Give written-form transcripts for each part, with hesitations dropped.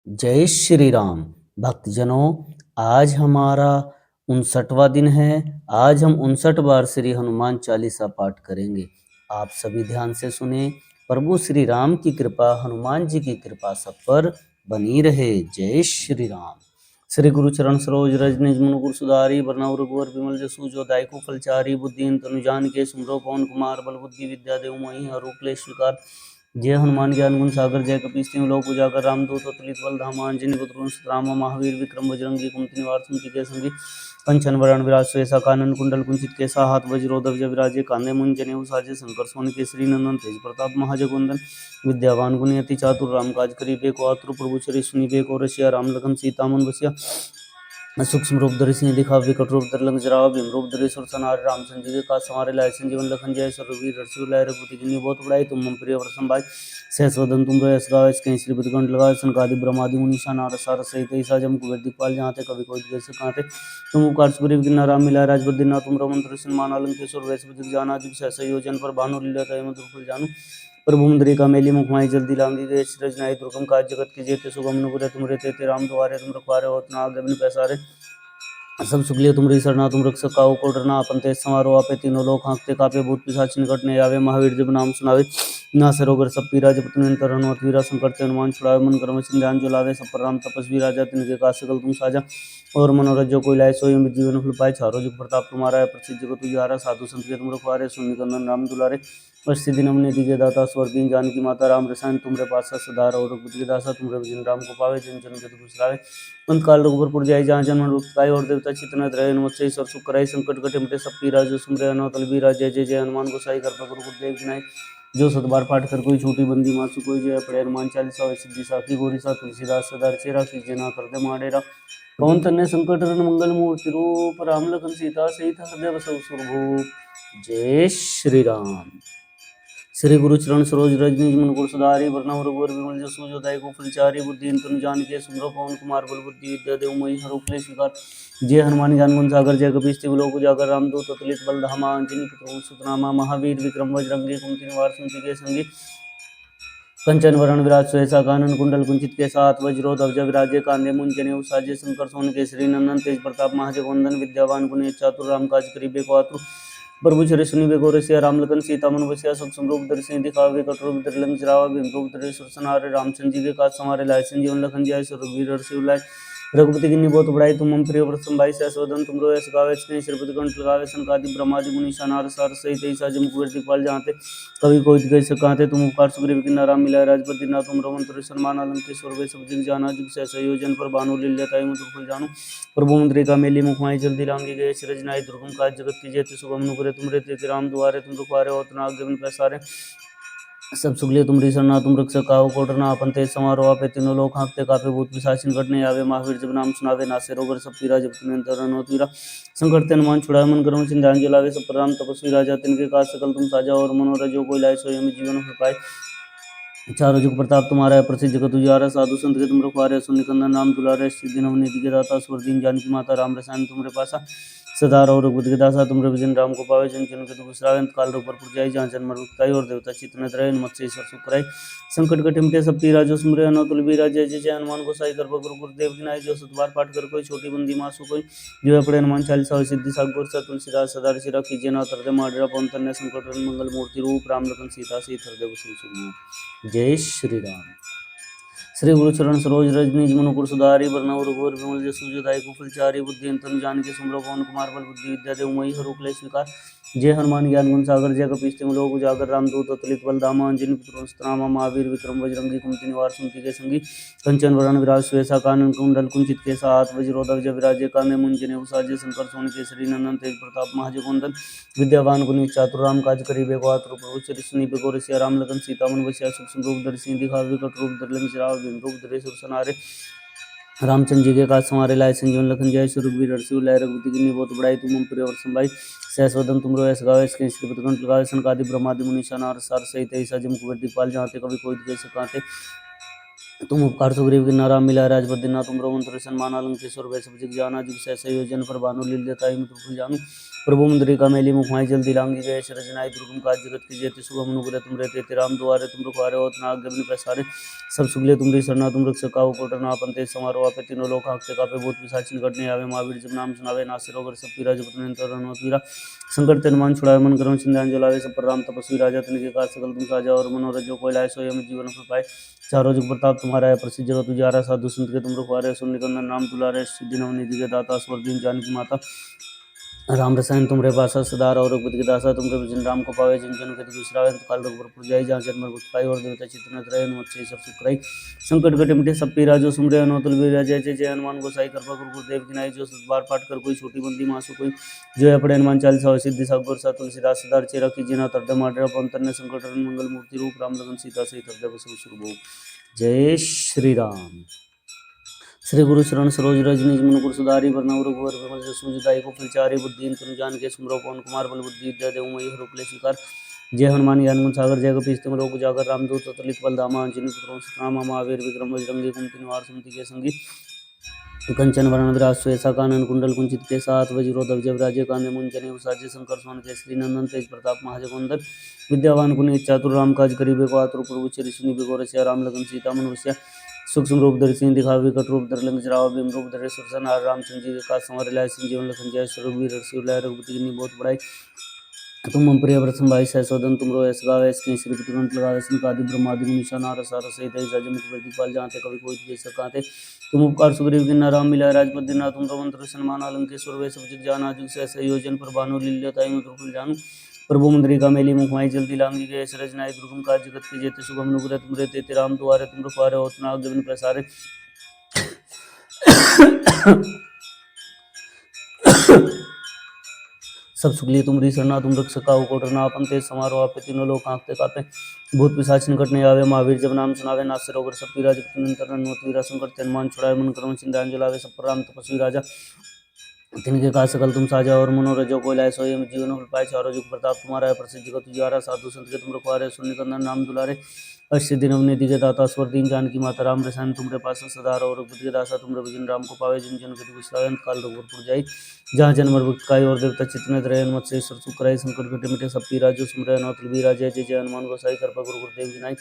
जय श्री राम। भक्तजनों, आज हमारा 59वां दिन है। आज हम 59 बार श्री हनुमान चालीसा पाठ करेंगे। आप सभी ध्यान से सुने। प्रभु श्री राम की कृपा, हनुमान जी की कृपा सब पर बनी रहे। जय श्री राम। श्री गुरु चरण सरोज रज निज मन गुरु सुधारी, वरनउँ रघुवर विमल जसु जो दायको फलचारी। बुद्धिहीन तनु जानिके सुमिरौ पवन कुमार, बल बुद्धि विद्या देहु मोहि हरहु क्लेश विकार। जय हनुमान ज्ञान गुण सागर, जय कपीस तिहुँ लोक उजागर। रामदूत अतुलित बल धामा, अंजनी पुत्र राम। महावीर विक्रम बजरंगी, कुमति निवार सुमति संगी। कंचन वरण विराज सुएसा, कानन कुंडल कुंचित केसा। हाथ वज्र ध्वजा विराजे, कांधे मुंज जनेऊ साजे। शंकर सोन केसरी नंदन, तेज प्रताप महाजगवंदन। विद्यावान गुणी अति चातुर, राम काज करिबे को आतुर। प्रभु चरित सुनिबे को रसिया, राम लखन सीता मन बसिया। सूक्ष्म रूप धरि सिंह दिखाओ, विकट रूप धरि लंक जराओ। भीम रूप धरि सुर संहारे, रामचंद्र जी के काज सवारे। लाए संजीवन लखन जय, रघुवीर हर्षि लाए। रघुपति कीन्ही बहुत बड़ाई, तुम मम प्रिय भरत संभाई। सहस वदन तुम यश गावें, कहीं श्रीपति कंठ लगावें। सनकादिक ब्रह्मादि मुनीसा, नारद सारद सहित ऐसा। जम कुबेर दिखपाल, जहाँ ते कवि कोई जैसे कहाते। तुम उपकार सुग्रीव कीन्हा राम मिलाए, राजपद दीन्हा। तुम रमण सन्मान अलंकेश्वर, वैश्य विदित जाना। जुग सहस योजन पर भानु लील्योताय मधुर फल जानू। प्रभु मुद्रिका मेली मुखमाई, जल्दी लांगी गए। रज नाई दुर्गम काज, जगत के जेते सुगम अनुग्रह तुमरे तेते। राम दुआरे तुम रखवारे, होत न आज्ञा बिनु पैसारे। सब सुखलियो तुमरी सरना, तुम रक्षक काहू को डरना। आपन तेज समारोह आपे, तीनों लोक हाँकते कापे। भूत पिशाच निकट नहीं आवे, महावीर जब नाम सुनावे। नासे रोग सब पीरा, जपत निरंतर हनुमत वीरा। संकट ते हनुमान छुड़ावे, मन क्रम वचन ध्यान जो लावे। सब पर राम तपस्वी राजा, तिनके काज सकल तुम साजा। और मनोरथ जो कोई लाए, सोई अमित जीवन फल पाए। चारों जुग प्रताप तुम्हारा है, प्रसिद्ध जगत उजियारा। साधु संत के तुम रखवारे, सुन निकंदन राम दुलारे। अष्ट दिन हमने दिखे दाता, स्वर दीन जानकी माता। राम रसायन तुमरे पासा, सदा रहो रघुपति के दासा। तुमरे भजन राम को पावे, जन जन के दुख बिसरावे। अंत काल रघुबर जाई, जहाँ जन्म दुख पाए। और देवता चित्तन रहे, हनुमत से सब सुख कराई। संकट कटे मिटे सब पीरा, जो सुमरे हनुमत बलबीरा। जय जय जय हनुमान गोसाई, कृपा करो गुरुदेव की नाई। जो सत बार पाठ कर कोई छोटी बंदी मासु कोई। जय पड़े हनुमान चालीसा, होय सिद्धि साखी गौरी सा। तुलसीदास सदा चेरा, कीजे ना कर दे माडेरा। पवन तनय संकट हरण, मंगल मूर्ति रूप। राम लखन सीता सहित हृदय बसउ सुरभूप। जय श्री राम। श्री गुरु चरण सरोज रज निज मन गुरु सुधारी, वरनउँ रघुवर विमल जसु जो दायको फलचारी। बुद्धिहीन तनु जानिके सुमिरौ पवन कुमार, बल बुद्धि विद्या देहु मोहि हरहु क्लेश विकार। जय हनुमान ज्ञान गुण सागर, जय कपीस तिहुँ लोक उजागर। रामदूत अतुलित बल धामा, अंजनी पुत्र सुत नामा। महावीर विक्रम बजरंगी, कुमति निवार सुमति के संगी। कंचन वरण विराज सुएसा, कानन कुंडल कुंचित केसा। हाथ वज्र ध्वजा विराजे, कांधे मुंज जनेऊ साजे। शंकर सोन केसरी नंदन, तेज प्रताप महाजगवंदन। विद्यावान गुणी चातुर, राम काज करिबे को आतुर। प्रभु चरित सुनिबे को रसिया, राम लखन सीता मन बसिया। सूक्ष्म रूप धरि सिंह दिखावे, विकट रूप धरि लंक जरावा। भीम रूप धरि सुर संहारे, रामचंद्र जी के काज सवारे। लाए संजीवन लखन जियाय, रघुवीर हर्षि लाए। रघुपति कीन्ही बहुत बड़ाई, तुम मम प्रिय भरत संभाई। सहस वदन तुमरो यश गावें, कहीं श्रीपति कंठ लगावें। सनकादिक ब्रह्मादि मुनीसा, नारद सारद सहित ऐसा। जम कुबेर दिखपाल, जहाँ ते कवि कोई जैसे कहाते। तुम उपकार सुग्रीव कीन्हा राम मिलाए, राजपद दीन्हा। तुम रमण सन्मान अलंकेश्वर, वैश्य विदित जाना। जुग सहस योजन पर भानु लील्योताय मधुर फल जानू। प्रभु मुद्रिका मेली मुखमाई, जल्दी लांगी गए। रज नाई दुर्गम काज, जगत के जेते सुगम अनुग्रह तुमरे तेते। राम दुआरे तुम रखवारे, होत न आज्ञा बिनु पैसारे। सब सुखलियो तुमरी सरना, तुम रक्षक काहू को डरना। आपन तेज समारोह आपे, तीनों लोक हाँकते कापे। भूत पिशाच निकट नहीं आवे, महावीर जब नाम सुनावे। नासे रोग सब पीरा, जपत निरंतर हनुमत वीरा। संकट ते हनुमान छुड़ावे, मन क्रम वचन ध्यान जो लावे। सब पर राम तपस्वी राजा, तिनके काज सकल तुम साजा। और मनोरथ जो कोई लाए, सोई अमित जीवन फल पाए। चारों जुग प्रताप तुम्हारा है, प्रसिद्ध जगत उजियारा। साधु संत के तुम रखवारे, सुन निकंदन राम दुलारे। अष्ट दिन हमने दिखे दाता, स्वर दीन जानकी माता। राम रसायन तुमरे पासा, सदा रहो रघुपति के दासा। तुमरे भजन राम को पावे, जन जन के दुख बिसरावे। अंत काल रघुबर जाई, जहाँ जन्म मृत्यु पाई। और देवता चित्त रहे, हनुमत से ईश्वर सुख कराई। संकट कटे मिटे सब पीरा, जो सुमरे हनुमत बलबीरा। जय जय जय हनुमान गोसाई, कृपा करो गुरुदेव की नाई। जो सत बार पाठ कर कोई, छोटी बंदी मासु कोई। जो है पड़े हनुमान चालीसा, होय सिद्धि साखी गौरी सा। तुलसीदास सदा चेरा, कीजे ना कर दे माडेरा। पवन तनय संकट हरण, मंगल मूर्ति रूप। राम लखन सीता सहित हृदय बसउ सुरभूप। जय श्री राम। श्री गुरु चरण सरोज रज निज मन गुरु सुधारी, वरनउँ रघुवर विमल जसु जो दायको फलचारी। बुद्धिहीन तनु जानिके सुमिरौ पवन कुमार, बल बुद्धि विद्या देहु मोहि हरहु क्लेश विकार। जय हनुमान ज्ञान गुण सागर, जय कपीस तिहुँ लोक उजागर। रामदूत अतुलित बल धामा, अंजनी पुत्र सुतनामा। महावीर विक्रम बजरंगी, कुमति निवार सुमति के संगी। कंचन वरण विराज सुएसा, कानन कुंडल कुंचित केसा। हाथ वज्र ध्वजा विराजे, कांधे मुंज जनेऊ साजे। शंकर सोन केसरी नंदन, तेज प्रताप महाजगवंदन। विद्यावान गुणी चातुर, राम काज करिबे को आतुर। प्रभु चरित सुनिबे को रसिया, राम लखन सीता मन बसिया। सूक्ष्म रूप धरि सिंह दिखावे, विकट रूप धरि लंक जरावे। भीम रूप धरि सुर संहारे, रामचंद्र जी के काज संवारे। लाए संजीवन लखन जय, रघुवीर हर्षि लाए। रघुपति कीन्ही बहुत बड़ाई, तुम मम प्रिय भरत संभाई। सहस वदन तुमरो यश गावें, कहीं श्रीपति कंठ लगावें। सनकादिक ब्रह्मादि मुनीसा, नारद सारद सहित ऐसा। जम कुबेर दिखपाल, जहाँ ते कवि कोई जैसे कहाते। तुम उपकार सुग्रीव कीन्हा राम मिलाए, राजपद दीन्हा। तुम रघुवर सन्मान अलंकेश्वर, वैश्य विदित जाना। जुग सहस योजन पर भानु लील्योताय मधुर फल जानू। प्रभु मुद्रिका मेली मुखमाई जल्दी लांगी गए रचनाई दुर्गम काज जगत की जेते सुगम अनुग्रह तुम रहते थे राम द्वारे तुम रुखवारे हो नाग गगन पैसारे सब सुगले तुमरी सरना तुम रख सकाओ कोटर नापन ते समारोह आपे तीनों लोग हाकते कापे भूत पिशाचिन कटने आवे महावीर जब नाम सुनावे नासिर होकर सब पीरा जब निरंतर रणवतीरा संकट तेन मान छुड़ावे मन करम चिंध्यान जलावे सब पर राम तपस्वी राजा तिनके काज सकल तुम साजा और मनोरथ जो कोई लाए सो यम जीवन फल पाए चारों जुग प्रताप तुम्हारा है प्रसिद्ध जगत उजारा साधु संत के तुम रुखवारे सुन निकंदन नाम दुलारे सिद्धि नवनिधि के दाता स्वर दीन जानकी माता राम रसायन तुमरे पासा सदा और रघुपति के दासा तुमरे भजन राम को पावे जिन जन के विश्रावे काल रघुपुर जाई जहाँ जन्म भक्त पाई और देवता चित्त रहे मत्स्य सब सुख कराई संकट कटे मिटे सब पीरा जो सुमरे अनोतल बीरा जय जय जय हनुमान गोसाई कृपा गुरुदेव की नाई जो बार पाठ कर कोई छोटी बंदी मासु कोई जो अपने हनुमान चालीसा सिद्धि सागर सा तुलसीदास सदार चेरा की जिना तरद माडरा पंतर ने संकट मंगल मूर्ति रूप राम लगन सीता सहित हृदय बसु सुरभो जय श्री राम। श्री गुरु शरण सरोज रजनीज मन गुरु सुधारी वरना रघुवर विमल सूझदाई को फलचारी बुद्धि तुम जान के सुमरो पवन कुमार बल बुद्धि विद्या देव मई रूपले स्वीकार जय हनुमान ज्ञान गुण सागर जय कपीस तुम लोग जागर रामदूत अतुलित बल धामा अंजनी पुत्रों राम महावीर विक्रम बजरंगी कुमति निवार सुमति के संगी कंचन वरण विराज सुयसा कानन कुंडल कुंचित के साथ वज्रो ध्वज विराजे कांधे मुंजने उसाजे शंकर सोन केसरी नंदन तेज प्रताप महाजगवंदन विद्यावान गुणी चातुर राम काज करिबे को आतुर प्रभु चरिष्णि बिगोर राम लगन सीता मनुष्य सूक्ष्म रूप धरि सिंह दिखा विकट रूप धर लंक जराव भीम रूप धरे सुरसन हार रामचंद्र जी का संवर लाय सिंह जीवन लखन जय रघुवीर रघुवीर रघुपति की बहुत बड़ाई तुम मम प्रिय व्रत संभाई सहसोदन तुम रो ऐस गावे इसके श्री तुरंत लगा सिंह कादि ब्रह्मादि मुनीषा नार सार सहित जजमित प्रतिपाल जाते कवि कोई तुझे सकाते तुम उपकार सुग्रीव किन्ना राम मिलाय राजपद दिना तुम रवंत्र सन्मान अलंकेश्वर वे सब जग जाना जुग से संयोजन पर भानु लील्यताई मधुर जानू प्रभु मुद्रिका मेली मुखमाई जल्दी लांगी गए रचनाई दुर्गम काज जगत के जेते सुगम अनुग्रह तुम रहते राम द्वारे तुम रुखवारे होत नाग जगन प्रसारे सब सुखली तुम सरना तुम रख सकाओ कोटरना अपन तेज समारोह आपे तीनों लोग कांपते कापे भूत पिशाच निकट नहीं आवे महावीर जब नाम सुनावे नासिर होकर सब पीरा जब निरंतर रणवतीरा संकट तेन मान छुड़ावे मन करम चिंध्यान जलावे सब पर राम तपस्वी राजा तिनके का सकल तुम साजा और मनोरथ जो कोई लाए सो यम जीवन फल पाए चारों जुग प्रताप तुम्हारा है प्रसिद्ध जगत उजियारा साधु संत के तुम रखवारे सुन निकंदन नाम दुलारे अष्टसिद्धि नवनिधि के दाता स्वर दीन जानकी माता राम रसायन तुमरे पास सदा और रघुपति के दासा तुमरे भजन राम को पावे जिन जन के विश्रांत काल रघुपुर जाई जहाँ जन्म भक्त काई और देवता चित्त रहे मत्स्य सुख कराई संकट कटे मिटे सब पीरा जो सुमरे अनौत वीरा जय जय जय हनुमान गोसाई कृपा गुरुदेव की नाई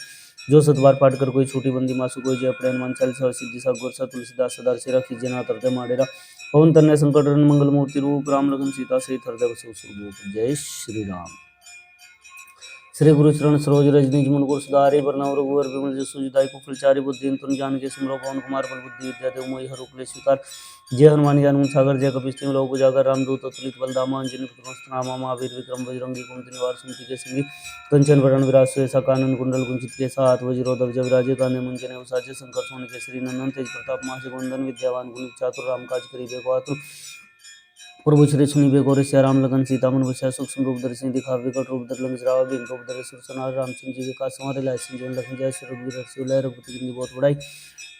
जो सतबार पाठ कर कोई छोटी बंदी मासु कोई जय अपने हनुमान चालीसा सिद्धि सागर सा तुलसीदास सदार चेरा कीजिए ना तरते माडेरा पवन तन्ने संकट मंगल मूर्ति रूप राम लगन सीता सहित हृदय बसु सुरभूप जय श्री राम। श्री गुरु चरण सरोज रजनीज मन गुरु सुधारे वरना रघुवर विमल सुजदाई को फलचारी बुद्धि तुम जान के सुमरो पवन कुमार बल बुद्धि विद्या देव मोहि रूपले स्वीकार जय हनुमान ज्ञान गुण सागर जय कपीस लोक उजागर रामदूत अतुलित बल धामा अंजनी पुत्र राम महावीर विक्रम बजरंगी कुमति निवार सुमति के संगी कंचन वरण विराज सुयसा कानन कुंडल कुंचित के साथ वज्रो ध्वज विराजे कांधे मुंजने उसाजे शंकर सोन केसरी नंदन तेज प्रताप महाजगवंदन विद्यावान गुणी चातुर राम काज करिबे को आतुर प्रभु श्री सुनिबे गौरे श्या राम लगन सीता मन बसिया सूक्ष्म रूप धरि सिंह दिखा विकट रूप धर लंक जरावा भीम रूप धरे सुरसनार रामचंद्र जी का संवर लाय सिंह जीवन लखन जय रघुवीर रघुवीर रघुपति की बहुत बड़ाई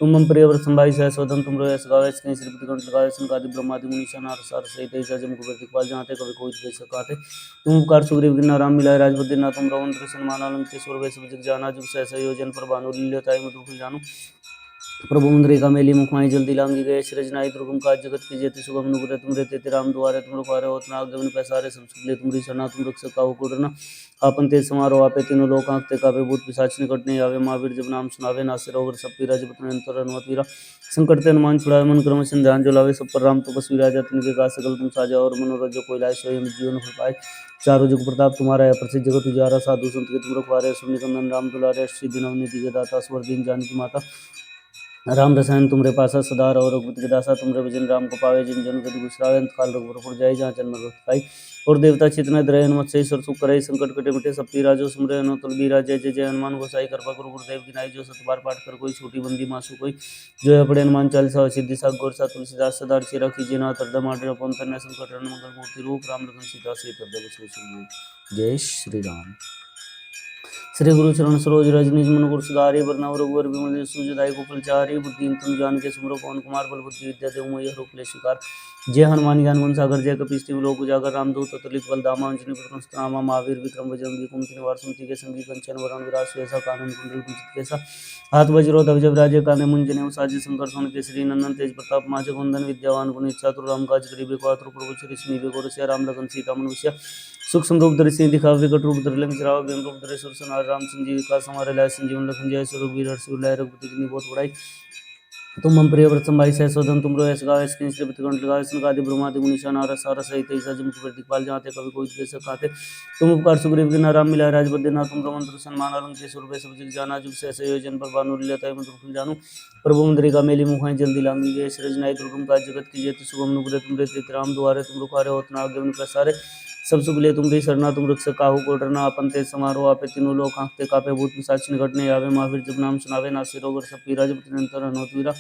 तुम मम प्रिय व्रत संभाई सहसोदन तुम रो ऐस गावे इसके श्रीपति कंठ लगावे संकादि ब्रह्मादि मुनीषा नार सार सहित जजम कुबेर दिखपाल जाते कवि कोई तुझे सकाते तुम उपकार सुग्रीव किन्ना राम मिलाय राजपद दिना तुम रवंत्र सन्मान अलंकेश्वर वे सब जग जाना जुग सहसा योजन पर भानु लील्यताई मधुर जानू प्रभु मुद्रिका मेली मुखमाई जल्दी लांगी गए रचनाई दुर्गम काज जगत की जेते सुगम अनुग्रह तुम रहते राम द्वारे तुम रुखवारे होत नाग जगन पैसारे सब सुखले तुमरी सरना तुम रख सकाओ कोडरना आपन तेज समारोह आपे तीनों लोग आंखते कापे भूत पिशाच निकट नहीं आवे महावीर जब नाम सुनावे नासिर होकर सब पीरा जब निरंतर हनुमत वीरा संकट ते हनुमान छुड़ावे मन क्रम ध्यान जो लावे सब पर राम तपस्वी राजा तिनके का सकल तुम साजा और मनोरथ जो कोई लाए स्वयं जीवन फल पाए चारों जुग प्रताप तुम्हारा है प्रसिद्ध जगत उजारा साधु संत के तुम रखवारे सुन निकंदन राम दुलारे सिद्धि नवनिधि के दाता स्वर दीन जानकी माता राम रसायन तुमरे पासा सदा और रघुपति के दासा तुमरे भजन राम को पावे जिन जन गति गुसरावे काल रघुपुर जाई जहाँ जन्म पाई और देवता चितन द्रयन मत्स्य सुख करे संकट कटे मिटे सब पीरा जो सुमरे अनोतल बीरा जय जय जय हनुमान गोसाई कृपा गुरुदेव की नाई जो सतबार पाठ कर कोई छोटी बंदी मासु कोई जो है पड़े हनुमान चालीसा सिद्धि सा गौर सा तुलसीदास सदार चेरा कीजिए ना तरद माडर पवन तन्ने संकट मंगल मूर्ति रूप राम लगन सीता सहित हृदय बसु जय श्री राम। श्री गुरु चरण सरोज रज निज मन गुरु सुधारि बरनउँ रघुवर बिमल जसु जदायु कुफल चारि बुद्धिहीन तनु जान के सुमरो पवन कुमार बल बुद्धि विद्या देहु मोहि हरहु क्लेश विकार जय हनुमान ज्ञान गुण सागर जय कपीस तिहुँ लोक उजागर रामदूत अतुलित बल धामा अंजनी पुत्र नामा महावीर विक्रम बजरंगी कुमति निवार सुमति के संगी कंचन वरण विराज सुयसा कानन कुंडल कुंचित केसा हाथ वज्रो ध्वज विराजे कांधे मुंजने साजे शंकर सोन केसरी नंदन तेज प्रताप महाजगवंदन विद्यावान गुणी चातुर राम काज करिबे को आतुर प्रभु श्री स्मीबे को रसिया राम लगन सीता मनुष्य सूक्ष्म रूप धरि सिंह दिखावे विकट रूप धरि लंक जरावे भीम रूप धरि सुर संहार राम संजीव का समारे लाय संजीवन लखन जय स्वरूप वीर हर्षि उल्लाय रघुपति की बहुत बड़ाई तुम हम प्रिय व्रत संभाई सहसोदन तुमरो ऐस गावे स्किन श्रीपति कंठ लगावे सनकादि ब्रह्मादि मुनीषा नारद सारस सहित ऐसा जम कुबेर दिखपाल जाते कभी कोई देश खाते तुम उपकार सुग्रीव के नाम मिला राजबद्ध ना तुम मंत्र सन्मान अलंक स्वरूप सब जग जाना जुग से योजन पर बानु लेता है मंत्र फुल जानू प्रभु मुद्रिका मेली मुखाई जल्दी लांगी गए सृजनाई दुर्गम काज जगत की जेतु सुगम नुग्रह तुम रे राम दुआरे तुम रुखारे होत ना आज्ञा प्रसारे सब सुख लिए तुम री सरना तुम रक्ष काहू को डरना अपन ते समारोह आपे तीनों लोग आंखते कापे भूत पिशाच निकट नहीं आवे महावीर जब नाम सुनावे नासिर रोग सब पीरा जब निरंतर हनुमत वीरा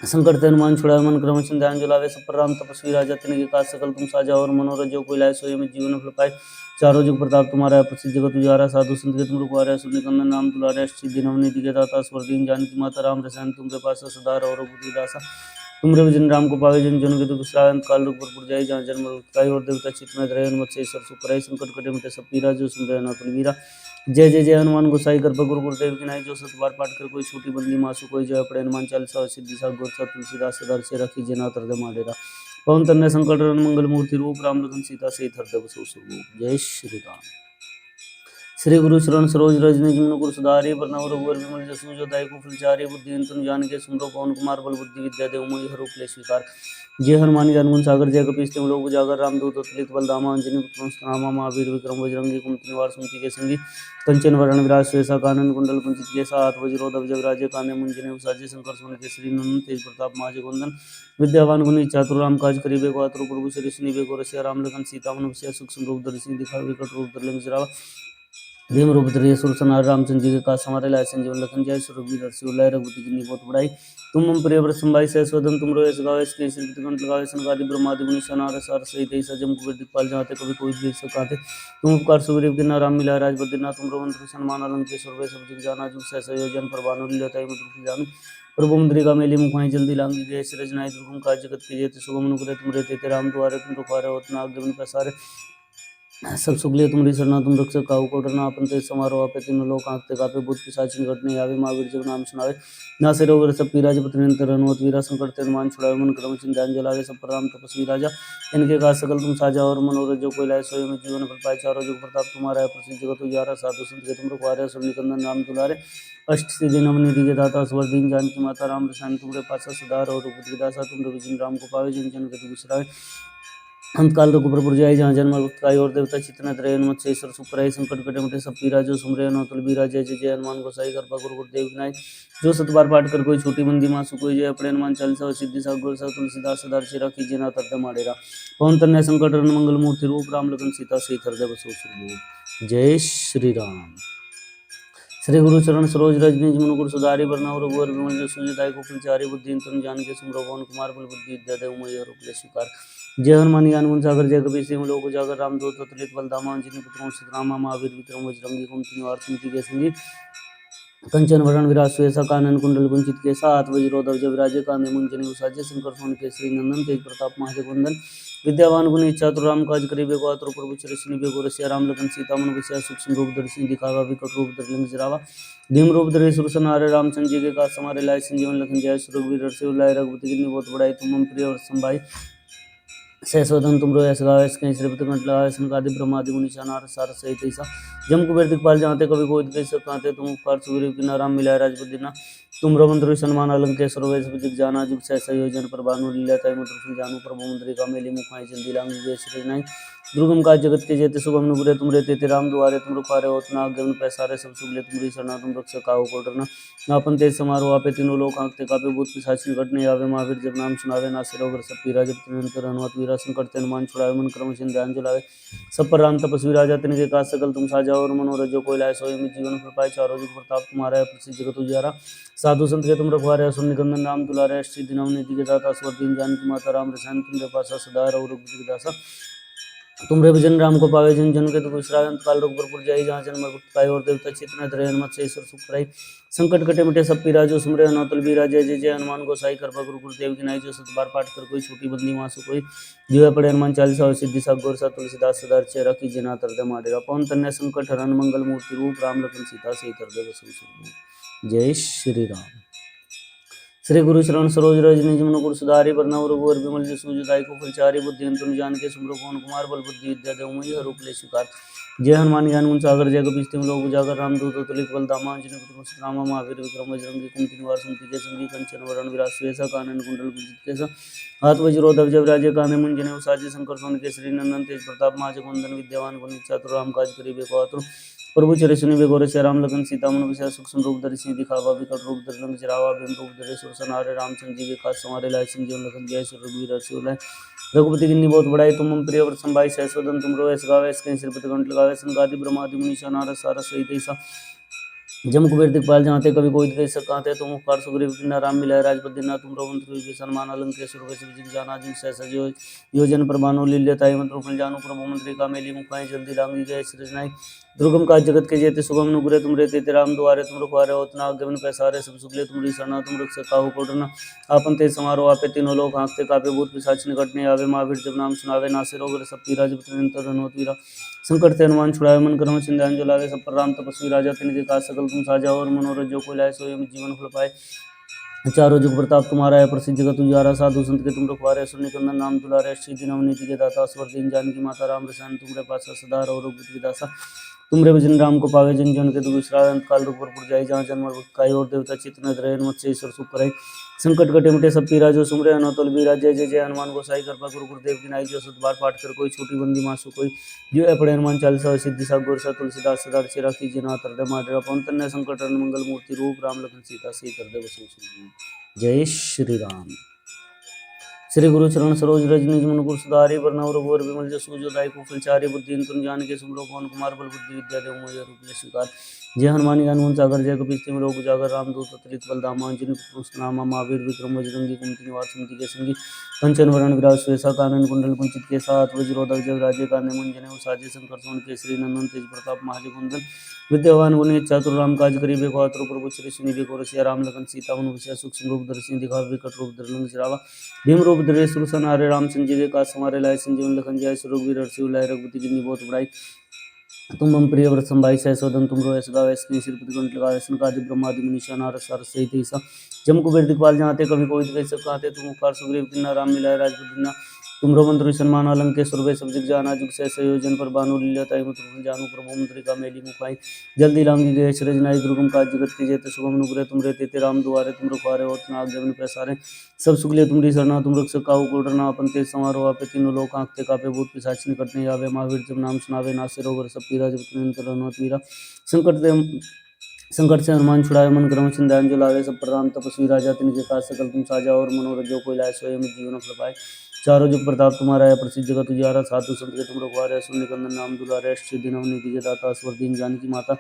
संकट ते हनुमान छुड़ाए मन क्रम ध्यान जुलावे सब पर राम तपस्वी राजा तिनके काज सकल तुम साजा और मनोरथ जो कोई लाए सोई में जीवन फल पाए चारों जुग प्रताप तुम्हारा है प्रसिद्ध जगत उजारा साधु संत के तुम रुकवारे असुर निकंदन नाम तुलारे सिद्धि नवनीति के दाता स्वर दीन जानकी माता राम रसायन तुमरे पास सदा और रघुपति दासा तुम जिन राम को पावे जिन जन के दुख विश्राम काल रूप पर जाई जहाँ जन्म मृत्यु और देवता चित्त में रहे हनुमत से ईश्वर सुख संकट कटे मिटे सब पीरा जो सुन रहे नाथ वीरा जय जय जय हनुमान गोसाई कृपा गुरु गुरुदेव की नाई जो सत बार पाठ कर कोई छोटी बंदी मासु कोई जय पड़े हनुमान चालीसा सिद्धि सा गोर सा तुलसीदास सदा से रखी जना तरद माडेरा पवन तन्ने संकट मंगल मूर्ति रूप राम लखन सीता से हृदय बसो स्वरूप जय श्री राम श्री गुरु चरण सरोज रज निज मन गुरु सुधारि बरनउँ रघुवर बिमल जसु जो दायु कुफल चारि बुद्धिहीन तनु जान के सुमरो पवन कुमार बल बुद्धि विद्या देहु मोहि हरहु क्लेश विकार जय हनुमान ज्ञान गुण सागर जय कपीस तिहुँ लोक उजागर रामदूत अतुलित बल धामा अंजनी पुत्र नामा महावीर विक्रम बजरंगी कुमति निवार सुमति के संगी कंचन वरण विराज सुयसा कानन कुंडल कुंचित केसा हाथ वज्रो ध्वज विराजे कांधे मुंजने साजे शंकर सोन केसरी नंदन तेज प्रताप महाजगवंदन विद्यावान गुणी चातुर राम काज करिबे को आतुर प्रभु श्री स्नीबे को रसिया राम लगन सीता मनुष्य सूक्ष्म रूप धरि सिंह दिखावे विकट रूप धरि लंक जरावा भीम रूप धरि असुर संहार रामचंद्र जी के काज समारे लाए संजीवन लखन जय स्वरूप वीर हर्षि उल्लाय रघुपति की बहुत बड़ाई तुम हम प्रिय व्रत संभाई सहसोदन तुम रोए गावे इसके श्रीपति कंठ लगावे सनकादि ब्रह्मादि मुनीषा नारद सारस सहित ऐसा जम कुबेर दिखपाल जाते कभी कोई देश सकाते तुम उपकार सुग्रीव के राम मिला राजबद्ध ना तुम मंत्र सन्मान अलंक स्वरूप सब जग जाना जुग सहसा योजन पर बानु लेता है मंत्र जानू प्रभु मुद्रिका मेली मुखाई जल्दी लांगी गए सृजनाई दुर्गम काज जगत की जेते सुगम अनुग्रह तुम रहते राम द्वारे तुम रुखारे होत ना आज्ञा प्रसारे सब सुख लिए तुमरी सरना तुम रक्षक काहू को डरना अपन तेज समारोह आपे तीनों लोग आंखते कापे भूत पिशाच निकट नहीं आवे महावीर जब नाम सुनावे ना से रोग सब पीरा जब निरंतर हनुमत वीरा संकट ते हनुमान छुड़ावे मन क्रम ध्यान जलावे सब पर राम तपस्वी राजा इनके काज सकल तुम साजा और मनोरथ जो कोई लाए सोई में जीवन फल पाए चारों जुग प्रताप तुम्हारा है प्रसिद्ध जगत उजारा साधु संत के तुम रुकवारे असुर निकंदन नाम दुलारे अष्ट सिद्धि नवनीति के दाता स्वर दीन जानकी माता राम रसायन तुमरे पास सदा और रघुपति दासा तुम जिन राम को पावे जिन जन के दुख विश्रावे अंतकाल रघुपुर जाय जहाँ जन्म मृत्यु और देवता चित्तन त्रय हनुमत से ईश्वर सुपराय संकट कटे मिटे सब पीरा जो सुमरे अनोतल बीरा जय जय जय हनुमान गोसाई कृपा गुरु गुरुदेव विनाय जो सत बार पाठ कर कोई छोटी मंदी मासु कोई जय अपने हनुमान चालीसा और सिद्धि सा गोर सा तुलसीदास सदा से रखी जना तब माडेरा पवन तन्ने संकट मंगल मूर्ति रूप राम लखन सीता से हृदय बसो स्वरूप जय श्री राम श्री गुरु चरण सरोज रज निज मन गुरु सुधारि बरनउँ रघुवर बिमल जसु जदायु कुफल चारि बुद्धिहीन तनु जान के सुमरो पवन कुमार बल बुद्धि विद्या देहु मोहि हरहु क्लेश विकार जय हनुमान ज्ञान गुण सागर जय कपीस तिहुँ लोक उजागर रामदूत अतुलित बल धामा अंजनी पुत्र नामा महावीर विक्रम बजरंगी कुमति निवार सुमति के संगी कंचन वरण विराज सुयसा कानन कुंडल कुंचित केसा हाथ वज्रो ध्वज विराजे कांधे मुंजने साजे शंकर सोन केसरी नंदन तेज प्रताप महाजगवंदन विद्यावान गुणी चातुर राम काज करिबे को आतुर प्रभु श्री स्नीबे को रसिया राम लखन सीता मन बसिया सूक्ष्म रूप धरि सिंह दिखावा विकट रूप धरि लंक जरावा भीम रूप धरि असुर संहारे रामचंद्र जी के काज समारे लाए संजीवन लखन जय स्वरूप वीर हर्षि उल्लाय रघुपति की बहुत बड़ाई तुम हम प्रिय और संभाई सहसोदन तुम रोए गावे कहीं श्रीपति कंठ लगावे सनकादि ब्रह्मादि मुनीषा नारद सारस सहित ऐसा जम कुबेर दिखपाल जाते कभी कोई कैसे कहते तुम उपकार सुग्रीव की राम मिलाए राजबद्ध ना तुम मंत्र सन्मान अलंक सर्वे सब जग जाना जुग सहसा योजन पर भानु लीला मंत्र जानू प्रभु मुद्रिका मेली मुखाई जल्दी लांगी जय श्री नाई दुर्गम काज जगत के जेते सुगम नुग्रह तुम रहते राम दुआरे तुम रुखारे होत ना आज्ञा पैसारे सब सुख ले तुमरी सरना तुम रक्षक काहू को डरना अपन तेज समारोह आपे तीनों लोग आंखते कापे भूत पिशाच निकट नहीं आवे महावीर जब नाम सुनावे ना सिर ओवर सब पीरा जब निरंतर हनुमत वीरा संकट ते हनुमान छुड़ावे मन क्रम ध्यान जलावे सब पर राम तपस्वी राजा तिनके काज सकल तुम साजा और मनोरथ जो कोई लाए सोई में जीवन फल पाए चारों जुग प्रताप तुम्हारा है प्रसिद्ध जगत उजियारा साधु संत के तुम रखवारे असुर निकंदन राम दुलारे अष्ट नवनीति के दाता स्वर दीन जानकी माता राम रसायन तुमरे पासा सदा रघुपति दासा तुमरे भजन राम को पावे जन जन के दुख विश्राम अंत काल रोग पर जाई जहाँ जन्म भक्त पाए और देवता चित्त रहे हनुमत से ईश्वर सुख कराई संकट कटे मिटे सब पीरा जो सुमरे अनौतल बीरा जय जय जय हनुमान गोसाई कृपा गुरु गुरुदेव की नाई जो सत बार पाठ कर कोई छोटी बंदी मासु कोई जो है पड़े हनुमान चालीसा और सिद्धि सा गोर सा तुलसीदास सदा चेहरा की जना तरदे माडेरा पवन तन्य संकट हरण मंगल मूर्ति रूप राम लखन सीता से तरदे बसु जय श्री राम। श्री गुरु चरण सरोज रज निज मन गुरु सुधारि बरनउँ रघुवर बिमल जसु दायक फलचारि बुद्धि तुम जान के सुमरो पवन कुमार बल बुद्धि विद्या देव मई हर रूप ले स्वीकार जय हनुमान ज्ञान गुण सागर जय कपीस तिम लोक उजागर रामदूत अतुलित बल धामा अंजनी पुत्र राम महावीर विक्रम बजरंगी कुमति निवार सुमति के संगी कंचन वरण विराज सुवेसा कानन कुंडल कुंजित केसा हाथ वज्रो ध्वज विराजे काने मुंजने उसाजी शंकर सोन केसरी नंदन तेज प्रताप महाजगवंदन विद्यावान गुणी चातुर राम काज करिबे को आतुर प्रभु चरि सुनिबे गोर श्री राम लखन सीता मन बसिया सूक्ष्म रूप धरि सिंह दिखावा विकट रूप धरि लंक जरावा भीम रूप धरि सुर संहारे रामचंद्र जी के काज संवारे लाए संजीवन लखन जय श्री रघुवीर हर्षि उल्लाय रघुपति किन्नी बहुत बड़ाई तुम मम प्रिय व्रत संभाई सहस्वदन तुम रोएस गावे इसके सिरपति कंठ लगावे संगादि ब्रह्मादि मुनीषा नारद सारस सहित ऐसा जम कुबेर दिखपाल जाते कभी कोई दिखे सकाते तुम उपकार सुग्रीव किन्ना राम मिलाए राजपद दिना तुम रघुवंश विभीषण मान अलंकेश्वर वैसे विजित जाना जिन सहसा योजन प्रमाणो लील्यताई मंत्र फल जानू प्रभु मंत्री का मेली मुखाई जल्दी लांगी गए सृजनाई दुर्गम काज जगत के जेते सुगम नुग्रे तुम रे तेते राम दुआरे तुम रुखवारे होतना आज्ञा पैसारे सब सुखले तुम शरणा तुम रख सकाहु कोटना आपन ते समारोह आपे तीनों लोग हाँकते कापे भूत पिशाच निकटने आवे महावीर जब नाम सुनावे नासे रोग सब पीरा जब निरंतर हनुमत वीरा संकट ते हनुमान छुड़ावे मन कर्म चिंध्यान जो लावे सब पर राम तपस्वी राजा तिनके काज सकल तुम साजा और मनोरथ जो कोई लाए सोई जीवन फल पाए चारों जुग प्रताप तुम्हारा है प्रसिद्ध जगत उजारा साधु संत के तुम रखवारे सुन निकंदन नाम दुलारे श्री नवनीति के दाता स्वर दीन जानकी माता राम रसान तुम्हारे पास सदा रहो रघुपति दासा तुमरे भजन राम को पावे जन जन के दुख विश्राम अंत काल रूप पर जाई जहाँ जन्म काई और देवता चित्त न रहे मत से ईश्वर सुख कराई संकट कटे मिटे सब पीरा जो सुमरे अनौतल बीरा जय जय जय हनुमान गोसाई कृपा गुरु गुरुदेव की नाई जो सत बार पाठ कर कोई छोटी बंदी मासु कोई जो है पड़े हनुमान चालीसा सिद्धि सा गोर सा तुलसीदास सदा चेरा कीजिए ना तरदे माडेरा पवन तन्य संकट हरण मंगल मूर्ति रूप राम लखन सीता से तरदे बसु जय श्री राम। श्री गुरु चरण सरोज रज निज मन गुरु सुधारि बरनउँ रघुवर बिमल जसु दायक फलचारि बुद्धि तुम जान के सुमरो पवन कुमार बल बुद्धि विद्या देव मोहि रूप ले स्वीकार जय हनुमान ज्ञान गुण सागर जय कपीस तिम लोक उजागर रामदूत अतुलित बल धामा अंजनी पुत्र नामा महावीर विक्रम बजरंगी कुमति निवार सुमति के संगी कंचन वरण विराज सुवेसा कानन कुंडल कुंचित केसा हाथ वज्रो ध्वज विराजे काने मुंजने उसाजे शंकर सोन केसरी नंदन तेज प्रताप महाजगवंदन विद्यावान गुणी चातुर राम काज करिबे को आतुर प्रभु श्री सुनिबे को रसिया राम लखन सीता मन बसिया सूक्ष्म रूप धरि सिंह दिखावे विकट रूप धरि लंक जरावा भीम रूप धरे सुरसन हारे रामचंद्र जी के काज संवारे लाए संजीवन लखन जय श्री रघुवीर हर्षि उल्लाय रघुपति किन्नी बहुत बड़ाई तुम मम प्रिय व्रत संभाई सहस्वदन तुम रोएस गावे इसके सिरपति कंठ लगावे संकादि ब्रह्मादि मुनीषा नारद सारस सहित ऐसा जम कुबेर दिखपाल जाते कभी कोई दिखे सब कहते तुम उपकार सुग्रीव किन्ना राम मिलाए राजपद दीना तुम मंत्र सन्मान अलंकेश्वर वे सब जग जाना जुग से संयोजन पर बानु लील्यताई मंत्र जानू प्रभु मंत्री का मेली मुखाई जल्दी लांगी गए सृजनाई दुर्गम काज जगत के जेते सुगम नुग्रे तुम रे तेते राम दुआरे तुम रुखवारे होतना आज्ञा बिन पैसारे सब सुखले तुमरी शरणा तुम रख सकाहु को डरना अपन तेज समारोह आपे तीनों लोक आंखते कापे भूत पिशाच निकटने आवे महावीर जब नाम सुनावे नासे रोग सब पीरा जब निरंतर हनुमत वीरा संकट से हनुमान छुड़ावे मन क्रम चिंध्यान जो लावे सब पर राम तपस्वी राजा तिनके काज सकल तुम साजा और मनोरथ जो कोई लाए सोई जीवन फल पाए चारों जुग प्रताप तुम्हारा है प्रसिद्ध जगत उजियारा साधु संत के तुम रखवारे सुन निकंदन नाम दुलारे सिद्धि नवनीति के दाता स्वर दीन जानकी माता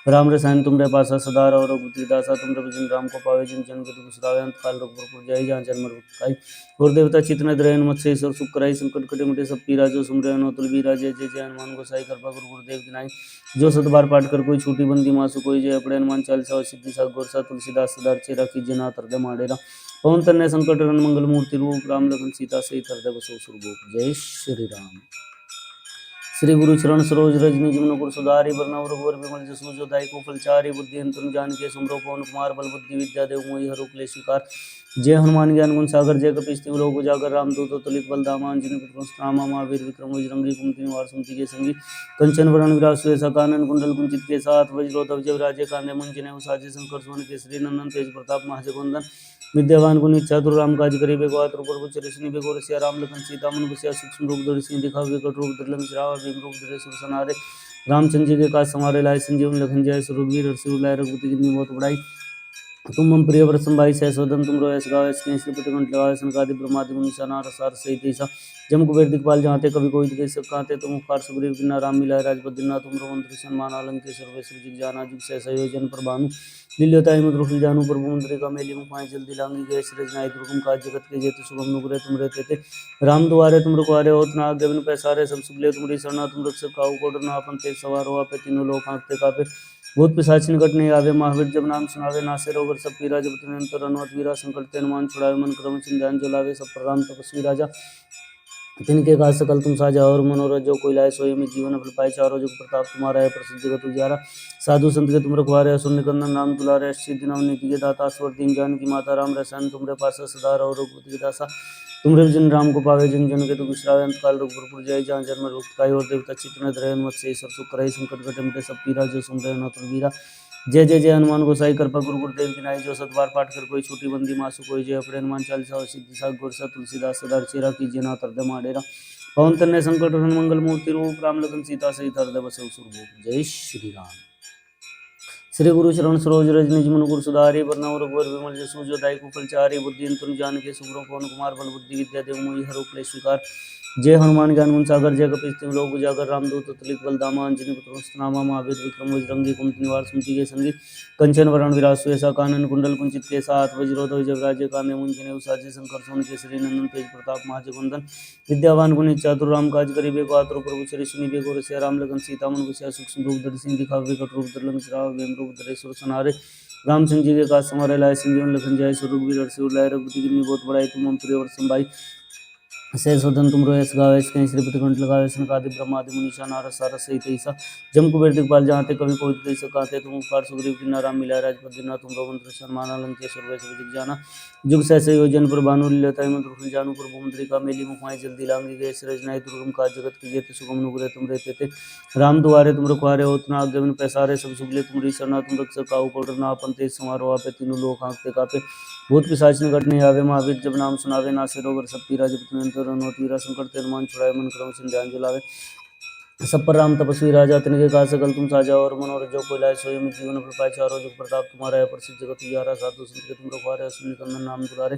राम रसायन तुमरे पासा सदा रहो रघुपति दासा तुम भजन राम को पावे जिन जन के दुख सुधावे अंत काल रघुपुर जाई जहाँ जन्म खाई और देवता चित्त न रहे मत से ईश्वर सुख कराई संकट कटे मिटे सब पीरा जो सुमरे अनौतल बीरा जय जय जय हनुमान गोसाई कृपा गुरु गुरुदेव की नाई जो सत बार पाठ कर कोई छोटी बंदी मासु कोई जय अपने हनुमान चालीसा सिद्धि सा गोर सा तुलसीदास सदा चेरा कीजिए ना तरदे माडेरा पवन तन्य संकट हरण मंगल मूर्ति रूप राम लखन सीता से हृदय बसो सुरभूप जय श्री राम। श्री गुरु चरण सरोज रज निज मन गुरु सुधारि बरनउँ रघुवर बिमल जसु जो दायक फलचारि बुद्धि तुम जान के सुमरो पवन कुमार बल बुद्धि विद्या देव मोहि हर रूप ले स्वीकार जय हनुमान ज्ञान गुण सागर जय कपीस तिम लोक उजागर रामदूत अतुलित बल धामा अंजनी पुत्र रामा महावीर विक्रम बजरंगी कुमति निवार सुमति के संगी कंचन वरण विराज सुवेसा कानन कुंडल कुंचित केसा हाथ वज्रो ध्वज विराजे कांधे मुंजने उसाजे शंकर सोन केसरी नंदन तेज प्रताप महाजगवंदन विद्यावान गुणी चातुर राम काज करिबे को आतुर प्रभु चरि सुनिबे को रसिया राम लखन सीता मन बसिया सूक्ष्म रूप धरि सिंह दिखावे विकट रूप धरि लंक जरावा भीम रूप धरि सुर संहारे रामचंद्र जी के काज संवारे लाए संजीवन लखन जय श्री रघुवीर हर्षि उल्लाय रघुपति किन्नी बहुत बड़ाई तुम मम प्रिय व्रतम भाई सहसोदम तुम रोयस गावस के श्रीपति कंठ लगावे सनकादि ब्रह्मादि मुनि सना रसार सहित ऐसा जम कुबेर दिखपाल जहाँते कभी कोई दिखे सब कांते तुम उपकार सुग्रीव किन्ना राम मिलाए राजपद दिना तुम रोमंत्र सन्मान अलंके सर्वेश्वर जिग जाना जुग से संयोजन प्रभानु लील्योताई मधुर फुल जानू प्रभु मंत्री का मेली मुखाएं जल्दी लांगी गए सृज नाई दुर्गम काज जगत के जेतु शुभम नुग्रह तुम रहते थे राम दुआरे तुम रुकवारे होत ना आज्ञा बिनु पैसारे सब सुख ले तुमरी सरना तुम रक्षक काहू को डरना अपन तेज सवार हो आपे तीनों लोग कांपते कापे भूत पिशाच निकट नहीं आवे महावीर जब नाम सुनावे नासे रोग सब पीरा जब निरंतर अनुमत वीरा संकट ते हनुमान छुड़ावे मन क्रम चिंध्यान जलावे सब प्रणाम तपस्वी राजा तिनके काज सकल तुम साजा और मनोरथ जो कोई लाए सोई में जीवन फल पाए चारों जुग प्रताप तुम्हारा है प्रसिद्ध जगत उजियारा साधु संत के तुम रखवारे असुर निकंदन नाम दुलारे सिद्धि नव नीति के दाता स्वर दीन जान की माता राम रसायन तुमरे पास सदा रहो रघुपति के दासा तुमरे जिन राम को पावे जन जन के तु विश्रावे अंत काल रघुपुर जाय जहाँ जन्म रुक्त काय और देवता चित्त न धरे मत से ईश्वर सुख करे संकट कटे मिटे सब पीरा जो सुमरे न तुम वीरा जय जय जय हनुमान गोसाई कृपा गुरु गुरुदेव की नाई जो सतबार पाठ कर कोई छोटी बंदी मासु कोई जय अपने हनुमान चालीसा और सिद्धि साग गोरसा तुलसीदास सदा चेरा कीजिए ना तरद माडेरा पवन तन्ने संकट हरण मंगल मूर्ति रूप राम लखन सीता सहित हृदय बसव सुरभूप जय श्री राम। श्री गुरु चरण सरोज रज निज मन गुरु सुधारि वरनव रघुवर विमल जसु जो दायिकु फलचारि बुद्धि तुम जान के सुब्रो पवन कुमार बल बुद्धि विद्या देव मोहि हर क्लेश स्वीकार जय हनुमान ज्ञान गुण सागर जय कपीस तिम लोक उजागर रामदूत तुलित बलधामा अंजनी पुत्र नामा महावीर विक्रम बजरंगी कुमति निवार सुमति के संगी कंचन वरण विराज सुयसा कानन कुंडल कुंचित केसा हाथ वज्रोधर जगराज्य कामे मुंजने उसाचे शंकर सोन केसरी नंदन तेज प्रताप महाजगवंदन विद्यावान गुणी चातुर राम काज करिबे को आतुर प्रभु चरि सुनिबे को रसिया राम लगन सीता मन बसिया सूक्ष्म रूप धरि सिंह दिखावे विकट रूप धरि लंक जरावे वेम रूप धरि सुर सनारे रामचंद्र जी के काज समारे लाए संजीवन लखन जाय स्वरूप वीर हर्षि उर लाए रघुपति कीन्ही बहुत बड़ाई तुम मम प्रिय व्रत भाई सहसोदन तुम रोयस गावेस कहीं श्रीपति कंठ लगावे सनकादि ब्रह्मादि मुनीषा नारद सारद सहित ऐसा जम कुबेर दिखपाल जहाँते कभी कोई दिख सकाते तुम उपकार सुग्रीव किन्ना राम मिलाए राजपद दिना तुम रोमंत्र सन्मान अलंके सर्वेश्वर जिग जाना जुग सहसे योजन पर भानु लील्योताई मधुर फुल जानू प्रभु मंत्री का मेली मुखाएं जल्दी लांगी गए सृज नाई दुर्गम काज जगत की जेते सुगम नुग्रह तुम रहते थे राम दुआरे तुम रखवारे होत ना आज्ञा बिनु पैसारे सब सुख ले तुमरी सरना तुम रक्षक काहू को डरना अपन तेज समारोह आपे तीनों लोग कांपते कापे भूत पिशाच निकट नहीं आवे महावीर जब नाम सुनावे नासे रोग सब पीरा जब निरंतर अनुमत वीरा संकट ते हनुमान छुड़ाए मन क्रम चिंध्यान जलावे सब पर राम तपस्वी राजा तिनके काज सकल तुम साजा और मनोरथ जो कोई लाए सोई में जीवन फल पाए चारों जुग प्रताप तुम्हारा है प्रसिद्ध जगत उजियारा साधु संत के तुम रखवारे असुर निकंदन नाम दुलारे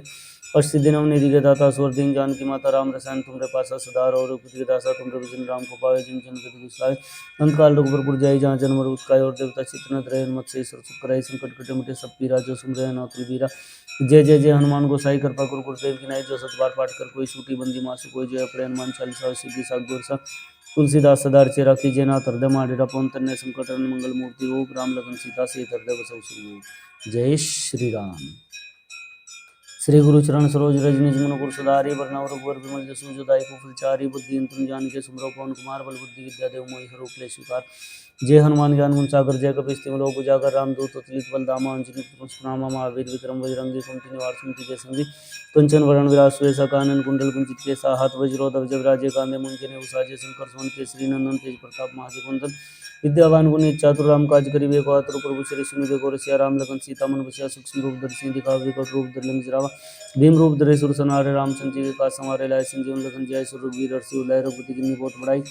सिद्धि नव निधि के दाता स्वर दीन जान की माता राम रसायन तुमरे पासा सदा रहो रघुपति के दासा तुमरे भजन राम को पावे जिन जन के तुम विश्रावे अंत काल रघुपुर जाय जहाँ जन्म रुत काय और देवता चित्त न धरे मत से ईश्वर सुख करे संकट कटे मिटे सब पीरा जो सुमरे नाथ वीरा जय जय जय हनुमान गोसाई कृपा गुरु गुरुदेव की नाई जो सतबार पाठ कर कोई छूटी बंदी मासु कोई जय अपने हनुमान चालीसा सिद्धि साग गोरसा तुलसीदास सदा चेरा कीजिए नाथ हृदय माडेरा पवन तन्ने संकट हरण मंगल मूर्ति रूप राम लखन सीता सहित हृदय बसव सुरभूप जय श्री राम। श्री गुरु चरण सरोज रज निज मन गुरु सुधारि वरनव रघुवर विमल जसु जो दायिकु फलचारि बुद्धि तुम जान के सुमरो पवन कुमार बल बुद्धि विद्या देव मोहि हर क्लेश स्वीकार जय हनुमान ज्ञान गुण सागर जय कपीस तिम लोक उजागर रामदूत तुलित बलधामा अंजनी पुत्र नामा महावीर विक्रम बजरंगी कुमति निवार सुमति के संगी कंचन वरण विराज सुयसा कानन कुंडल कुंचित केसा हाथ वज्रोधर जबराजे कांधे मुंजने उसाजे शंकर सोन केसरी नंदन तेज प्रताप महाजगवंदन विद्यावान गुणी चातुर राम काज करिबे को आतुर प्रभु चरि सुनिबे को रसिया राम लगन सीता मन बसिया सूक्ष्म रूप धरि सिंह दिखावे विकट रूप धरि लंक जरावा भीम रूप धरे सुर सनारे रामचंद्र जी के काज समारे लाए संजीवन लखन जाय स्वरूप हर्षि उर लाए रघुपति कीन्ही बहुत बड़ाई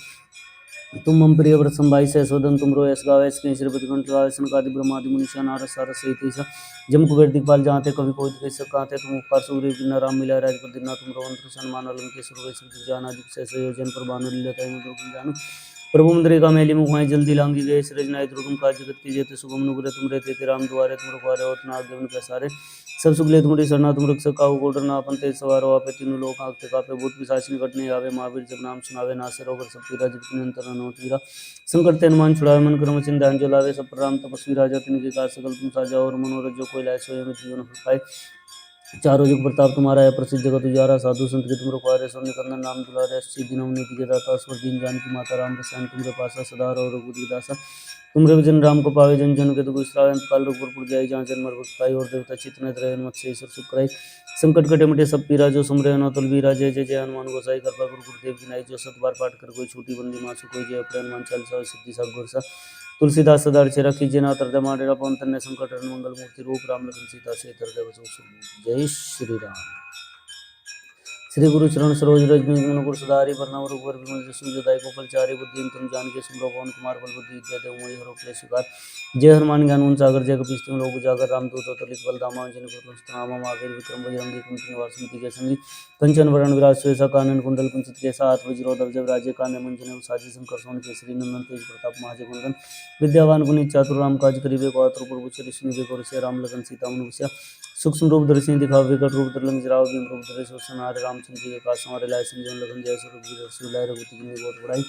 तुम मम प्रिय व्रत भाई सहसोदन तुम रोयस गावेस कहीं श्रीपति कंठ लगावे सनकादि ब्रह्मादि मुनीषा नारद सारद सहित ऐसा जम कुबेर दिखपाल जहाँते कभी कोई दिख सकाते तुम उपकार सुग्रीव किन्ना राम मिलाए राजपद दिना तुम रोमंत्र सन्मान अलंके सर्वेश्वर जाना जुग सहसे योजन पर भानु लील्योताई मधुर जानू प्रभु मुद्रिका मेली मुखाएं जल्दी लांगी गए सृज नाई दुर्गम काज जगत की जेते सुगम नुग्रह तुम रहते थे राम दुआरे तुम रखवारे होत ना आज्ञा बिनु पैसारे सब सुख ले तुमरी सरना तुम रक्षक काहू को डरना अपन तेज सवार हो आपे तीनों लोग कांपते कापे भूत पिशाच निकट नहीं आवे महावीर जब नाम सुनावे नासे रोग सब पीरा जब निरंतर अनुमत वीरा संकट ते हनुमान छुड़ावे मन क्रम चिंध्यान जलावे सब पर राम तपस्वी राजा तिनके काज सकल तुम साजा और मनोरथ जो कोई लाए सोई में जीवन फल पाए चारों जुग प्रताप तुम्हारा है प्रसिद्ध जगत उजियारा साधु संत के तुम रखवारे सो निकंदन नाम दुलारे सिद्धि नव नीति के दाता स्वर दीन जान की माता राम रसायन तुमरे पासा सदा रहो रघुपति के दासा तुमरे भजन राम को पावे जन जन के दुख विश्रावे अंत काल रघुपुर जाय जहाँ जन्म पाई और देवता चित्त न धरे मत से ईश्वर सुख करे संकट कटे मिटे सब पीरा जो सुमरे अनोतुल वीरा जय जय जय हनुमान गोसाई कृपा गुरु गुरुदेव की नाई जो सत बार पाठ कर कोई छोटी बंदी मासु कोई जय अपने हनुमान चालीसा सिद्धि साग गोरसा तुलसीदास सदा चेरा कीजिए नाथ हृदय माडेरा पवन तन्ने संकट हरण मंगल मूर्ति रूप राम लखन सीता सहित हृदय बसव सुरभूप जय श्री राम। श्री गुरु चरण सरोज रज निज गुर सुधारि वर्णम रघुवर विमल जसु जदायु गोपाल चारि बुद्धि तुम जानकी सुमरो पवन कुमार बल बुद्धि विद्या देव मोहि हरो क्लेश विकार जय हनुमान ज्ञान गुण सागर जय कपीस तिम लोक उजागर रामदूत अतुलित बल धामा अंजनी पुत्र नामा महावीर विक्रम बजरंगी कुमति निवार सुमति के संगी कंचन वरण विराज सुवेसा कानन कुंडल कुंचित केसा हाथ वज्र ध्वजा राजे काने मंजन साजी शंकर सोन केसरी नंदन तेज प्रताप महाजगवंदन विद्यावान गुणी चातुर राम काज करिबे को आतुर प्रभु चरिष्ण को रसे राम लगन सीता मनुष्य सूक्ष्म रूप दर्शन दिखाओ विकट रूप धरलंग जराव भीम रूप धरे सो सनारे रामचंद्र जी के काज हमारे लाए संजीवन लगन जय स्वरूप जी रसु लाए रघुपति की बहुत बड़ाई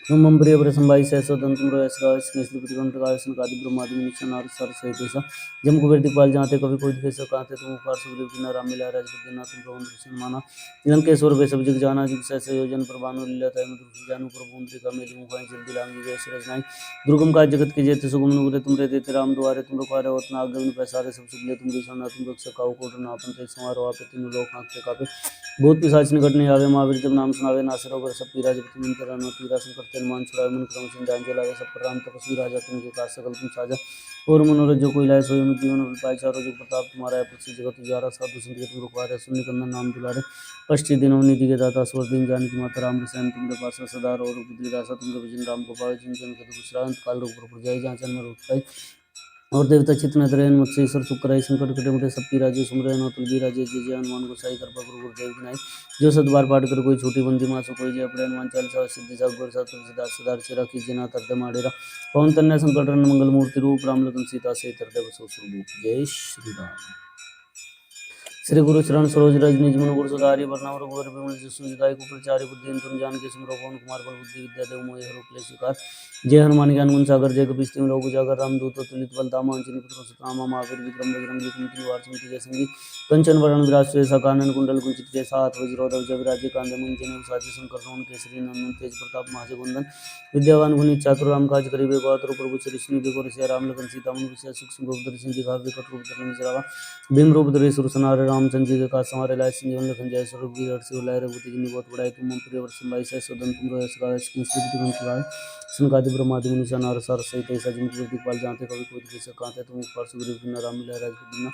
तुम मम प्रिय प्रसंबाई सहसो दंत तुम रोयस गाय स्नेह प्रतिगंत गाय सन कादि ब्रह्मादि मुनिशन नारद सर सहित ऐसा जम कुबेर दिपाल जाते कभी कोई दिखे सो कांते तुम उपकार सुग्रीव की नाम मिला राज बुद्धिनाथ तुम प्रभु दर्शन माना लंकेश्वर वे सब जग जाना जिग सहसे योजन पर भानु लीला तय मधुर जानु प्रभु मुद्रिका मेली मुखाई जल्दी लांगी जय श्री रजनाई दुर्गम काज जगत के जेते सुगम नुग्रे तुम रे देते राम दुआरे तुम रुखारे होत ना आगे पैसारे सब सुख ले तुम दिशा तुम रक्षा काउ कोट ना अपन ते समारो आपे तीन लोक नाथ कापे भूत पिशाच निकट नहीं आवे महावीर जब नाम सुनावे नासिर होकर सब पीरा जब तुम अंतर नो तीरा संकट तेन मान छुड़ावे मन क्रम सिंह जान जलावे सब पर राम तपस्वी राजा तुमके काज सकल तुम साजा और मनोरथ जो कोई लाए सोई में जीवन पाए चारों जुग प्रताप तुम्हारा है पृथ्वी जगत उजारा साधु संत के तुम रुखवारे सुन निकंदन नाम दुलारे अष्टि दिनों निधि के दाता स्वर दिन जानकी माता राम रसायन तुमरे पास सदा और बुद्धि दासा तुमरे भजन राम को पावे जिन जन के दुख श्रांत काल रूप पर जाय जहाँ जन्म रूप पाई और देवता चित्त न धरे मुझसे ईश्वर सुख कराई संकट कटे मुझे सब पीरा जो सुमरे नो तुलबी राजे जय जय हनुमान गोसाई कृपा गुरु गुरुदेव की नाई जो सत बार पाठ कर कोई छोटी बंदी मासो कोई जय पड़े हनुमान चालीसा सिद्धि सा गुर सा तुलसीदास सदार चिरा कीजिए ना तरते माडेरा पवन तन्य संकट रन मंगल मूर्ति रूप राम लखन सीता से तरते बसो स्वरूप जय श्री राम। श्री गुरु चरण सरोज रज निज मन गुरु सुधारि वर्णम रघुवर विमल जसु जदायु गोपाल चारि बुद्धि तुम जानकी सुमरो पवन कुमार बल बुद्धि विद्या देव मोहि हरो क्लेश विकार जय हनुमान ज्ञान गुण सागर जय कपीस तिम लोक उजागर रामदूत अतुलित बल धामा अंजनी पुत्र सुतनामा महावीर विक्रम बजरंगी कुमति निवार सुमति के संगी कंचन वरण विराज सुवेसा कानन कुंडल कुंचित केसा हाथ वज्र ध्वजा विराजे कांधे मुंजन साजी शंकर सोन केसरी नंदन तेज प्रताप महाजगवंदन विद्यावान गुणी चातुर राम काज करिबे को आतुर प्रभु चरिष्ण बेको रसिया राम लगन सीता मनुष्य सूक्ष्म रूप दर्शन दिखावे विकट रूप धरलंग जरावा भीम रूप धरे सुर सनारे रामचंद्र जी के काज हमारे लाए संजीवन लखन जय स्वरूप जी हर्षि लाए रघुपति की बहुत बड़ाई तुम मम प्रिय वर्षम से सदन तुम रोयस गाय संकादि ब्रह्मादि मुनिषा नार सार सहित ऐसा जिनको दिखपाल जानते कभी कोई दिखे कांते तुम उपकार सुग्रीव की नाम मिला राजपुत्र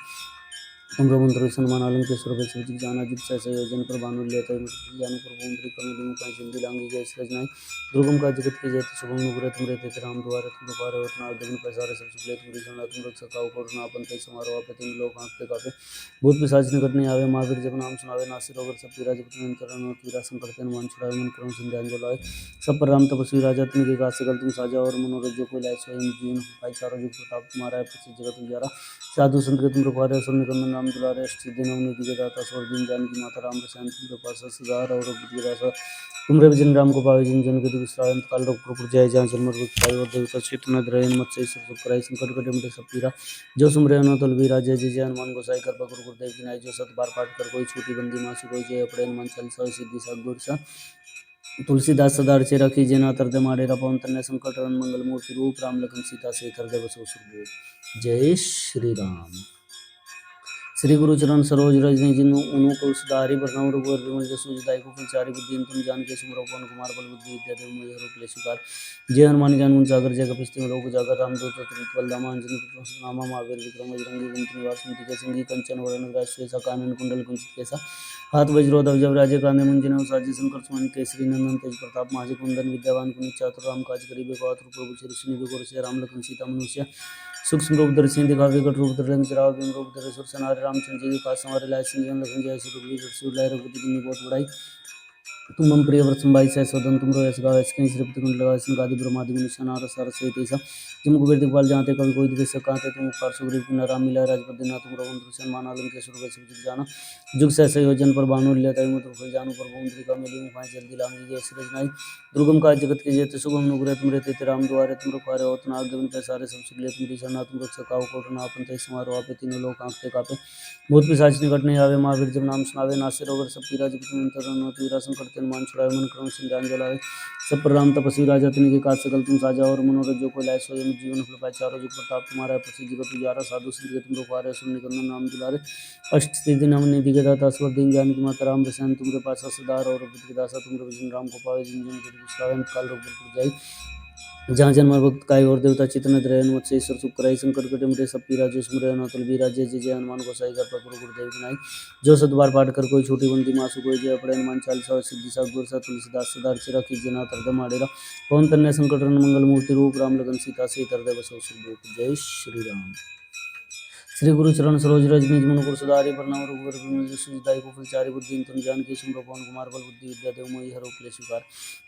तुम मंत्र सन्मान आलम के स्वरूप सूचित जाना जित से योजन पर भानु लेता है जानु प्रभु मंत्री कमल मुखाई जल्दी लांगी जय सृजनाई दुर्गम का जगत के जयते शुभम नुग्रे तुम रहते राम द्वारे तुम पारे होतना आगमन पैसारे सब सुख ले तुम रिसना तुम रक्षा काउ कोरोना अपन ते समारोह आपे तीन लोग आंखते कापे भूत पिशाच निकट नहीं आवे महावीर जब नाम सुनावे नासिर होकर सब पीरा जब तुम अंतर नो तीरा संकट तेन मान छुड़ावे मन क्रम सिंह जलाए सब पर राम तपस्वी राजा तुमके काज सकल तुम साजा और मनोरथ जो कोई लाए स्वयं जीवन पाई चारों जुग प्रताप तुम्हारा है पृथ्वी जगत उजारा साधु संत के तुम रुखवारे सुन निकंदन नाम दुलारे अष्टि दिनों निधि के दाता स्वर दिन जानकी माता राम रसायन तुमरे पास सदार और बुद्धि दासा तुमरे भजन राम को पावे जिन जन के दुख श्रांत काल रूप पर जाय जहाँ जन्म रूप पाई और देवता चित्त न धरे मत से सब कराई संकट कटे मुझे सब पीरा जो सुमरे नो तुलबी राजे जय जय हनुमान गोसाई कृपा गुरु गुरुदेव की नाई जो सत बार पाठ कर कोई छोटी बंदी मासी कोई जय अपड़े हनुमान चालीसा सिद्धि सा गुर सा तुलसीदास सदा रचे रखी जेना तरदे माडेरा पवन तन्य संकट हरण मंगल मूर्ति रूप राम लखन सीता से तरदे बसो सुरभूप जय श्री राम। श्री गुरु चरण सरोज रज निज उनु को सुधारि वर्णम रघुवर विमल जसु जदायु गोपाल चारि बुद्धि तुम जानकी सुमरो पवन कुमार बल बुद्धि विद्या देव मोहि हरो क्लेश विकार जय हनुमान ज्ञान गुण सागर जय कपीस तिम लोक उजागर रामदूत अतुलित बल धामा अंजनी पुत्र नामा महावीर विक्रम बजरंगी कुमति निवार सुमति के संगी कंचन वरण विराज सुवेसा कानन कुंडल कुंचित केसा हाथ वज्रो ध्वजा विराजे कांधे मुंजन साजी शंकर सुमन केसरी नंदन तेज प्रताप महाजगवंदन विद्यावान गुणी चातुर राम काज करिबे को आतुर प्रभु चरिष्ण बेको रसिया राम लखन सीता मनुष्य सूक्ष्म रूप दर्शन दिखा विकट रूप धरलंग जराव भीम रूप धरे सुर सनारे रामचंद्र जी के काज हमारे लाए संजीवन लखन जय श्री लाए रघुपति की बहुत बड़ाई तुम मम प्रिय वर्षम सदन तुम रोयस गावे श्रीपति कुंड लगा संकादि ब्रह्मादि मुनिषा नार सार सहित ऐसा जिम कुबेर दिखपाल जानते कभी कोई दिखे कांते तुम उपकार सुग्रीव की नाम मिला राजपति ना तुम रघुवंश सन्मान आलम के स्वरूप सब जाना जुग सहसा योजन पर भानु लेता है मत फल जानू पर भूमि का मिली मुखाई जल्दी लांगी जय श्री रजनाई दुर्गम का जगत के जेते शुभम नुग्रे तुम रहते राम द्वारे तुम रुखारे होतना आगमन पैसारे सब सुख ले तुम रिसना तुम रक्षा काउ कोटना अपन ते समारोह आपे तीनों लोग आंखते कापे भूत पिशाच निकट नहीं आवे महावीर जब नाम सुनावे नासिर होकर सब पीरा जब तुम अंतर नो तीरा संकट तेन मान छुड़ावे मन क्रम सिंह जलावे सब पर राम तपस्वी राजा तिनके काज सकल तुम साजा और मनोरथ जो कोई लाए स्वयं जीवन फल पाए चारों जुग प्रताप तुम्हारा है प्रसिद्ध जगत उजारा साधु संत के तुम रुखवारे सुन निकंदन नाम दुलारे अष्ट सिद्धि नव निधि के दाता स्वर दिन जानकी माता राम रसायन तुमरे पास सदार और बुद्धि दासा तुमरे भजन राम को पावे जिन जन के दुख काल रूप जाई जहाँ जन्म भक्त काय और देवता चितन द्रयन मत्स्य ईश्वर सुखराई संकट कटे मिटे सब पीरा जो स्मरण अतुल बीरा जय जय जय हनुमान गोसाई कर पर गुरुदेव की नाई जो सत बार पाठ कर कोई छोटी बंदी मासु कोई जय पड़े हनुमान चालीसा सिद्धि सा गुर सा तुलसीदास सदा चिरा की जना तरद माडेरा पवन तन्य संकट मंगल मूर्ति रूप राम लगन सीता से तरद बसो सुख जय श्री राम। श्री गुरु चरण सरोज रज निज मन गुरु सुधारि प्रणाम रघुवर बिमल सुजिताई को फलचारि बुद्धि तुम जानकी सुमरो पवन कुमार बल बुद्धि विद्या देव मोहि हरो क्लेश विकार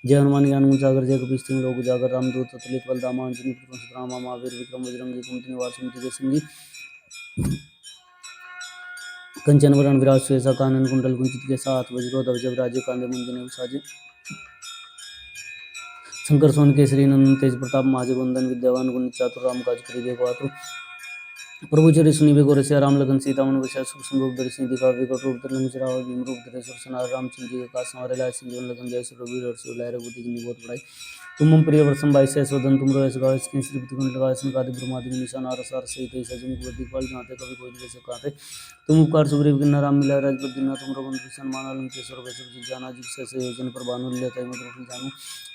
जय हनुमान ज्ञान गुण सागर जय कपीस तिहुँ लोक उजागर रामदूत अतुलित बल धामा अंजनी पुत्र सुतनामा महावीर विक्रम बजरंगी कुमति निवार सुमति के संगी कंचन वरण विराज सुएसा कानन कुंडल कुंचित के साथ वज्रो ध्वज राजे कांधे मुंजने साजे शंकर सोन केसरी नंदन तेज प्रताप महाजगवंदन विद्यावान गुण चातुर राम काज करिबे को आतुर प्रभु चरि सुनिबे को रसिया राम लगन सीता मन बसिया सुख संयोग दर्शन दिखावे विकट रूप धरि लंक भीम रूप धरे सुरसनार रामचंद्र जी के काज संवारे लाए संजीवन लगन जय श्री रघुवीर हर्षि लाए रघुपति की बहुत बड़ाई तुम मम प्रिय वर्षम बाईस स्वदन तुम रोयस गावे स्किन श्रीपति कुंड लगाए संकादि ब्रह्मादि निशान आरसार सहित ऐसा जन को दिखपाल जाते कभी कोई जैसे कहते तुम उपकार सुग्रीव किन्ना राम मिला राजपद दिना तुम रघुन कृष्ण माना लंकेश्वर वैश्व जी जाना जिससे से योजन पर भानु लेता मत रखी जानू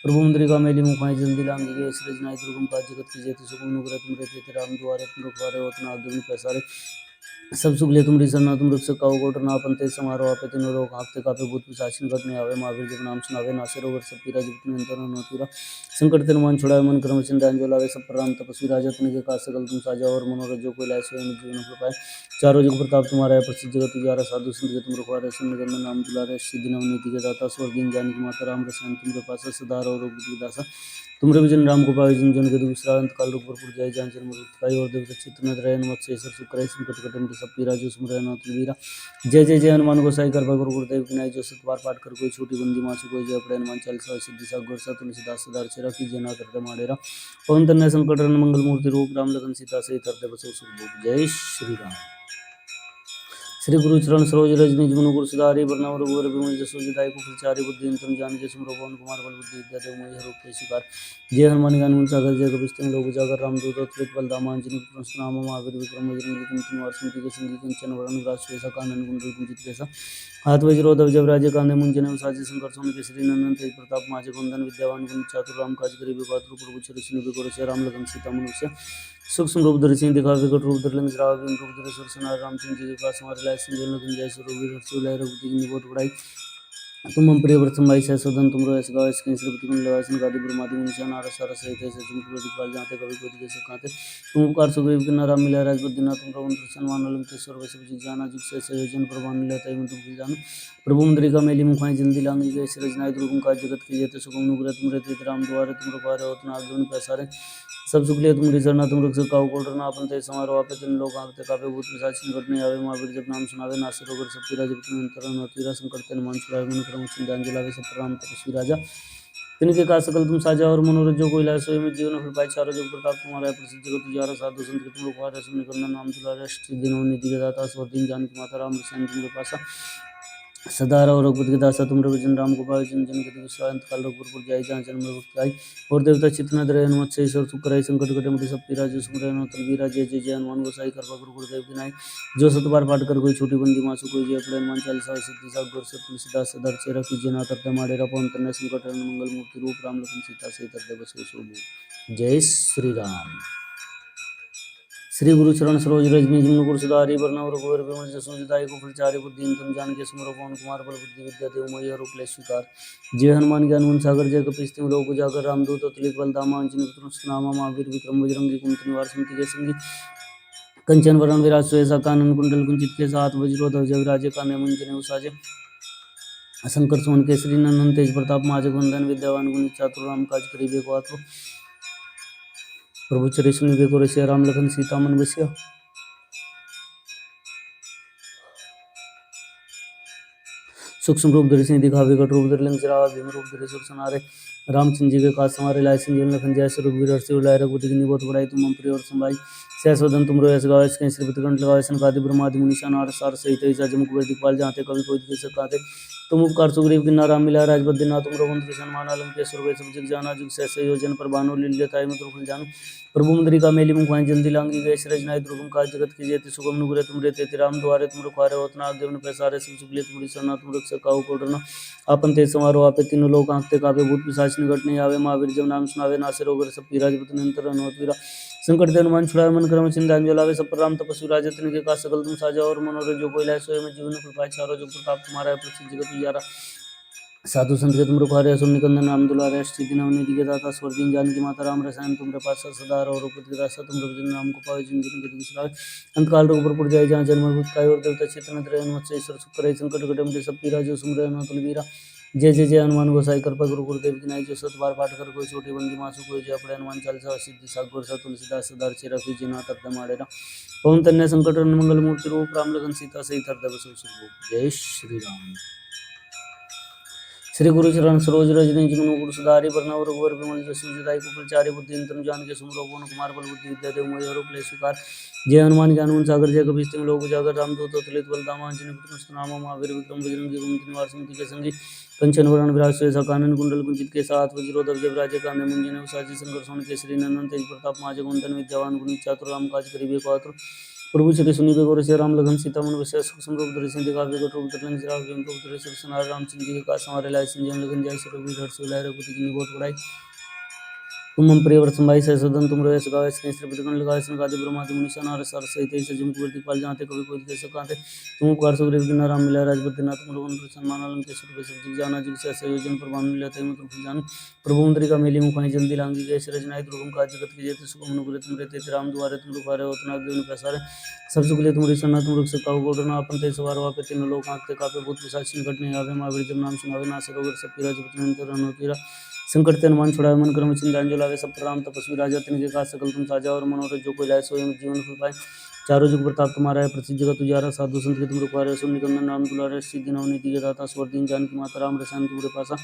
प्रभु मुद्रिका मेली मुखाई जल्दी लांगी गए सृज नाय दुर्गम काज जगत की जेतु सुगम नुग्रह तुम रहते राम द्वारे तुम रखवारे होतना आगे पैसारे सब सुख ले तुम रिसरना तुम रक्षक काहू को डरना अपन तेज समारोह आपे तीनों लोग हाँकते कापे भूत पिशाचिन गत में आवे महावीर जब नाम सुनावे नासे रोग सब पीरा जब तुम अंतर न पीरा संकट ते मन छुड़ावे मन कर्म चिंतन जो लावे सब पर राम तपस्वी राजा तुम के काज सकल तुम साजा और मनोरथ जो कोई लाए स्वयं जीवन फल पाए चारों जुग प्रताप तुम्हारा है प्रसिद्ध जगत तुझारा साधु संत के तुम रखवारे सुन जन नाम दुलारे सिद्धि नव नीति के दाता स्वर्ग दिन जानकी माता राम रसायन तुम पास सदा और दासा तुम विजन राम को पावे जिन जन के दुष्रांत काल रूप पर जाय जान जन्म रुखाई और देवता चित्र नद रहे मत से सुख करे संकट कटम सब पीरा जो सुमरन तुलवीरा जय जय जय हनुमान गोसाई कर गुरु गुरुदेव की नाई जो सत बार पाठ कर कोई छोटी बंदी मासु कोई जय पड़े हनुमान चालीसा सिद्धि सा गुर सा तुलसीदास सदा चेरा की जना करते माडेरा पवन तन्य संकट मंगल मूर्ति रूप राम लगन सीता से तरते बसो सुख जय श्री राम। श्री गुरु चरण सरोज रज निज मन गुरु सुधारि वर्णव रघुवर बिमल जसु जिताई को फलचारि बुद्धि तुम जानकी सुमरो पवन कुमार बल बुद्धि विद्या देव मोहि हरो क्लेश विकार जय हनुमान ज्ञान गुण सागर जय कपीस तिहुँ लोक उजागर रामदूत अतुलित बल धामा अंजनी पुत्र सुतनामा महावीर विक्रम बजरंगी कुमति निवार सुमति के संगी कंचन वरण विराज सुएसा कानन कुंडल कुंचित केसा हाथ वज्रो ध्वज राजे कांधे मुंजने साजे शंकर सोम केसरी नंदन तेज प्रताप महाजगवंदन विद्यावान गुण चातुर राम काज करिबे को आतुर प्रभु चरित्र सुनिबे को रसिया राम लगन सीता मनुष्य सूक्ष्म रूप धरि सिंह दिखावे विकट रूप धरि लंक जरावे भीम रूप धरि सुरसेनार रामचंद्र जी के पास हमारे लाए संजीवन लगन जय श्री रघुवीर हर्षि लाए रघुपति की बहुत बड़ाई तुम मम प्रिय वर्षम बाई सह सदन तुम रोयस गावे स्किन श्रीपति कुंड लगाए संकादि ब्रह्मादि निशान आरसार सहित ऐसे तुम दिखपाल जाते कभी कोई जैसे कहते तुम उपकार सुग्रीव किन्ना राम मिला राजपद दिना तुम रघुन कृष्ण मान लंकेश्वर वैश्व जी जाना जिससे से योजन पर भानु लेता तुम तुम जानो प्रभु मुद्रिका मेली मुखाई जल्दी लांगी गए सिरज नाय दुर्गम काज जगत के जेते सुगम नुग्रह तुम रहते राम द्वारे तुम रखवारे होतना आगे पैसारे सब सुख लिए तुम रिसरना तुम रक्षक काहू को डरना अपन तेज समारोह आपे तीन लोग आंकते कापे भूत पिशाच संकट नहीं आवे महावीर जब नाम सुनावे नासे रोग सब पीरा जब तुम अंतर न पीरा संकट ते मन छुड़ावे मन क्रम चिंतन जलावे सब पर राम तपस्वी राजा तिनके का सकल तुम साजा और मनोरथ जो कोई लाए सोई में जीवन फल पाए चारों जुग प्रताप तुम्हारा प्रसिद्ध जगत तुझारा साधु संत के तुम रखवारे सुन निकलना नाम दुलारे सिद्धि नव नीति के दाता स्वर्ग दिन जानकी माता राम रसायन तुम पासा सदा और रघुपति के दासा तुम रघुजन राम को पावे जन जन के विश्रांत काल रघुपुर जाय जहाँ जन्म भक्त आई और देवता चित्त न रहे हनुमत से ईश्वर सुख कराई संकट कटे मुझे सब पीरा जो सुमरे न तलवीरा जय जय जय हनुमान गोसाई कृपा गुरु गुरुदेव की नाई जो सत बार पाठ कर कोई छोटी बंदी मासु कोई जय पड़े हनुमान चालीसा सिद्धि सा गुर से तुलसीदास सदा चेरा की जना करते माडेरा पवन तन्य संकट मंगल मूर्ति रूप राम लखन सीता से तरते बसो जय श्री राम। श्री गुरु चरण सरोज रज निज मन गुरु सुधारि वर्णव रघुवर बिमल जसु जिताई को फलचारि बुद्धि तुम जानकी सुमरो पवन कुमार बल बुद्धि विद्या देव मोहि हरो क्लेश विकार जय हनुमान ज्ञान गुण सागर जय कपीस तिहुँ लोक उजागर रामदूत अतुलित बल धामा अंजनी पुत्र सुतनामा महावीर विक्रम बजरंगी कुमति निवार सुमति के संगी कंचन वरण विराज सुएसा कानन कुंडल कुंचित के साथ वज्रो ध्वज विराजे कांधे मुंजने साजे शंकर सोन केसरी नंदन तेज प्रताप महाजगवंदन विद्यावान गुणी चातुर राम काज करिबे को आतुर प्रभु चरित्र सुनिबे को रसिया राम लखन सीता मन बसिया सूक्ष्म रूप धरि सिंह दिखावे विकट रूप धरि लंक जरावे भीम रूप धरि सुरसेनारे रामचंद्र जी के काज संवारे लाए संजीवन लखन जय श्री रघुवीर हर्षि लाए रघुपति की बहुत बड़ाई तुम मम प्रिय और संभाई सहस्वदन तुमरो यश गावे कहीं श्रीपति कंठ लगावे सनकादि ब्रह्मादि मुनीषा नारद सार सहित ऐसा जम कुबेर दिखपाल जाते कवि कोई दिखे सकाते तुम उपकार सुग्रीव किन्ना राम मिला राजबद्री नाथ तुमरो बंधु सन्मान आलम के सुर सब जग जाना जुग सहस योजन पर भानु लील्यताय मधुर फल जानु प्रभु मुद्रिका मेली मुख जल्दी लांगी गए सरज नाय दुर्गम काज जगत की जेति सुगम नुग्रे तुमरे तेति राम द्वारे तुमरो खारे होतना आगे मन पैसारे सब सुगले तुमरी सरना तुम रक्षक काहू को डरना आपन ते समारो आपे तीनों लोक आंखते कापे भूत पिशाच निकट नहीं आवे महावीर जब नाम सुनावे नासे रोग सब पीरा जपत निरंतर हनुमत वीरा संकट ते हनुमान छुड़ावे मन क्रम चिंता लावे सब पर राम तपस्वी राजा तिनके का सकल तुम साजा और मनोरथ जो कोई लाए सोए में जीवन कृपा चारो जो प्रताप तुम्हारा है प्रसिद्ध जगत उजियारा साधु संत के तुम रुखारे असुर निकंदन राम दुलारे अष्टि नवनीति के दाता स्वर्गीन जानकी माता राम रसायन तुमरे पास सदा और रघुपति के दासा तुम रघुजन राम को पावे जिन जिन के दुष्ट अंत काल रघुपुर पुर जाय जहाँ जन्म भूत काय और देवता चेतन त्रय मत्स्य ईश्वर सुख करे संकट कटे मुझे सब पीरा जो सुमरे अनुतुल वीरा जय जय जय हनुमान गोसाई कृपा गुरु गुरुदेव की नाई जो सत बार पाठ कर कोई छोटी बंदी मासु कोई जय अपने हनुमान चालीसा सिद्धि सागर सा तुलसीदास सदार चिरा की जिना तरद मारेरा पवन तन्य संकट मंगल मूर्ति रूप राम लगन सीता सहित हृदय बसु सुख जय श्री राम श्री गुरु चरण सरोज रजनी जिमनु गुरु सुधारी वरना रघुवर विमल जसु जदाई को प्रचारी बुद्धि तनु जान के सुमरो पवन कुमार बल बुद्धि विद्या देव मोहि हरो क्लेश विकार जय हनुमान ज्ञान गुण सागर जय कपीस तिम लोक उजागर रामदूत तुलित बल दामा अंजनी पुत्र नाम महावीर विक्रम बजरंगी कुमति निवार समिति के संगी कंचन वरण विराज सुयसा कानन कुंडल कुंचित के साथ वज्रोधर जब राजे कांधे मुंजने उसाजी संकर सोन केसरी नंदन तेज प्रताप महाजगवंदन विद्यावान गुणी चातुर राम काज करिबे को आतुर प्रभु श्री सुनिबे गौर से राम लगन सीता मन वैसे सुख समरूप धरि सिंधि काव्य गट रूप धरन श्री राम प्रभु धरि सब सनार रामचंद्र जी के का समारे लाय संजन लगन जाय सर रघुवीर हर्ष लाय रघुपति की बहुत बड़ाई तुम हम प्रिय वर्ष भाई सहसदन तुम रहे सगावे स्नेह श्री गण लगाए सनकादि ब्रह्मादि मुनीषा नारद सार सहित ऐसे जम कुबेर दिखपाल जाते कवि कोई दिखे सकाते तुम उपकार सुग्रीव किन्ना राम मिला राजबद्री नाथ तुम लोगन सन्मान आलम के सुर सब जग जाना जुग से संयोजन पर भानु लील्यताय मधुर फल जानु प्रभु मुद्रिका मेली मुख जल्दी लांगी गए सरज नाय दुर्गम काज जगत की जेति सुगम नुग्रे तुमरे तेति राम द्वारे तुम रुखारे होतना आगे पैसारे सब सुगले तुमरी सरना तुम रक्षक काहू को डरना आपन ते सवार वापे तीनों लोक आंखते कापे भूत पिशाच निकट नहीं आवे महावीर जब नाम सुनावे नासे रोग सब पीरा जपत निरंतर हनुमत वीरा संकट ते हनुमान छुड़ावे मन क्रम चिंता लावे सब पर राम तपस्वी राजा तिनके का सकल तुम साजा और मनोरथ जो कोई लाए सोए जीवन फल पाए चारों जुग प्रताप तुम्हारा है प्रसिद्ध जगत उजियारा साधु संत के तुम रुखारे असुर निकंदन राम दुलारे सिद्धि नवनीति के दाता स्वर्गीन जानकी माता राम रसायन तुमरे पासा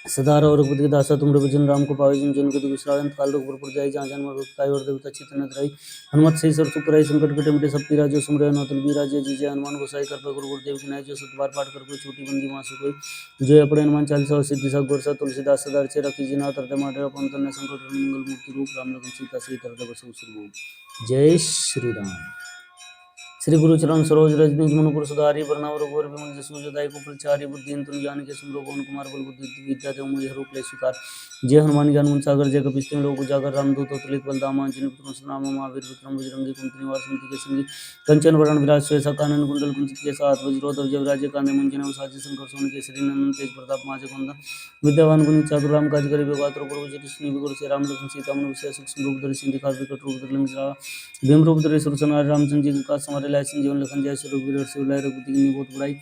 सदा और रघुपति के दासा तुम भजन राम को पावे जिन जन के दुख विश्रांत काल रघुपुर जाय जहाँ जन्म काय और देवता चितन रही हनुमत से सर सुख रही संकट कटे मिटे सब पीरा जो सुमरे अनुतुल बीरा जय जय हनुमान गोसाई कृपा गुरु गुरुदेव की नाय जो सत बार पाठ कर कोई छोटी बंदी मासु कोई जय अपने हनुमान चालीसा और सिद्धि सागर सा तुलसीदास सदा रचे रखी जिना तरते माटे अपन तन्ने संकट मंगल मूर्ति रूप राम लगन सीता सहित हृदय बसु सुरभूप जय श्री राम श्री गुरु चरण सरोज रजनी मनुपुर सुधारी वरनाव रघुवर विमल जसु जदाई को प्रचारी बुद्धि तुम जान के सुमरो पवन कुमार बल बुद्धि विद्या देव मोहि हरो क्लेश विकार जय हनुमान ज्ञान गुण सागर जय कपीस तिम लोक उजागर रामदूत तुलित बल दामा अंजनी पुत्र नाम महावीर विक्रम बजरंगी कुमति निवार समिति के संगी कंचन वरण विराज सुयसा कानन कुंडल कुंचित के साथ वज्रोधर जब राजे कांधे मुंजने उसाजी संकर सोन केसरी नंदन तेज प्रताप महाजगवंदन विद्यावान गुणी चातुर राम काज करिबे को आतुर प्रभु जति सुनिबे गुरु से राम लखन सीता मन विषय सुख रूप धरि सिंधि काव्य कट रूप धरि लंका भीम रूप धरि सुर सनार रामचंद्र जी के का समारे लाय जीवन लखन जय सर रघुवीर हर्ष लाय रघुपति की बहुत बड़ाई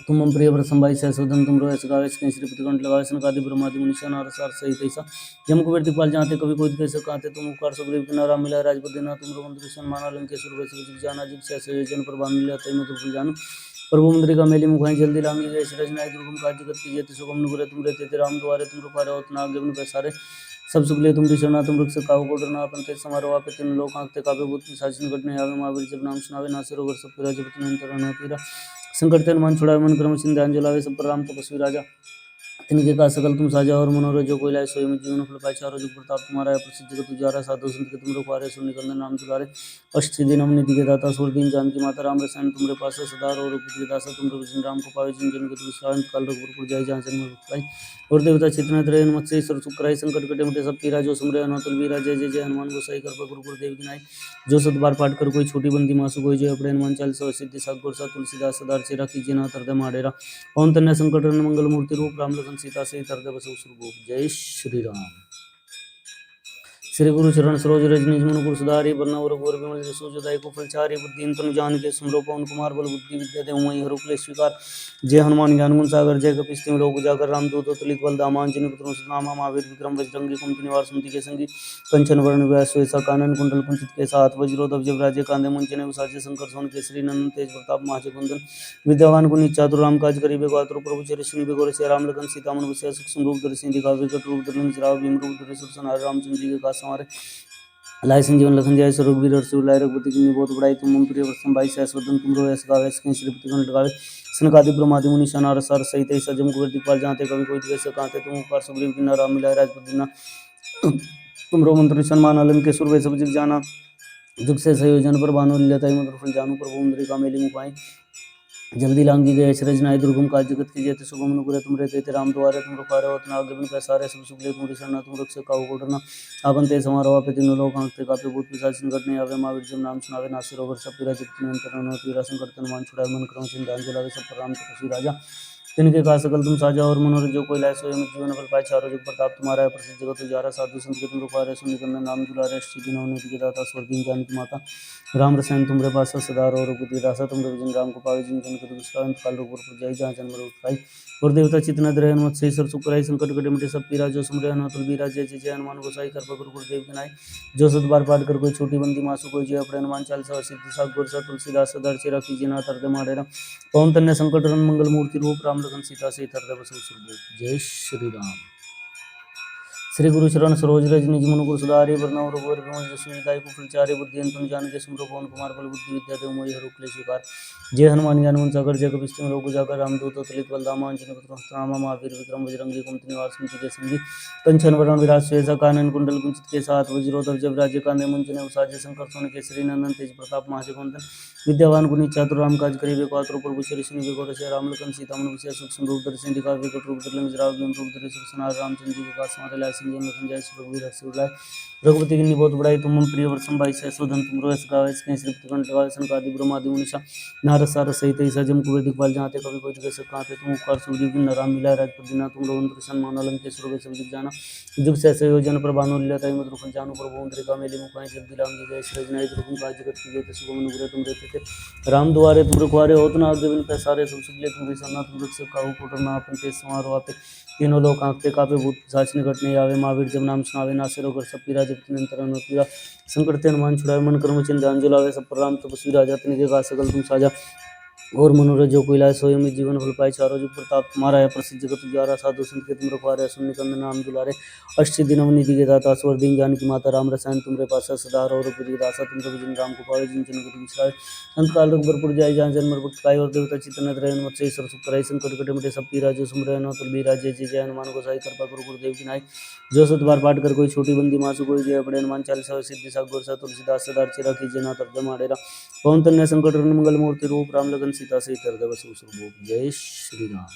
तुम हम प्रिय व्रत संभाई सहस्वदन तुम रोए सगावे कहीं श्रीपति कंठ लगावे सनकादि ब्रह्मादि मुनीषा नारद सार सहित ऐसा जम कुबेर दिखपाल जाते कवि कोई दिखे सकाते तुम उपकार सुग्रीव किन्ना राम मिला राजबद्री नाथ तुम रघुवंश सन्मान आलम के सुर जग जाना जुग से संयोजन पर भानु लील्यताय मधुर फल जानु प्रभु मुद्रिका मेली मुख जल्दी लांगी गए सरज नाय दुर्गम काज जगत की जेति सुगम नुग्रे तुमरे तेति राम द्वारे तुम रुखारे होतना आगे मन पैसारे सब सुगले तुम दिशना तुम रक्षक काहू को डरना अपन ते समारो आपे तीन लोक आंखते कापे भूत पिशाच निकट नहीं आवे महावीर जब नाम सुनावे नासे रोग सब पीरा जपत निरंतर हनुमत वीरा संकट ते हनुमान छुड़ावे मन क्रम चिंता लावे सब पर राम तपस्वी राजा तिनके का सकल तुम साजा और मनोरथ जो कोई लाए सोई में जीवन फल पाए चारों जुग प्रताप तुम्हारा है प्रसिद्ध जगत उजियारा साधु संत के तुम रुखारे सुर निकंदन राम दुलारे अष्ट सिद्धि नवनीति के दाता स्वर्गीन जानकी माता राम रसायन तुमरे पास सदा और रघुपति के दासा तुम भजन राम को पावे जिन जन के दुख विश्रांत काल रघुपुर जाय जहाँ जन्म पाई और देवता चितन त्रय मत्स्य ईश्वर सुख कराई संकट कटे मिटे सब पीरा जो सुमरे अनुतुल वीरा जय जय हनुमान गोसाई कृपा गुरु गुरुदेव की नाई जो सत बार पाठ कर कोई छोटी बंदी मासु कोई जय अपने हनुमान चालीसा सिद्धि सागर सा तुलसीदास सदा रचे रखी जिना हृदय माडेरा पवन तन्य संकट मंगल मूर्ति रूप राम लगन सीता सहित हृदय बसु सुरभूप जय श्री राम श्री गुरु चरण सरोज रजनी मनुपुर सुधारी वरना रघुवर विमल जसु जदाई को फलचारी बुद्धि तनु जान के सुमरो पवन कुमार बल बुद्धि विद्या देव मोहि हरो क्लेश विकार जय हनुमान ज्ञान गुण सागर जय कपीस तिम लोक उजागर रामदूत तुलित बल दामा अंजनी पुत्र नामा महावीर विक्रम बजरंगी कुमति निवार समिति के संगी कंचन वरण विराज सुयसा कानन कुंडल कुंचित के साथ वज्रोधर जब राजे कांधे मुंजने उसाजे संकर सोन केसरी नंदन तेज प्रताप महाजगवंदन विद्यावान गुणी चातुर राम काज करिबे को आतुर प्रभु चरित सुनिबे को से राम लखन सीता मन विषय सुख रूप धरि सिंधि काव्य कट रूप धरि लंका भीम रूप धरि सुर सनार रामचंद्र जी के का समारे लाय संजीवन लखन जय सो रघुवीर हर्ष उर रघुपति की बहुत बड़ाई तुम मम प्रिय वत्सम भाई सहस्वदन तुम रो यस गावे कहीं श्रीपति कंठ लगावे सनकादि ब्रह्मादि मुनि सनार सर सहित सजम कुबेर दिखपाल जाते कवि कोई दिवस कांते तुम उपकार सुग्रीव की नाम मिलाए राजपति दीना तुम रो मंत्र सन्मान अलम के सुर वे सब जग जाना जुग से संयोजन पर भानु लीलताई मधुर फल जानू प्रभु मुद्रिका मेली मुखाई जल्दी लांगी गए अचरज नाय दुर्गम काज जगत की जयते शुभम नुपुरे तुम रहते थे राम द्वारे तुम रुखारे होत नाग जबन पैसारे सब सुख ले तुम रिसरना तुम रक्षक काहू को डरना आपन ते समारोह पे तीनों लोग आंखते कापे भूत पिशाच निकट नहीं आवे महावीर जब नाम सुनावे नासिर होकर सब पीरा चित्त नियंत्रण होत पीरा संकट तन मान छुड़ाए मन क्रम चिंता जलावे सब पर राम तपस्वी राजा तिनके का सकल तुम साजा और मनोरथ जो कोई लाए सोए मत जीवन फल पाए चारों जुग प्रताप तुम्हारा है प्रसिद्ध जगत उजारा साधु संत के तुम रुखारे सुन निकंदन नाम दुलारे अष्ट दिन होने की दाता स्वर्गीय जानकी माता राम रसायन तुमरे पास सदा और रघुपति दासा तुमरे भजन राम को पावे जिन जन के दुष्टा अंत काल रूप पर जाई जहाँ जन्म रोग खाई और देवता चितना द्रहन मत से सर सुकराई संकट कटे मिटे सब पीरा जो सुमरे हनुमत बीरा जय जय जय हनुमान गोसाई कर गुरु गुरुदेव की नाई जो सत बार पाठ कर कोई छोटी बंदी मासु कोई जय अपने हनुमान चालीसा सिद्धि साग गुर सा तुलसीदास सदा चिरा की जिना तरदे माडेरा पवन तन्य संकट रन मंगल मूर्ति रूप राम लखन सीता से तरदे बसु सुरभूप जय श्री राम श्री गुरु चरण सरोज रज निज मन गुरु सुधारि वरनव रघुवर विमल जसु दाई कुफल चारि बुद्धि तुम जान के सुमरो पवन कुमार बल बुद्धि विद्या देव मोहि हरु क्लेश विकार जय हनुमान ज्ञान गुण सागर जय कपीस तिमिर लोक उजागर रामदूत अतुलित बलधामा अंजनी पुत्र हनुमान महावीर विक्रम बजरंगी कुमति निवास सुमति के संगी कंचन वरण विराज सुवेसा कानन कुंडल कुंचित के साथ वज्रोधर जब राज्य कांधे मुंजने उसाजे शंकर सोन केसरी नंदन तेज प्रताप महाजगवंदन विद्यावान गुणी चातुर राम काज करिबे को आतुर प्रभु श्री सुनि बेको रसे राम लखन सीता मन विषय सूक्ष्म रूप धरि सिंधिका विकट रूप धरि लंग जराव रूप धरि सुरसनार रामचंद्र जी के काज समारे लाए संजीवन लखन जय श्री रघुवीर हर्ष उर रघुपति की बहुत बड़ाई तुम मम प्रिय वर्षम भाई सहस्वदन तुम रो यस गावे कहीं श्रीपति कंठ लगावे सनकादि ब्रह्मादि मुनिषा नारद सारद सहित सजम कुबेर दिखपाल जाते कवि कोई दिवस कांते तुम उपकार सुग्रीव की नाम मिलाए राजपति दीना तुम रो मंत्र सन्मान अलंके सुर वे सब जग जाना जुग से संयोजन पर भानु लीलताई मधुर फल जानू प्रभु मुद्रिका मेली मुखाई जब दिलांगी गए सृज नाय दुर्गम काज जगत की जयते शुभम नुपुरे तुम रहते थे राम दुआरे तुम रुखवारे होत न आगे बिन पैसारे सब सुख ले तुम रिसरना तुम रक्षक काहू को डरना आपन तेज समारोह आपे तीनों लोग आंखते कापे भूत पिशाच निकट नहीं आवे महावीर जब नाम सुनावे नासिर होकर सब पीरा जब नियंत्रण होत पीरा संकट ते हनुमान छुड़ावे मन क्रम चिंता जलावे सब पर राम तपस्वी राजा तिनके का सकल तुम साजा और मनोरथ जो कोई लाए सोई में जीवन फल पाए चारों जुग प्रताप तुम्हारा है प्रसिद्ध जगत उजारा साधु संत के तुम रखवारे सुन निकंदन नाम दुलारे अष्ट दिनों निधि के दाता स्वर दीन जानकी माता राम रसायन तुमरे पास सदा और दासा तुम भजन राम को पावे जिन जन को विश्राय अंत काल रघुबरपुर जाय जहाँ जन्म भक्त काय और देवता चितन रहन मत से सर सुख संकट कटे मिटे सब पीरा जो सुमरे नो तुल बीरा जय जय जय हनुमान गोसाई कृपा करो गुरुदेव की नाई जो सत बार पाठ कर कोई छोटी बंदी मासु कोई जय अपने हनुमान चालीसा सिद्धि साग गुर सा तुलसीदास सदा चिरा की जना तरद माडेरा पवन तन्य संकट हरण मंगल मूर्ति रूप राम लगन सीता से हृदय बसु सुरभूप जय श्री राम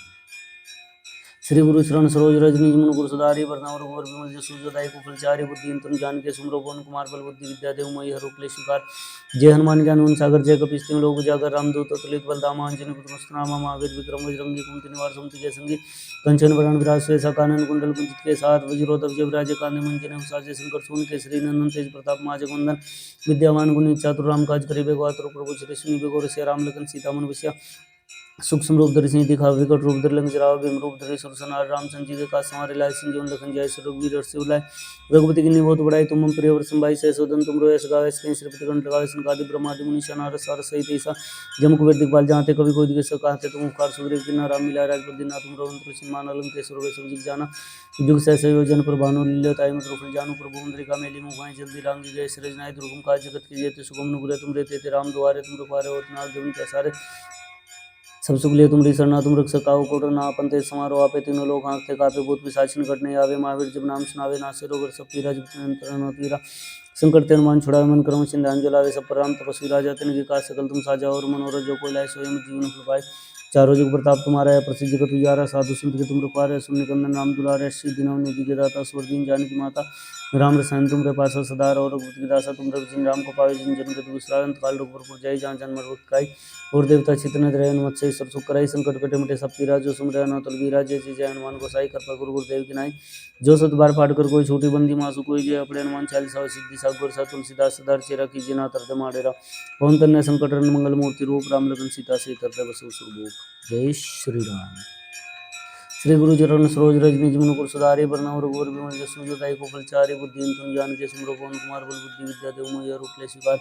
श्री गुरु शरण सरोज रज निज मन गुरु सदारि वरनव रघुवर विमल जसु दाई कुफल चारि बुद्धि तुम जान के सुमरो पवन कुमार बल बुद्धि विद्या देव मोहि हरु क्लेश विकार जय हनुमान ज्ञान गुण सागर जय कपीस तिमिर लोक उजागर रामदूत अतुलित बलधामा अंजनी पुत्र नामा महावीर विक्रम बजरंगी कुमति निवार सुमति के संगी कंचन वरण विराज सुवेसा कानन कुंडल कुंचित के साथ वज्रोधर जब राजे कांधे मुंजने उसाजे शंकर सून केसरी नंदन तेज प्रताप महाजगवंदन विद्यावान गुणी चातुर राम काज करिबे को आतुर प्रभु श्री सुनि बेको रसिया राम लखन सीता मन बसिया सूक्ष्म रूप धरि सिंह दिखा विकट रूप धरि लंग जराव भीम रूप धरि सुरसनार रामचंद्र जी के काज समारे लाए संजीवन लखन जय श्री रघुवीर हर्ष उर रघुपति की बहुत बड़ाई तुम मम प्रिय वर्षम भाई सहस्वदन तुम रो यस गावे कहीं श्रीपति कंठ लगावे सनकादि ब्रह्मादि मुनि नारद सारद सहित ऐसा जम कुबेर दिखपाल जाते कवि कोई दिवस कहते तुम उपकार सुग्रीव की नाम मिला राजपति दीना तुम रो मंत्र सन्मान अलंके सुर वे सब जग जाना जुग से संयोजन पर भानु लीलताई मधुर फल जानू प्रभु मुद्रिका मेली मुखाई जल्दी लांगी गए सृज नाय दुर्गम काज जगत की जयते शुभम नुपुरे तुम रहते थे राम दुआरे तुम रुखवारे होत न आगे बिन पैसारे सब सुख लिए तुम रिसरना तुम रक्षक काहू को डरना आपन तेज समारोह आपे तीनों लोग आंखते कापे भूत पिशाच निकट नहीं आवे महावीर जब नाम सुनावे नासिर होकर सब पीरा जब नियंत्रण होत पीरा संकट ते हनुमान छुड़ावे मन क्रम चिंता जलावे सब पर राम तपस्वी राजा तिनके काज सकल तुम साजा और मनोरथ जो कोई लाए सोई में जीवन फल पाए चारों जुग प्रताप तुम्हारा है प्रसिद्ध जगत उजारा साधु संत के तुम रुखवारे सुन निकंदन राम दुलारे श्री दिनों निधि के दाता स्वर दीन जानकी माता राम रसायन तुमरे पास सदा और रघुपति की दासा तुम जिन राम को पावे जिन जन के दुष्टांत काल रघुबरपुर जाई जहाँ जन्म मरभक्त काई और देवता चितन रहन मत से सब सुख कराई संकट कटे मिटे सब पीरा जो सुमरे न तुल बीरा जय जय हनुमान गोसाई कृपा गुरु गुरुदेव की नाई जो सत बार पाठ कर कोई छोटी बंदी मासु कोई जय अपने हनुमान चालीसा सिद्धि साग गुर सा तुलसीदास सदा चेरा की जिना तरद माडेरा पवन तन्य संकट हरण मंगल मूर्ति रूप राम लगन सीता से हृदय बसु सुरभूप जय श्री राम श्री गुरु चरण सरोज रज निज मन मुकुर सुधारि बरनउँ रघुवर बिमल जसु जो दायक फलचारि बुद्धिहीन तनु जानिके सुमिरौ पवन कुमार बल बुद्धि विद्या देहु मैया रूप ले स्वीकार।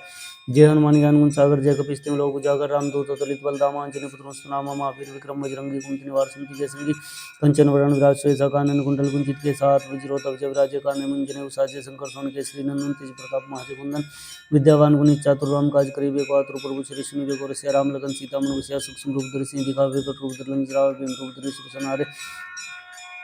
जय हनुमान ज्ञान गुण सागर जय कपीस तिहुँ लोक उजागर रामदूत अतुलित बल धामा अंजनी पुत्र मस्तनामा महावीर विक्रम बजरंगी कुमति निवार सुमति के संगी कंचन वरण विराज सुबेसा कानन कुंडल कुंचित के साथ वज्रोत जब राज्य कान मुंजने उसाजे शंकर सोन केसरी नंदन तेज प्रताप महाजगुंदन विद्यावान गुणी चातुर राम काज करिबे को आतुर प्रभु श्री सुनिबे को रसिया राम लगन सीता मन बसिया सूक्ष्म रूप धरि सिंह दिखावे कट रूप धरि लंक जरावे भीम रूप धरि सुर संहारे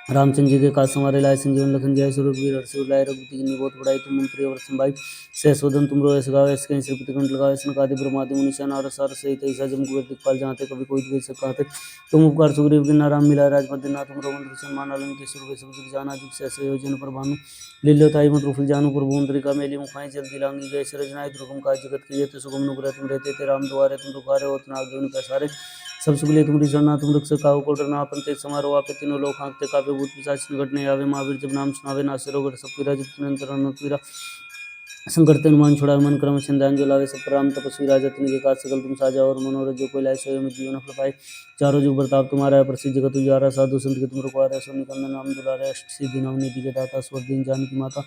रामचंद्र जी के काज संवारे लाए संजीवन लखन जय सुरवीर हर्षि लाए रघुपति की बहुत बड़ाई तुम प्रिय वर्षम भाई सहसोदन तुम रो ऐसे गावे ऐसे श्रीपति कंठ लगावे सनकादि ब्रह्मादि मुनिषा नारद सार सहित ऐसा जम कुबेर दिखपाल जहाँ कभी कोई द्वेष सकाते तुम उपकार सुग्रीव बिना राम मिला राजपद दिन तुम रो मंत्र सन्मान अलंक केसर सब जुग जाना जुग सहस योजन पर भानु लील्योताई मत रुफल जानु प्रभु मुद्रिका मेली मुखाई जल्दी लांगी गए सरजनाई दुर्गम काज जगत के जेते सुगम नुग्रह तुम रहते थे राम द्वारे तुम रुकारे होत नाग पैसारे सब सुगले तुमरी शरणा तुम रख सकाओ को डरना अपन ते समारोह आपे तीनों लोग हाँकते कापे भूत पिशाच निकट नहीं आवे महावीर जब नाम सुनावे नासे रोग सब पीरा जब निरंतर अनंत पीरा संकट ते हनुमान छुड़ावे मन क्रम छंदान जो लावे सब राम तपस्वी राजा तिन के काज सकल तुम साजा और मनोरथ जो कोई लाए सोए में जीवन फल पाए चारों जुग प्रताप तुम्हारा है प्रसिद्ध जगत उजारा साधु संत के तुम रखवारे सो निकंदन नाम दुलारे अष्ट सिद्धि नवनीति के दाता स्वर दिन जानकी माता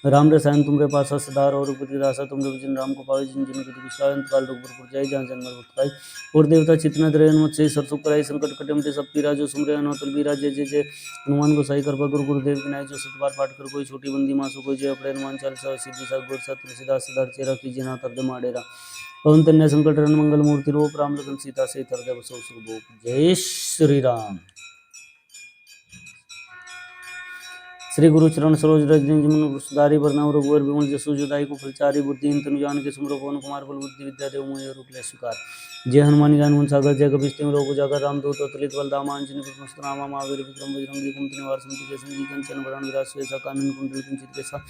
राम रसायन तुमरे पासा सदार और उपति रासा तुमरे भजन राम को पावे जिन जिन के विश्राम काल रघुपुर जाय जहाँ जन्म भक्त और देवता चितना द्रयन मत से सरसुख कराई संकट कटम ते सब पीरा जो सुमरे अनोतल बीरा जय जय जय हनुमान गोसाई कृपा गुरु गुरुदेव की नाय जो सतबार पाठ कर कोई छोटी बंदी मासु कोई जय अपने हनुमान चालीसा सिद्धि सा गुर सा तुलसीदास सदार चेरा कीजिए ना तरद माडेरा पवन तन्य संकट रन मंगल मूर्ति रूप राम लखन सीता से तरद बसो सुख जय श्री राम। श्री गुरु चरण सरोज रज निज मन सुधारि बरनउँ रघुवर बिमल जसु जो दायक फलचारि बुद्धिहीन तनु जानिके सुमिरौ पवन कुमार बल बुद्धि विद्या देहु मैया रूप ले स्वीकार। जय हनुमान ज्ञान गुण सागर जय कपीस तिहुँ लोक उजागर रामदूत अतुलित बल धामा अंजनी पुत्र मस्तनामा महावीर विक्रम बजरंगी कुमति निवार सुमति के संगी कंचन वरण विराज सुबेसा कानन कुंडल कुंचित केसा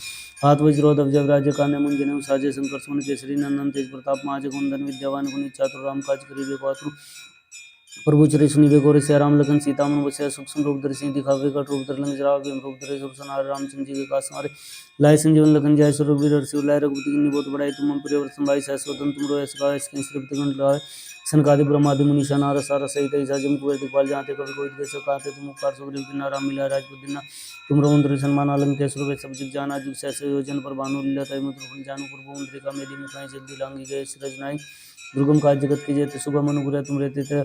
हाथ वज्रोत जब राज्य काने मुंजने साजे शंकर सोन केसरी नंदन तेज प्रताप महाजगुंदन विद्यावान गुणी चातुर राम काज करिबे को आतुर प्रभु चरित सुनिबे को रसिया राम लखन सीता मन बसिया सूक्ष्म रूप धरि सिंह दिखावे कट रूप धरि लंक जरावे भीम रूप धरि सुर संहारे रामचंद्र जी के काज संवारे लाए संजीवन लखन जय सुरवीर हर्षि लाए रघुपति की बहुत बड़ाई तुम प्रिय वर्षम भाई सहसोदन तुम रो ऐसे गावे ऐसे श्रीपति कंठ लगावे सनकादि ब्रह्मादि मुनिषा नारद सार सहित ऐसा जम कुबेर दिखपाल जहाँ कभी कोई द्वेष सकाते तुम उपकार सुग्रीव बिना राम मिला राजपद दिन तुम रो मंत्र सन्मान अलंक केसर सब जुग जाना जुग सहस योजन पर भानु लील्योताई मत रुफल जानु प्रभु मुद्रिका मेली मुखाई जल्दी लांगी गए सरजनाई दुर्गम काज जगत के जेते सुगम अनुग्रह तुम रहते थे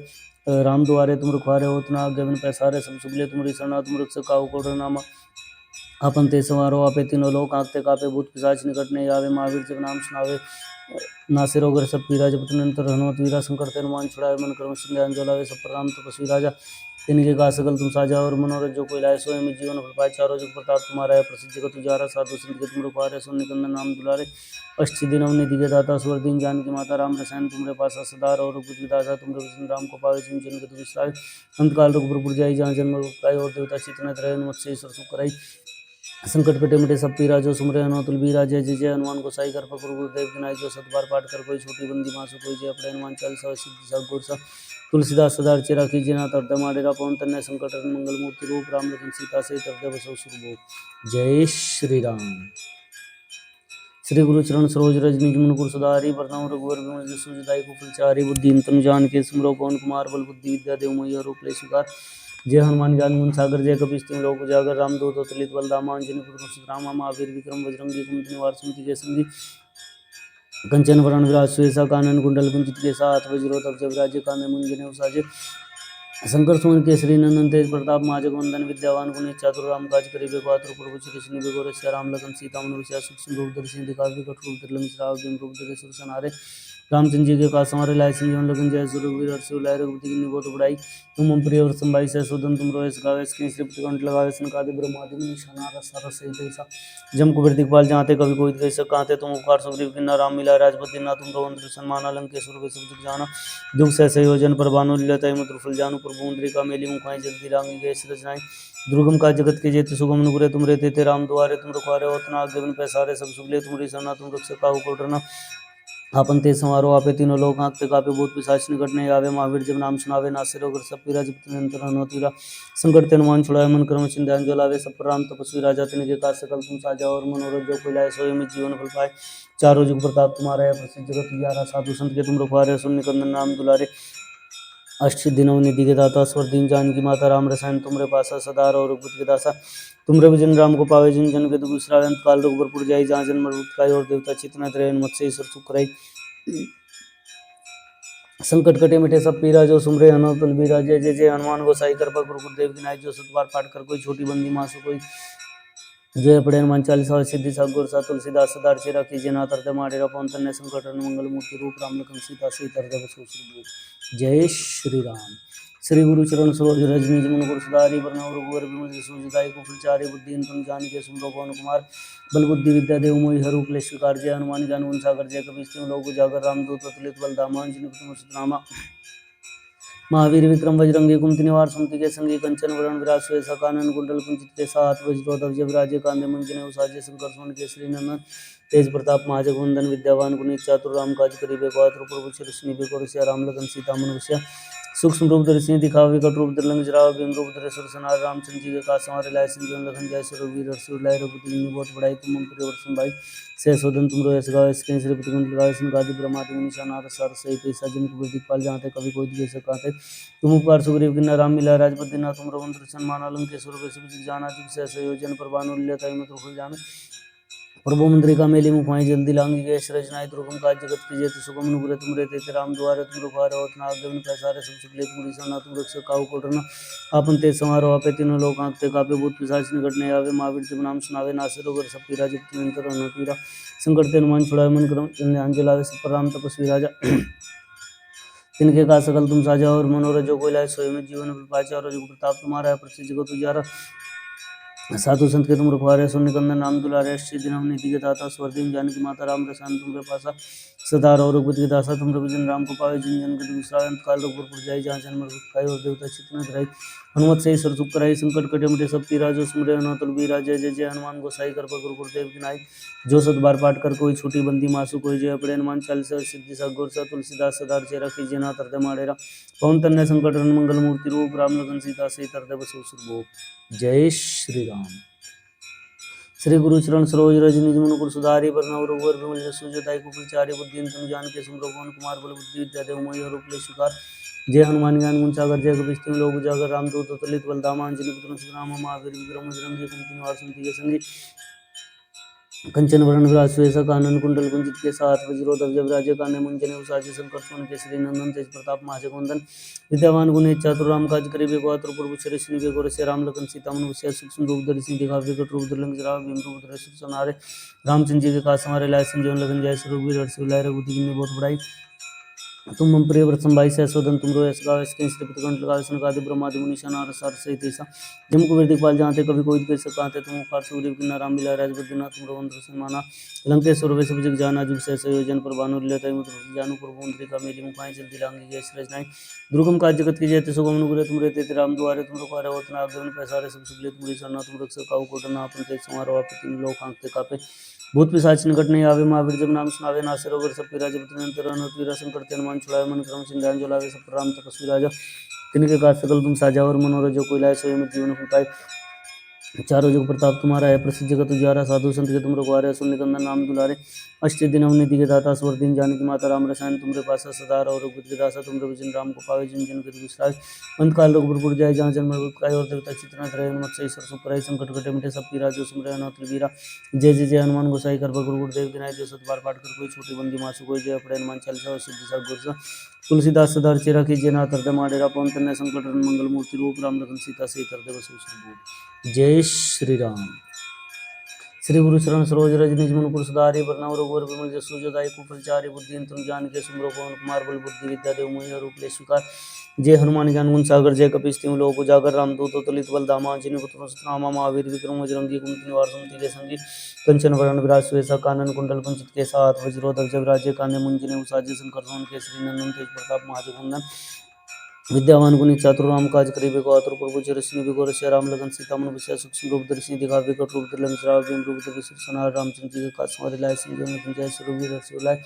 राम द्वारे तुम रखवारे होत ना गगन पैसारे सब सुगले तुमरी शरणा तुम रख सकाओ को नामा अपन ते समारो आपे तीनों लोक आंकते कापे भूत पिशाच निकट नहीं आवे महावीर जब नाम सुनावे नासे रोग सब पीरा जब निरंतर हनुमत वीरा संकर ते हनुमान छुड़ाए मन क्रम संध्यान जो लावे सब राम तपस्वी राजा तिनके का सकल तुम साजा और मनोरथ जो कोई लाए सोए में जीवन फल पाए चारों जुग प्रताप तुम्हारा है प्रसिद्ध जगत उजारा साधु संत के तुम रखवारे सो निकंदन नाम दुलारे अष्ट सिद्धि नवनीति के दाता स्वर दिन जानकी माता राम रसायन तुमरे पासा सदार और बुद्धि दाता तुमरे भजन राम को पावे जिन जिन के तुम विश्राम अंत काल रघुपुर जाई जहाँ जन्म पाए और देवता चितना त्रयन मत से सुख कराई संकट कटे मिटे सब पीरा जो सुमरे अनोतुल बीरा जय जय जय हनुमान गोसाई कृपा गुरु गुरुदेव की नाय जो सतबार पाठ कर कोई छोटी बंदी मासु कोई जय अपने हनुमान चालीसा सिद्धि सा गुर सा तुलसीदास सदार चेरा कीजिए ना तरद माडेरा पवन तन्य संकट हरण मंगल मूर्ति रूप राम लखन सीता से तरद बसो सुख जय श्री राम। श्री गुरु चरण सरोज रज निज मन सुधारि बरनउँ रघुवर बिमल जसु जो दायक फलचारि बुद्धिहीन तनु जानिके सुमिरौ पवन कुमार बल बुद्धि विद्या देहु मैया रूप ले स्वीकार। जय हनुमान ज्ञान गुण सागर जय कपीस तिहुँ लोक उजागर रामदूत अतुलित बल धामा अंजनी पुत्र रामा महावीर विक्रम बजरंगी कुमति निवार सुमति के संगी कंचन वरण विराज सुबेसा कानन कुंडल कुंचित केसा हाथ वज्रोत जब राज्य काने मुंजने साजे शंकर सुमन केसरी नंदन तेज प्रताप महाजगवंदन विद्यावान गुणी चातुर राम काज करिबे को आतुर प्रभु श्री सुनिबे को रसिया राम लखन सीता मन बसिया सूक्ष्म रूप धरि सिंह दिखावे कट रूप धरि लंक जरावे भीम रूप धरि सुर संहारे रामचंद्र जी के काज संवारे लाए संजीवन लखन जय सुरवीर हर्षि लाए रघुपति की बहुत बड़ाई तुम प्रिय वर्षम भाई सहसोदन तुम रो ऐसे गावे ऐसे श्रीपति कंठ लगावे सनकादि ब्रह्मादि मुनिषा नारद सार सहित ऐसा जम कुबेर दिखपाल जहाँ कभी कोई द्वेष सकाते तुम उपकार सुग्रीव बिना राम मिला राजपद दिन तुम रो मंत्र सन्मान अलंक केसर सब जुग जाना दुख सहस योजन पर भानु लील्योताई मत रुफल जानु प्रभु मुद्रिका मेली मुखाई जल्दी लांगी गए रचनाई दुर्गम का जगत के जेते सुगम अनुग्रह तुम रहते थे राम द्वारे तुम रखवारे होत ना गगन पैसारे सब सुगले तुमरी शरणा तुम रख सकाहु को डरना आपन ते समारोह आपे तीनों लोग आंकते कापे भूत पिशाच निकट नहीं आवे महावीर जब नाम सुनावे नासे रोग सब पीरा जब निरंतर हनुमत वीरा संकट ते हनुमान छुड़ाए मन क्रम चिंध्यान जो लावे सब राम तपस्वी राजा तिनके काज सकल तुम साजा और मनोरथ जो कोई लाए सोए में जीवन फल पाए चारों जुग प्रताप तुम्हारा है प्रसिद्ध जगत उजियारा साधु संत के तुम रखवारे सुन निकंदन नाम दुलारे अष्टसिद्धि नवनिधि के दाता स्वर दीन जानकी माता राम रसायन तुमरे पासा सदा और रघुपति के दासा तुमरे भजन राम को पावे जिन जन के दुख विश्राम अंत काल रघुबर पुर जाई जहाँ जन्म मृत्यु खाई और देवता चितना त्रय मत्स्य ईश्वर सुख कराई संकट कटे मिटे सब पीरा जो सुमरे हनुमत बलबीरा जय जय जय हनुमान गोसाई कृपा गुरु गुरुदेव की नाई जो सतबार पाठ कर कोई छोटी बंदी मासु कोई जय पड़े हनुमान चालीसा सिद्धि सा गुर सा तुलसीदास सदार चेरा कीजिए ना तरते मारेरा पवन तन्ने संकट हरण मंगल मूर्ति रूप राम लखन सीता से तरते बसु श्री जय श्री राम। श्री गुरु चरण सरोज रज निज मन गुरु सुधारी वरनव रघुवर विमल सुजदाई कुफल चारि बुद्धि तुम जान के सुमरो पवन कुमार बल बुद्धि विद्या देव मोहि हरु क्लेश विकार जय हनुमान ज्ञान गुण सागर जय कपीस तिम लोक उजागर रामदूत अतुलित बल धामान जिन तुम सुतनामा महावीर विक्रम बजरंगी कुमति निवार सुमति के संगी कंचन वरण विराज सुएसा कानन कुंडल कुंचित के साथ वज्रोधव जब राजे कांदे मुंजने उसाजे शंकर सुमन केसरी नंदन तेज प्रताप महाजगवंदन विद्यावान गुणी चातुर राम काज करिबे पात्र प्रभु शिरस्नि बेको रसिया राम लगन सीता मन बसिया सूक्ष्म रूप धरि सिंह दिखावे विकट रूप धरि लंक जरावे भीम रूप धरि सुर सनार रामचंद्र जी के काज संवारे लाए संजीवन लखन जाय रघुवीर हर्षि उर लाए रघुपति कीन्ही बहुत बड़ाई तुम मम प्रिय वर्षन भाई सहस्वदन तुमरो यश गावे इसके श्रीपति कुंत लगावे सिंगादि ब्रह्मादि मुनि नारद सार सहित ऐसा जिन को दिखपाल जाते कभी कोई दिखे सकाते तुम उपकार सुग्रीव किन्ना राम मिला राजपति ना तुम रघुवंश सन लंकेश्वर वैश्व जाना जिग सहस योजन पर भानुल्य तय मत हो जामे प्रभु मुद्रिका मेली मुखाई जल्दी लांगी गए रचनाय दुर्गम काज जगत की जेत सुगम नुपुर तुम रहते राम द्वारे तुम रुखारे होत नाग देवन पैसारे सब सुख लेत मुड़ी सना तुम रक्ष काहू को डरना आपन ते समारोह आपे तीनों लोक आंखते कापे भूत पिशाच निकट नहीं आवे महावीर जब नाम सुनावे नासे रोग सब पीरा जब तुम अंतर न पीरा संकट ते हनुमान छुड़ावे मन करम अंजलावे सब पर राम तपस्वी राजा तिनके का सकल तुम साजा और मनोरथ जो कोई लाए सोई में जीवन पाचा और जो प्रताप तुम्हारा है प्रसिद्ध जगत उजारा साधु संत के तुम रखवारे सुन निकंदन नाम दुलारे दिन हम नीति के दाता स्वर्दीम जानकी माता राम रसान तुमरे पासा सदा और रघुपति के दासा तुम रविजन राम को पावे जिन जन के दूसरा अंत काल रघुपुर जाई जहाँ जन्म खाई और देवता चितना कराई हनुमत से ईश्वर सुख कराई संकट कटे मिटे सब पीरा जो सुमरे हनुमत बलबीरा जय जय जय हनुमान गोसाई कृपा गुरु गुरुदेव की नाई जो सत बार पाठ कर कोई छोटी बंदी मासु कोई जय पड़े हनुमान चालीसा सिद्धि सा गुर सा तुलसीदास सदार चेरा कीजिए ना तरते मारेरा पवन तन्ने संकट हरण मंगल मूर्ति रूप राम लगन सीता से तरते बसु सुरभो जय श्री राम। श्री गुरु चरण सरोज रज निज मन गुरु सुधारी वरनव रघुवर विमल जसु जताई कुफल चारि बुद्धि तुम जान के सुमरो पवन कुमार बल बुद्धि विद्या देव मोहि हरु क्लेश विकार जय हनुमान ज्ञान गुण सागर जय कपीस तिम लोक उजागर रामदूत अतुलित बल धामा अंजनी पुत्र सुनामा महावीर विक्रम बजरंगी कुमति निवार सुमति के संगी कंचन वरण विराज सुएसा कानन कुंडल कुंजित के साथ वज्रोधव जब राजे काने मुंजने उसाजे शंकर सुमन केसरी नंदन तेज प्रताप महाजगवंदन विद्यावान गुणी चातुर राम काज करिबे पात्र प्रभु शिरस्नि बेको रसिया राम लखन सीता मन बसिया सूक्ष्म रूप धरि सिंह दिखावे विकट रूप धरि लंक जरावे भीम रूप धरि सुर सनारे रामचंद्र जी के काज संवारे लाए संजीवन लखन जाय रघुवीर हर्षि उर लाए रघुपति कीन्ही बहुत बड़ाई तुम मम प्रिय व्रतम भाई सहस्वदन तुम रो यश गावे इसके श्रीपति कंठ लगावे सनकादि ब्रह्मादि मुनि नारद सार सहित ऐसा जम कुबेर दिखपाल जाते कभी कोई कर सकाते तुम उपकार सुग्रीव किन्ना राम मिला राजपति ना तुम रघुवंश माना लंकेश्वर वैश्व जग जाना जुग सहस योजन पर भानुल्य तय मुद्र जानु प्रभु मुद्रिका मेली मुखाई जल्दी लांगी जय श्री रचनाई दुर्गम काज जगत की जयते सुगम अनुग्रह तुम रहते राम द्वारे तुम रुखारे होत नाग देवन पैसारे सब सुख लेत मुड़ी सरना तुम रक्ष काहू को डरना आपन तेज समारोह आपे तीन लोक आंखते कापे भूत पिशाच निकट नहीं आवे महावीर जब नाम सुनावे नासे रोग सब पीरा जब तुम पीरा संकट ते हनुमान छुड़ावे मन क्रम सिंह जोलावे सब राम तपस्वी राजा तिनके काज सकल तुम साजा और मनोरथ जो कोई लाए सोई में जीवन फुकाए चारों जुग प्रताप तुम्हारा है प्रसिद्ध जगत उजियारा साधु संत के तुम रखवारे सुन निकंदन नाम दुलारे अष्ट दिन अवनिधि के दाता स्वर दिन जानकी माता राम रसायन तुमरे पासा सदार और रघुपति के दासा तुम रविजन राम को पावे जिन जन के विश्राज अंत काल रघुपुर जाए जहाँ जन्म काय और देवता चित्रण रहे हनुमत से ईश्वर सुख कराई संकट कटे मिटे सब पीरा जो सुमरे हनुमत बलबीरा जय जय जय हनुमान गोसाई कृपा गुरु गुरुदेव की नाई जो सत बार पाठ कर कोई छोटी बंदी मासु कोई जय पड़े हनुमान चालीसा सिद्धि सा गुर तुलसीदास सदार चेरा कीजिए ना तरते माडेरा पवन तन्ने संकट हरण मंगल मूर्ति रूप राम लखन सीता से तरते बसु सुरभूप जय श्री राम। श्री गुरु चरण सरोज रज निज मन गुरु सुधारी वरनव रघुवर विमल जसु जताई कुफल चारि बुद्धि तुम जान के सुमरो पवन कुमार बल बुद्धि विद्या देव मोहि हरु क्लेश विकार जय हनुमान ज्ञान गुण सागर जय कपीस तिम लोक उजागर रामदूत अतुलित बल धामा अंजनी पुत्र सुतनामा महावीर विक्रम बजरंगी कुमति निवार सुमति के संगी कंचन वरण विराज सुएसा कानन कुंडल कुंचित के साथ वज्रोधव जब राजे काने मुंजने उसाजे शंकर सुमन केसरी नंदन तेज प्रताप महाजगवंदन विद्यावान गुणी चातुर राम काज करिबे को आतुर प्रभु चिरस्नि बेको रसिया राम लगन सीता मन बसिया सूक्ष्म रूप धरि सिंह दिखावे विकट रूप धरि लंक जरावे भीम रूप धरि सुर सनार रामचंद्र जी के काज संवारे लाए संजीवन लखन जाय रघुवीर हर्षि उर लाए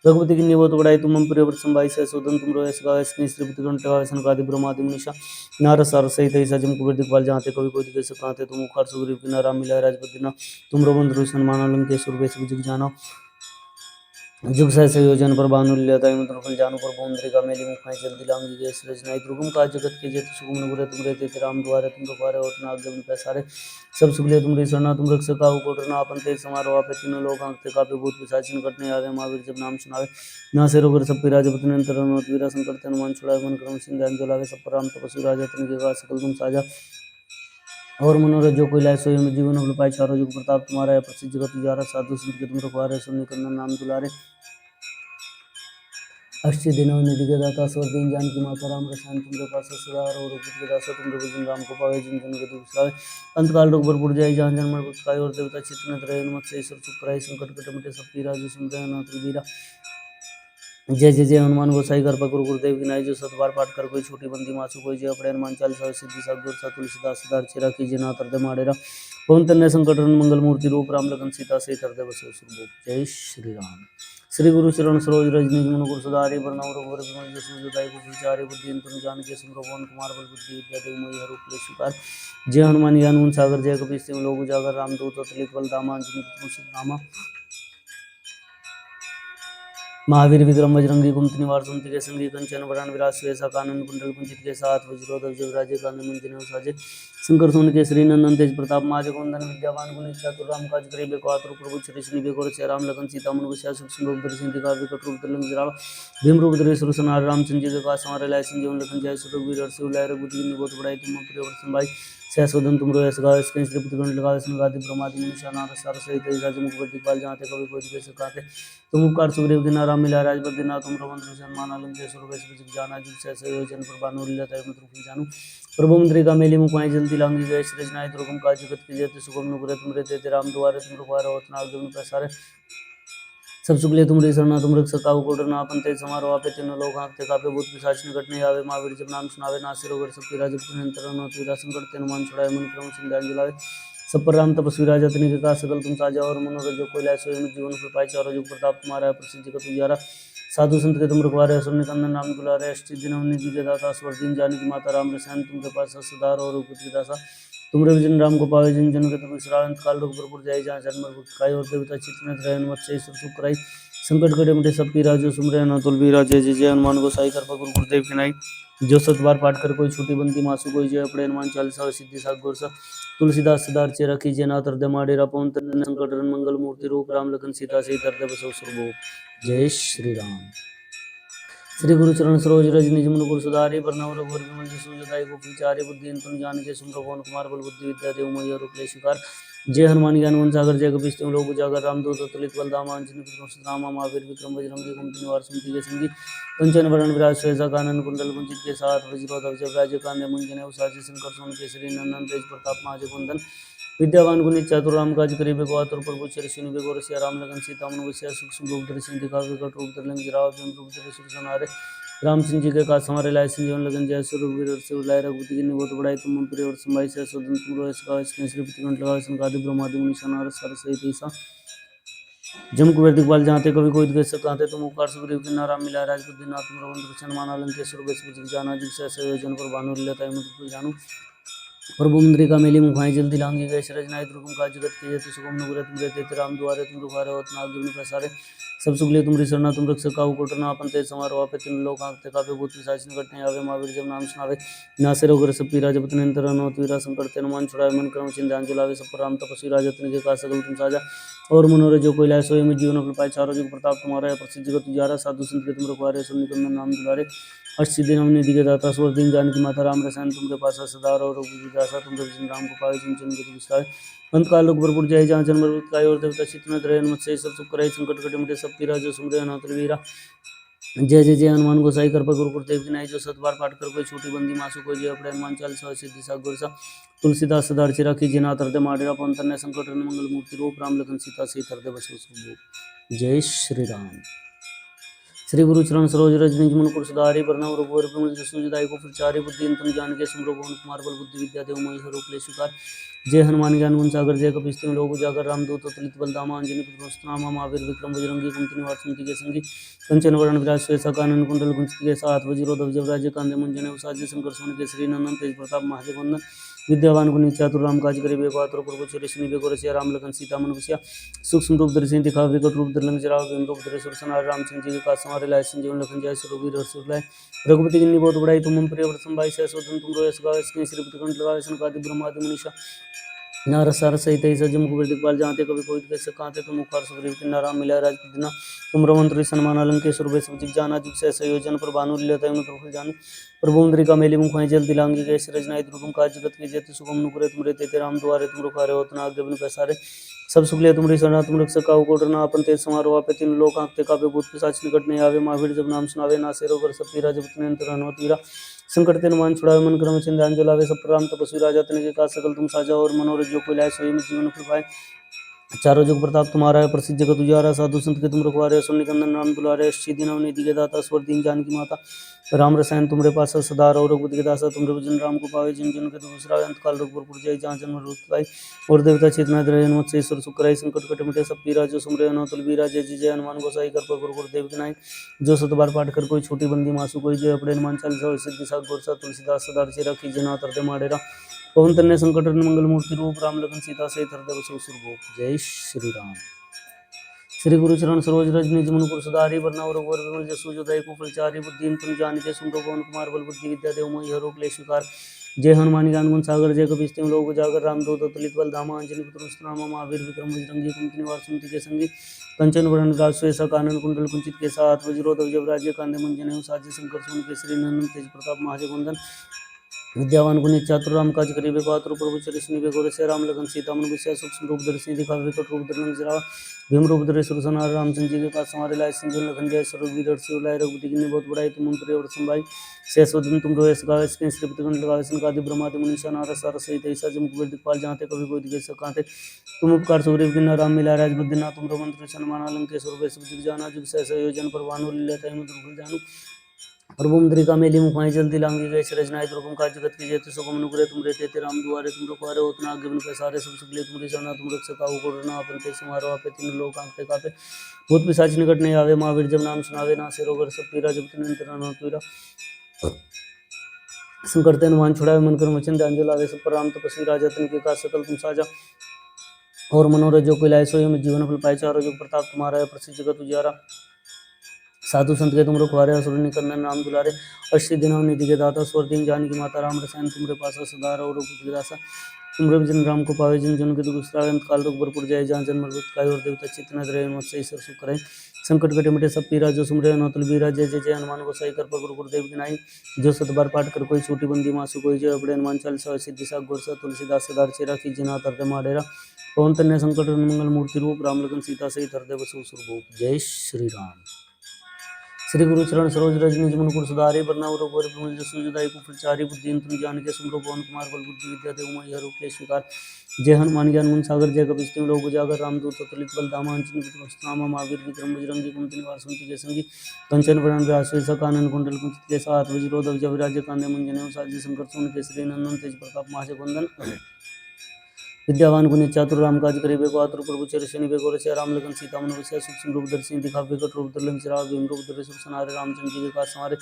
रघुपति कीन्ही बहुत बड़ाई तुम मम प्रिय व्रतम भाई सहस्वदन तुम रो यश गावे इसके श्रीपति कंठ लगावे सनकादि ब्रह्मादि मुनि नारद सार सहित ऐसा जम कुबेर दिखपाल जाते कभी कोई दिखे सकाते तुम उपकार सुग्रीव किन्ना राम मिलाए राजपति ना तुम रघुवंश हनुमान लंकेश्वर वैश्व जग जाना जुग सहस्र योजन पर भानुल्यता फल जानु पर भौंद्रिका मेली मुखाई जल्दी लांगी गए सृजनाई दुर्गम का जगत के जेत सुगम नुरे तुम रहते थे राम द्वारे तुम रखवारे होत नाग जब पैसारे सब सुगले तुम सरना तुम रख सका कोटरना अपन तेज समारोह पे तीनों लोग आंखते कापे भूत पिशाचिन कटने आवे महावीर जब नाम सुनावे ना से रोगर सब राजपति निरंतर वीरा संकट हनुमान छुड़ाए मन क्रम सिंह ध्यान जलावे सब पर राम तपस्वी राजा तन के सकल तुम साजा और मनोरथ जो कोई लाए सोई में जीवन फल पाए चारों जुग प्रताप तुम्हारा है प्रसिद्ध जगत उजारा साधु संत के तुम रखवारे सुनने कंदन नाम दुलारे अष्ट दिनों निधि के दाता स्वर दीन जान की माता राम रसायन तुमरे पास सदा और रघुपति के दासा तुम रघुजन राम को पावे जिन जन के दुख बिसरावे अंत काल रोग भरपुर जाय जहाँ जन मर भक्त और देवता चित्त न रहे मत से ईश्वर चुप कराई संकट कट मिटे सब पीरा जो सुनते हैं नाथ वीरा जय जय जय हनुमान गोसाई कृपा गुरु गुरुदेव की नाई जो सतबार पाठ कर कोई छोटी बंदी मासु कोई जय अपने हनुमान चालीसा सिद्धि सागर सा तुलसीदास सदा चेरा कीजिए ना तरदे माडेरा पवन तन्ने संकट हरण मंगल मूर्ति रूप राम लखन सीता से तरदे बसो सुरभूप जय श्री राम श्री गुरु चरण सरोज रजनी मन गुरु सदारि वर्णव रघुवर विमल जसु जदाई को विचारे बुद्धि तुम जान के सिमरो पवन कुमार बल बुद्धि विद्या देव मई हरु क्लेश सुकार जय हनुमान ज्ञान गुण सागर जय कपीस सिंह लोक उजागर रामदूत अतुलित बल धामा अंजनी पुत्र नामा महावीर विक्रम बजरंगी कुमति निवार सुमति के संगी कंचन वरण विराज सुएसा कानन कुंडल कुंचित के साथ वज्रोधव जयराजे कांद मंजन साजे शंकर सोन के श्री नंदन तेज प्रताप माज कुंदन विद्यावान गुणी चातुर राम काज करे बेको आतुर प्रभु चरिश्री बेको रचे राम लखन सीता मन बसिया सुख सिंह दर्शन दिखा विकट रूप धरम जराव भीम रूप धरे सुरसनार रामचंद्र जी के पास हमारे लाय संजीवन लखन जय सुरवीर हर्ष उलाय रघुपति की बहुत बड़ाई तुम प्रिय वर्षन भाई सहसोदन तुम रो ऐसा गावे इसके श्री पुत्र लगा संगाति ब्रह्मादि मुनि नाथ सार सहित राज मुख प्रतिपाल जाते कवि कोई के सकाते तुम उपकार सुग्रीव की नारा मिला राजपद दिना तुम रमन सन्मान आलम जय सुर वैश्व जाना जिन से योजन पर बानु लीला मत रूप जानू प्रभु मुद्रिका मेली मुखाई जल्दी लांगी गए सृजनाय दुर्गम का जगत की जयते सुगम नुपुरे तुम रहते राम द्वारे तुम रखवारे होत नाग जब पैसारे सब सुगले तुम रे सरना तुम रख सका कोडरना अपन तेज समारोह पे तीनों लोग आंखते कापे भूत पिशाच निकटने आवे महावीर जब नाम सुनावे नासिर रोगर सब पीरा जब निरंतर वीरा संकट हनुमान छुड़ाए मन क्रम सिंह जलावे सब पर राम तपस्वी राजा तनिक का सकल तुम साजा और मनोरथ जो कोई लाए सोई में जीवन फल पाए चारों जुग प्रताप तुम्हारा है प्रसिद्ध जगत उजियारा साधु संत के तुम रखवारे सुन निकंदन नाम दुलारे अष्ट दिन निधि के दाता स्वर दीन जानी की माता राम रसायन तुमके पास सदार और रघुपति दासा तुम रविजन राम को पावे जिन जन के तुम विश्रांत काल रोग भरपुर जाय जहाँ जन्म भक्त खाई और देवता चित्त रहन मत से सुख कराई संकट कटे मिटे सब पीरा जो सुमरे अनतुल बीरा जय जय जय हनुमान गोसाई कृपा गुरु गुरुदेव की नाई जो सतबार पाठ कर कोई छोटी बंदी मासु कोई जय अपने हनुमान चालीसा सिद्धि सागर सा तुलसीदास सदार चेरा कीजिए ना तरदे माडेरा पवन तनय संकट हरण मंगल मूर्ति रूप राम लखन सीता से तरदे बसो सुरभूप जय श्री राम श्री गुरु चरण सरोज रजनी जमुन गुरु सुधारी वर्णव रघुवर विमल जसु जदाई को विचारे बुद्धि तुम जान के सुमरो पवन कुमार बल बुद्धि विद्या देव मई और क्लेश शिकार जय हनुमान ज्ञान गुण सागर जय कपीस तिम लोक उजागर रामदूत अतुलित बल धामा अंजनी पुत्र रामा महावीर विक्रम बजरंगी कुमति निवार सुमति के संगी कंचन वरण विराज सुएसा कानन कुंडल कुंचित के साथ वज्रोधव जय राजे कांदे मुंजने उसाचे शंकर सोन केसरी नंदन तेज प्रताप महाजगवंदन विद्यावान गुणी चातुर राम काज करे बेको आतुर प्रभु चरिश्री बेको रसिया राम लगन सीता मन बसिया सुख रूप दर्शन दिखा विकट रूप धरलंग जराव भीम रूप धरे सुरसनारे रामचंद्र जी के काज हमारे लाय संजीवन लगन जय सुरवीर से लाय रघुपति की बहुत बड़ाई तुम प्रिय और संभाई से सदन तुम रो इसका इसके श्री प्रतिकंठ लगा संगादि ब्रह्मादि मुनि सनार सर सहित ईसा जम कुबेर दिखपाल जाते कभी कोई दिखे सकाते तुम उपकार सुग्रीव की नारा मिला राजपति नाथ तुम रघुवर कृष्ण मान अलंक सुर वैश्व जाना जिनसे योजन पर भानु लेता है मुझको जानू प्रभु मुद्रिका मेली मुखाई जल्दी लांगी गए रजनाय दुर्गम का जगत के जैसे सुगम नुपुरे तुम रहते राम द्वारे तुम रुखारे होत नाग जब पैसारे सब सुगले तुम रिसरना तुम रख सकाऊ कोटरना अपन तेज समारोह पे तीन लोग आंखते कापे भूत पिशाच निकटने आवे महावीर जब नाम सुनावे नासे रोगर सब पीरा जब निरंतर हनुमत वीरा संकट हनुमान छुड़ाए मन क्रम चिंध्यान जलावे सब पर राम तपस्वी राजा तनिक का सकल तुम साजा और मनोरथ जो कोई लाए सोई में जीवन फल पाए चारों जुग प्रताप तुम्हारा है प्रसिद्ध जगत उजियारा साधु संत के तुम रखवारे सुन निकंदन नाम दुलारे अष्ट सिद्धि नवनीत निधि के दाता स्वर दीन जानकी माता राम रसायन तुमके पास सदार और रघुदासा तुम रविजन राम को पावे जिन जन के विश्राय अंत काल लोक भरपुर जाय जहाँ जन्म काय और देवता चित्त न रहे मत से सब सुख कराई संकट कटे मिटे सब पीरा जो सुमरे अनाथ वीरा जय जय जय हनुमान गोसाई कृपा गुरु गुरुदेव की नाई जो सतबार पाठ कर कोई छोटी बंदी मासु कोई जय अपने हनुमान चालीसा सिद्धि सागर सा तुलसीदास सदार चिरा की जना तरदे माडेरा पवन तनय संकट हरण मंगल मूर्ति रूप राम लखन सीता से तरदे बसो सुरभूप जय श्री राम श्री गुरु चरण सरोज रजनी मन कुर सुधारी वर्णव रघुवर विमल जसु जदाई को प्रचारी बुद्धि तुम जान के सुमरो पवन कुमार बल बुद्धि विद्या देव मई हरु क्लेश शिकार जय हनुमान ज्ञान गुण सागर जय कपीस तिम लोक उजागर रामदूत अतुलित बल धामा अंजनी पुत्र नामा महावीर विक्रम बजरंगी कुमति निवार सुमति के संगी कंचन वरण विराज सुएसा कानन कुंडल कुंचित के साथ वज्रोधव जब राजे कांदे मुंजने उसाजे शंकर सोन के श्री नंदन तेज प्रताप महाजगवंदन विद्यावान गुणी चातुर राम काज करे बेको आतुर प्रभु चरित निबे को रसिया राम लखन सीता मन बसिया सूक्ष्म रूप धरि सिंह दिखावे विकट रूप धरि लंक जराव भीम रूप धरि सुरसनार रामचंद्र जी के काज संवारे लाए संजीवन लखन जाय सुरवीर हर्ष लाए रघुपति किन्नी बहुत बड़ाई तुम प्रिय व्रत संभाई सहस्वदन तुम रोयस गावे श्रीपति कंठ लगावे सनकादि ब्रह्मादि मनीषा नारद सारद सहित ऐसा जम कुबेर दिखपाल जानते कभी कोई कैसे कांते तुम मुखार सुग्रीव किन्ना राम मिला राजपद दिना तुम रमंत्री सन्मान अलंकेश्वर वे सब जिग जाना जुग से संयोजन पर भानु लेता है प्रभु जान प्रभु मुद्रिका मेली मुखाई जल दिलांगी गए रजनाई दुर्गम काज जगत के जेते सुगम नुपुरे तुमरे तेते राम द्वारे तुम रुखारे होतना आगे बिन पैसारे सब सुखले तुमरी शरणा तुम रक्षक काहू को डरना अपन तेज समारोह आपे तीन लोक आंखते कापे भूत पिशाच निकट नहीं आवे महावीर जब नाम सुनावे नासे रोग सब पीरा जब तुम अंतर हनुमत संकट ते नुमान छुड़ावे मन क्रम चिंध्यान जलावे सब प्रणाम तपस्वी राजा तन के काज सकल तुम साजा और मनोरथ जो कोई लाए सोई में जीवन कृपाए चारों जुग प्रताप तुम्हारा है प्रसिद्ध जगत उजारा साधु संत के तुम रखवारे सुन निकंदन राम दुलारे श्री नवनीति के दाता स्वर दीन जानकी माता राम रसायन तुमरे पास सदा रहो रघुपति के दासा तुमरे भजन राम को पावे जिन जिन के दूसरा अंत काल रघुपुर जाय जहाँ जन्म रुत पाई और देवता चेतना द्रय हनुमत से ईश्वर सुखराई संकट कटे मिटे सब पीरा जो सुमरे अनोतल बीरा जय जय जय हनुमान गोसाई कर गुरु गुरुदेव की नाई जो सत बार पाठ कर कोई छोटी बंदी मासु कोई जय अपने हनुमान चालीसा सिद्धि साग गोरसा तुलसीदास सदा चेरा कीजे ना तरते माडेरा पवन तन्ने संकट मंगल मूर्ति रूप राम लखन सीता सहित हृदय बसो सुरभूप जय श्री राम। श्री गुरु चरण सरोज रज निज मन पुर सुधारी वरना और विमल जसु जो दय को फलचारी बुद्धि तुम जानिके सुमरो पवन कुमार बल बुद्धि विद्या देव मोहि हरो क्लेश विकार जय हनुमान ज्ञान गुण सागर जय कपीस तिम लोक उजागर रामदूत अतुलित बल धामा अंजनी पुत्र नामा महावीर विक्रम बजरंगी कुमति निवार सुमति के संगी कंचन वरण राज श्वेसा कानन कुंडल कुंचित के साथ वज्रोत जब राज्य कांदे मंजन साज शंकर सुन केसरी नंदन तेज प्रताप महाजगवंदन विद्यावान गुणी चातुर राम काज करिबे को आतुर प्रभु चरित निबे को रसिया राम लखन सीता मन बसिया सूक्ष्म रूप धरि सिंह दिखावे विकट रूप धरि लंक जरावा भीम रूप धरि सुरसनार रामचंद्र जी के काज संवारे लाए संजीवन लखन जाय सुरवीर हर्ष लाए रघुपति किन्नी बहुत बड़ाई तुम प्रिय व्रत संभाई सहस्वदन तुम रोयस गावे श्रीपति कंठ लगावे सनकादि ब्रह्मादि मनीषा नारद सारद सहित ऐसा जम कुबेर दिखपाल जानते कभी कोई दिखे सकाते तुम उपकार सुग्रीव किन्ना राम मिला राजपद दिना तुम रमंत्री सन्मान अलंकेश्वर वे सब जिग जाना जुग सहस योजन पर भानु लील्यता मुद्र जानु प्रभु मुद्रिका मेली मुखाई जल्दी लांगी गए रजनाई दुर्गम काज जगत की जेते सुगम नुपुरे तुम रहते राम दुआरे तुम रखवारे होतना आगे बिन पैसारे सब सुखले तुमरी शरणा तुम रक्षक काहू को डरना अपन ते समारोह आपे तीन लोक आंखते कापे भूत पिशाच निकट नहीं आवे महावीर जब नाम सुनावे नासे रोग सब पीरा जब तुम अंतर हनुमत पीरा संकट ते हनुमान छुड़ावे मन क्रम वचन ध्यान जलावे सब पर राम तपस्वी राजा तन के काज सकल तुम साजा और मनोरथ जो कोई लाए सोई में जीवन फल पाए चारों जुग प्रताप तुम्हारा है प्रसिद्ध जगत उजियारा साधु संत के तुम रखवारे असुर निकंदन राम दुलारे अष्ट दिनों निधि के दाता स्वर दीन जानकी माता राम रसायन तुमरे पास सदा रहो रघुपति के दासा तुम जन राम को पावे जिन जन के दुख अंत काल रघुपुर जाय जहाँ जन्म मृत काय और देवता चित्त रहे मत से ईश्वर सुख करे संकट कटे मिटे सब पीरा जो सुमरे अनोतल बीरा जय जय जय हनुमान गोसाई कर गुरु गुरुदेव की नाई जो सत बार पाठ कर कोई छोटी बंदी मासु कोई जय अपने हनुमान चालीसा सिद्धि साग गोरसा तुलसीदास सदा चेरा कीजे ना तरते माडेरा पवन तन्ने संकट मंगल मूर्ति रूप राम लखन सीता सहित हृदय बसो सुरभूप जय श्री राम। श्री गुरु चरण सरोज रज निज मन पुर सुधारे वरना और विमल जसु जो दय को फलचारी बुद्धि तुम जानिके सुमरो पवन कुमार बल बुद्धि विद्या देव मोहि हरो क्लेश विकार जय हनुमान ज्ञान गुण सागर जय कपीस तिम लोक उजागर रामदूत अतुलित बल धामा अंजनी पुत्र नामा महावीर विक्रम बजरंगी कुमति निवार सुमति के संगी कंचन वरण राज श्वेसा कानन कुंडल कुंचित के साथ वज्रोत जब राज्य कांदे मंजन साज शंकर सुन केसरी नंदन तेज प्रताप महाजगवंदन विद्यावान गुणी चातुर राम काज करिबे को आतुर प्रभु चरित निबे को रसिया राम लखन सीता मन बसिया सूक्ष्म रूप धरि सिंह दिखावे विकट रूप धरि लंक जरावा भीम रूप धरि सुरसनार रामचंद्र जी के काज संवारे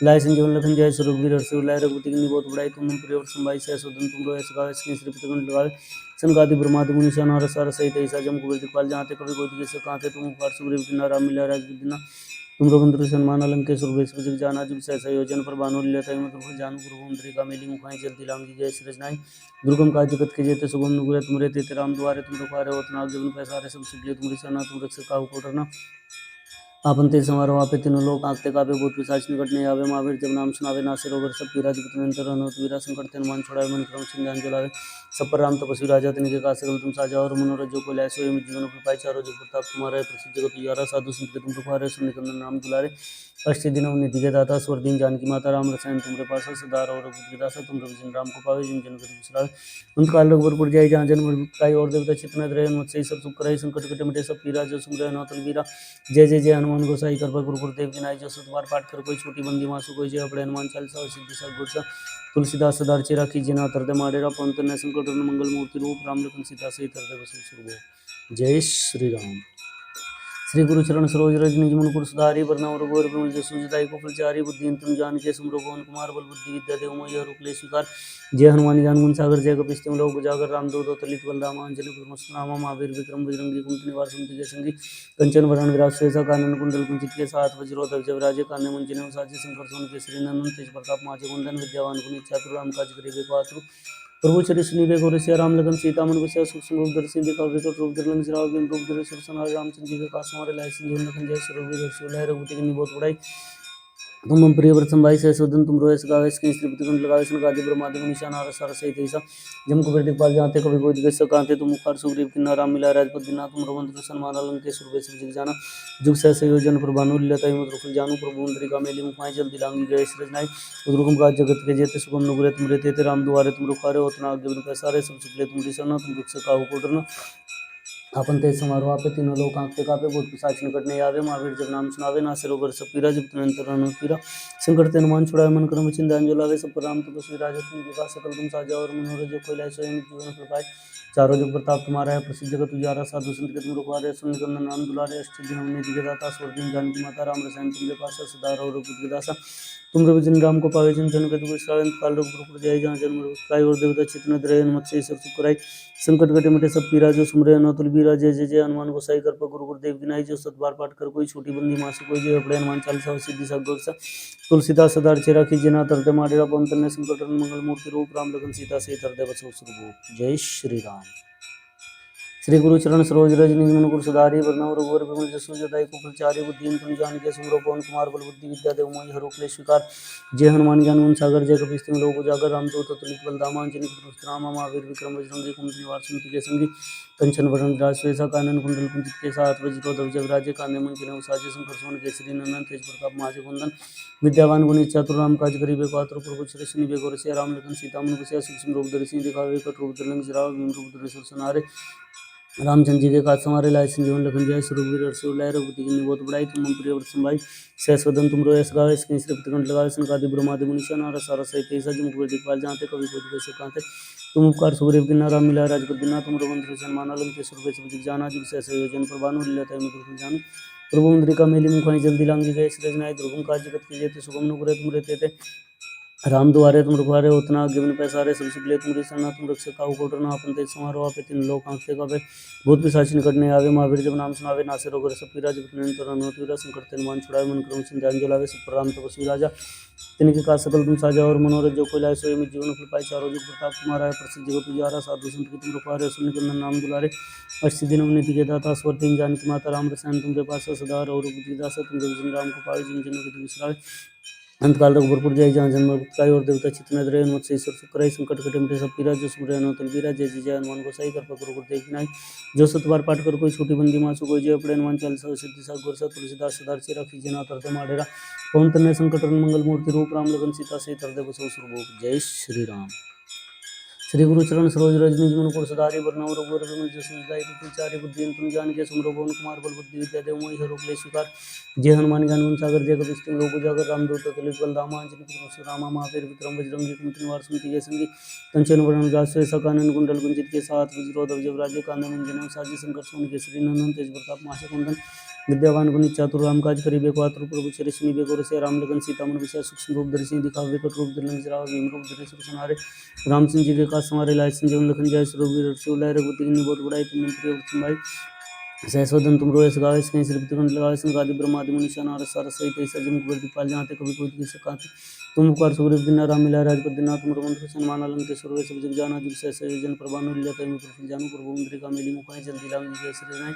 लाए संजीवन लखन जाय सुरवीर हर्ष लाए रघुपति किन्नी बहुत बड़ाई तुम प्रिय संभाई सहस्वदन तुम रोयस गावे श्रीपति कंठ लगावे सनकादि ब्रह्मादि मुनीषा नारद सारद सहित ऐसा जम कुबेर दिखपाल जानते कभी कोई दिखे सकाते तुम उपकार सुग्रीव किन्ना राम मिला राजपद दिना तुम रघुपति सन्मान अलंकेश्वर वे सब जिग जाना जुग सहस योजन पर भानु लील्यता मुद्र जानु गुरु मुद्रिका मेली मुखाई जल्दी लांगी जय रजनाई दुर्गम काज जगत के जेते सुगम नुपुरे तुम रहते राम द्वारे तुम रखवारे होतना आगे पैसारे सब सुखले तुमरी शरणा तुम रक्षक काहू को डरना आपन ते समारोह आपे तीनों लोक आंखते कापे भूत पिशाच निकट नहीं आवे महावीर जब नाम सुनावे नासे रोग सब पीरा जगत निरंतर हनुमत वीरा संकट ते हनुमान छुड़ावे मन क्रम चिंध्यान जलावे सब पर राम तपस्वी राजा तिनके काज सकल तुम साजा और मनोरथ जो कोई लाए सोई में जीवन फल पाए चारों जुग प्रताप तुम्हारा है प्रसिद्ध जगत उजियारा साधु संत के तुम रखवारे सुन निकंदन राम दुलारे अष्ट दिनों निधि के दाता स्वर दीन जानकी माता राम रसायन तुमरे पास सदा रहो रघुपति के दासा तुम जिन राम को पावे जिन जन के दूसरा अंत काल रघुपुर जाय जहाँ जन्म मृत काय और देवता चित्त रहे मत से सब सुख करे संकट कटे मिटे सब पीरा जो सुमरे अनोतल वीरा जय जय जय हनुमान गोसाई कर गुरु गुरुदेव की नाई जो सतबार पाठ कर कोई छोटी बंदी मासु कोई जय अपने हनुमान चालीसा और सिद्धि साग गोरसा तुलसीदास सदा चेरा कीजे ना तरते माडेरा पवन तनय संकट मंगल मूर्ति रूप राम लखन सीता सहित हृदय बसो सुरभूप जय श्री राम। श्री गुरु चरण सरोज रज निज मन पुर सुधारी वरना रघुवर विमल जसु जदाई को फलचारी बुद्धि तुम जान के सुमरो पवन कुमार बल बुद्धि विद्या देव मोहि हरुक्ले स्वीकार जय हनुमान ज्ञान गुण सागर जय कपीस तिम लोक उजागर राम दूत अतुलित बल राम अंजनी पुत्रमस्त नामा महावीर विक्रम बजरंगी कुमति निवार सुमति के संगी कंचन वरण विराज सुवेसा कानन कुंडल कुंचित के साथ वज्रोधर जयराजे कान्य मंजिने साजे शंकर सोन केसरी नंदन तेज प्रताप माचे कुंदन विद्यावान गुणी चातुर राम काज करिबे को आतुर प्रभु चरित सुनिबे को रसिया राम लगन सीता मन बसिया सुख रूप दर्शन दिखा विकट रूप धरलन सिराव बिन रूप धरे सुरसन रामचंद्र जी के कास हमारे लाए संजीवन लखन जय सुरभि दर्शन लहर रघुपति की बहुत बड़ाई तुम हम प्रिय व्रत संभाई सहसोदन तुम रोयस गावेस की श्रीपति कुंड लगावे सन गादी ब्रह्मादि निशान आर सर सहित ऐसा जम कुबेर दिखपाल जाते कभी कोई दिगस कांते तुम मुखार सुग्रीव किन्ना राम मिला राजपद दिना तुम रघुवंश सन्मान अलंके सुरभि सब जग जाना जुग सहस योजन प्रभानु लीलता मुद्र फुल जानू प्रभु मुद्रिका मेली मुखाई जल दिलांगी गए सृजनाई उद्रुकम काज जगत के जेते सुगम नुगरे तुम रेते राम दुआरे तुम रुखारे होतना आगे बिन पैसारे सब सुखले तुम दिसना तुम दुख से काहू को डरना अपन तेज समारोह पे तीनों लोग कांपते कापे भूत पिशाच निकट नहीं आवे महावीर जब नाम सुनावे नासे रोग हर सब पीरा जब तुरंत रन पीरा संकट ते हनुमान छुड़ाए मन क्रम चिंता अंजलावे सब पर राम तपस्वी राजा तुम कृपा सकल तुम साजा और मनोरथ जो कोई लाए स्वयं जीवन फल पाए चारों जुग प्रताप तुम्हारा है प्रसिद्ध जगत उजियारा साधु संत के तुम रखवारे सुन निकंदन राम दुलारे अष्ट दिन हमने दिखे दाता स्वर दिन जानकी माता राम रसायन तुमरे पासा सदा रहो रघुपति के दासा तुम रविजन राम को पावे जन के दुख श्रावण काल रघुपुर जाय जहाँ जन्म काय और देवता चितन द्रयन मत से सब सुख कराई संकट कटे मिटे सब पीरा जो सुमरे अनोतुल बीरा जय जय जय हनुमान गोसाई कृपा गुरु गुरुदेव विनाई जो सत बार पाठ कर कोई छोटी बंदी मासी कोई जय अपने हनुमान चालीसा सिद्धि सब गोर सा तुलसीदास सदा चेरा की जना तरते माडेरा पवन तन्ने संकट मंगल मूर्ति रूप राम लखन सीता से तरते बसो सुरभूप जय श्री राम। श्री गुरु चरण सरोज रज निज मन गुरु सुधारी वरना रघुवर विमल जसु जदाई को फलचारी बुद्धि तुम जान के सुमरो पवन कुमार बल बुद्धि विद्या देव मोहि हरुक्ले स्वीकार जय हनुमान ज्ञान गुण सागर जय कपीस तिम लोक उजागर राम दूत अतुलित बल राम अंजनी पुत्रमस्त नामा महावीर विक्रम बजरंगी कुमति निवार सुमति के संगी कंचन वरण विराज सुवेसा कानन कुंडल कुंचित के साथ वज्रोधर जयराजे कान्य मंजिने साजे शंकर सोन केसरी नंदन तेज प्रताप महाजे कुंदन विद्यावान गुणी चातुर राम काज करिबे को आतुर प्रभु चरित सुनिबे को रसिया राम लखन सीता मन बसिया सूक्ष्म रूप धरि सिंह दिखावे विकट रूप धरलन सिराव भीम रूप धरे सुरसनारे रामचंद्र जी के काज हमारे लाए संजीवन लखन जय सुरभि रघुवर लाए रघुपति की बहुत बड़ाई तुम हम प्रिय व्रत संभाई सहसोदन तुम रोयस गावे इसके श्रीपति कंठ लगावे सन गादी ब्रह्मादि मुनिशन और सारा सहित ऐसा जम कुबेर दिखपाल जाते कभी कोई दिवस कांते तुम उपकार सुग्रीव किन्ना राम मिला राजपद दिना तुम रघुवंश सन्मान अलंके सुरभि सब जग जाना जुग सहस योजन प्रभानु लीलता मुद्र जानु प्रभु मुद्रिका मेली मुखाई जल्दी लांगी गए सृजनाई दुर्गम काज जगत के जेते सुगम नुगरे तुम रहते राम दुआरे तुम रखवारे होतना आगे बिन पैसारे सब सुखले तुम सरना तुम रक्षक काहू को डरना अपन तेज समारोह पे तीन लोग आंखते कापे भूत पिशाच निकट नहीं आवे महावीर जब नाम सुनावे नासे रोग सब पीरा जब निरंतर अनुमति विरा संकट ते हनुमान छुड़ावे मन क्रम चिंता अंजलावे सब पर राम तपस्वी राजा तिनके का सकल तुम साजा और मनोरथ जो कोई लाए सोई में जीवन फल पाए चारों जुग प्रताप तुम्हारा है प्रसिद्ध जगत उजियारा साधु संत के तुम रखवारे सुन निकंदन नाम दुलारे अष्ट दिन उन्नति के दाता स्वर तीन जानकी माता राम रसायन तुमरे पास सदा और दासा तुम जन राम को पावे जिन जनों के तुम विसरावे अंतकाल रघुपुर जाय जहाँ जन्म काय और देवता चितन द्रय मत से ईश्वर सुखराई संकट कटे मिटे सब पीरा जो सुमरे अनोतल बीरा जय जय जय हनुमान गोसाई कृपा गुरु गुरुदेव की नाई जो सत बार पाठ कर कोई छोटी बंदी मासु कोई जय अपने हनुमान चालीसा सिद्धि सा गोर सा तुलसीदास सदा चेरा की जना तरते माडेरा पवन तन्ने संकट मंगल मूर्ति रूप राम लगन सीता से तरते बसो सुरभूप जय श्री राम। श्री गुरु चरण सरोज रज निज मन सुधारी वरना रघुवर विमल जसु जदाई चारि बुद्धि तुम जान के सुमरो पवन कुमार बल बुद्धि विद्या देव मोहि हरुक्ले स्वीकार जय हनुमान ज्ञान गुण सागर जय कपीस तिम लोक उजागर राम दूत अतुलित बल राम अंजनी पुत्रमस्त रामा महावीर विक्रम बजरंगी कुमति निवार सुमति के संगी कंचन वरण विराज सुवेसा कानन कुंडल कुंचित के साथ वज्रोधर जयराजे कान्य मंजिने साजे शंकर सोन केसरी नंदन तेज प्रताप महासे कुंदन विद्यावान गुणी चातुर राम काज करिबे को आतुर प्रभु चरित सुनिबे को रसिया राम लगन सीता मन बसिया सूक्ष्म रूप धरि सिंह दिखावे विकट रूप धरलन सिराव भीम रूप धरे सुरसनारे रामचंद्र जी के काज हमारे लाए संजीवन लखन जय सुरभि रघुपति की बहुत बड़ाई तुम प्रिय व्रत संभाई सहसोदन तुम रोयस गावे कहीं श्रीपति कंठ लगावे सन गादी ब्रह्मादि मुनिशन और सारा सहित ऐसा जम कुबेर दिखपाल जाते कभी कोई दिवस कांते तुम उपकार सुग्रीव किन्ना राम मिला राजपद दिना तुम रघुवंश सन्मान अलंके सुरभि सब जग जाना जुग सहस योजन प्रभानु लीलता मुद्र जानू प्रभु मुद्रिका मेली मुखाई जल्दी लांगी जय सृजनाई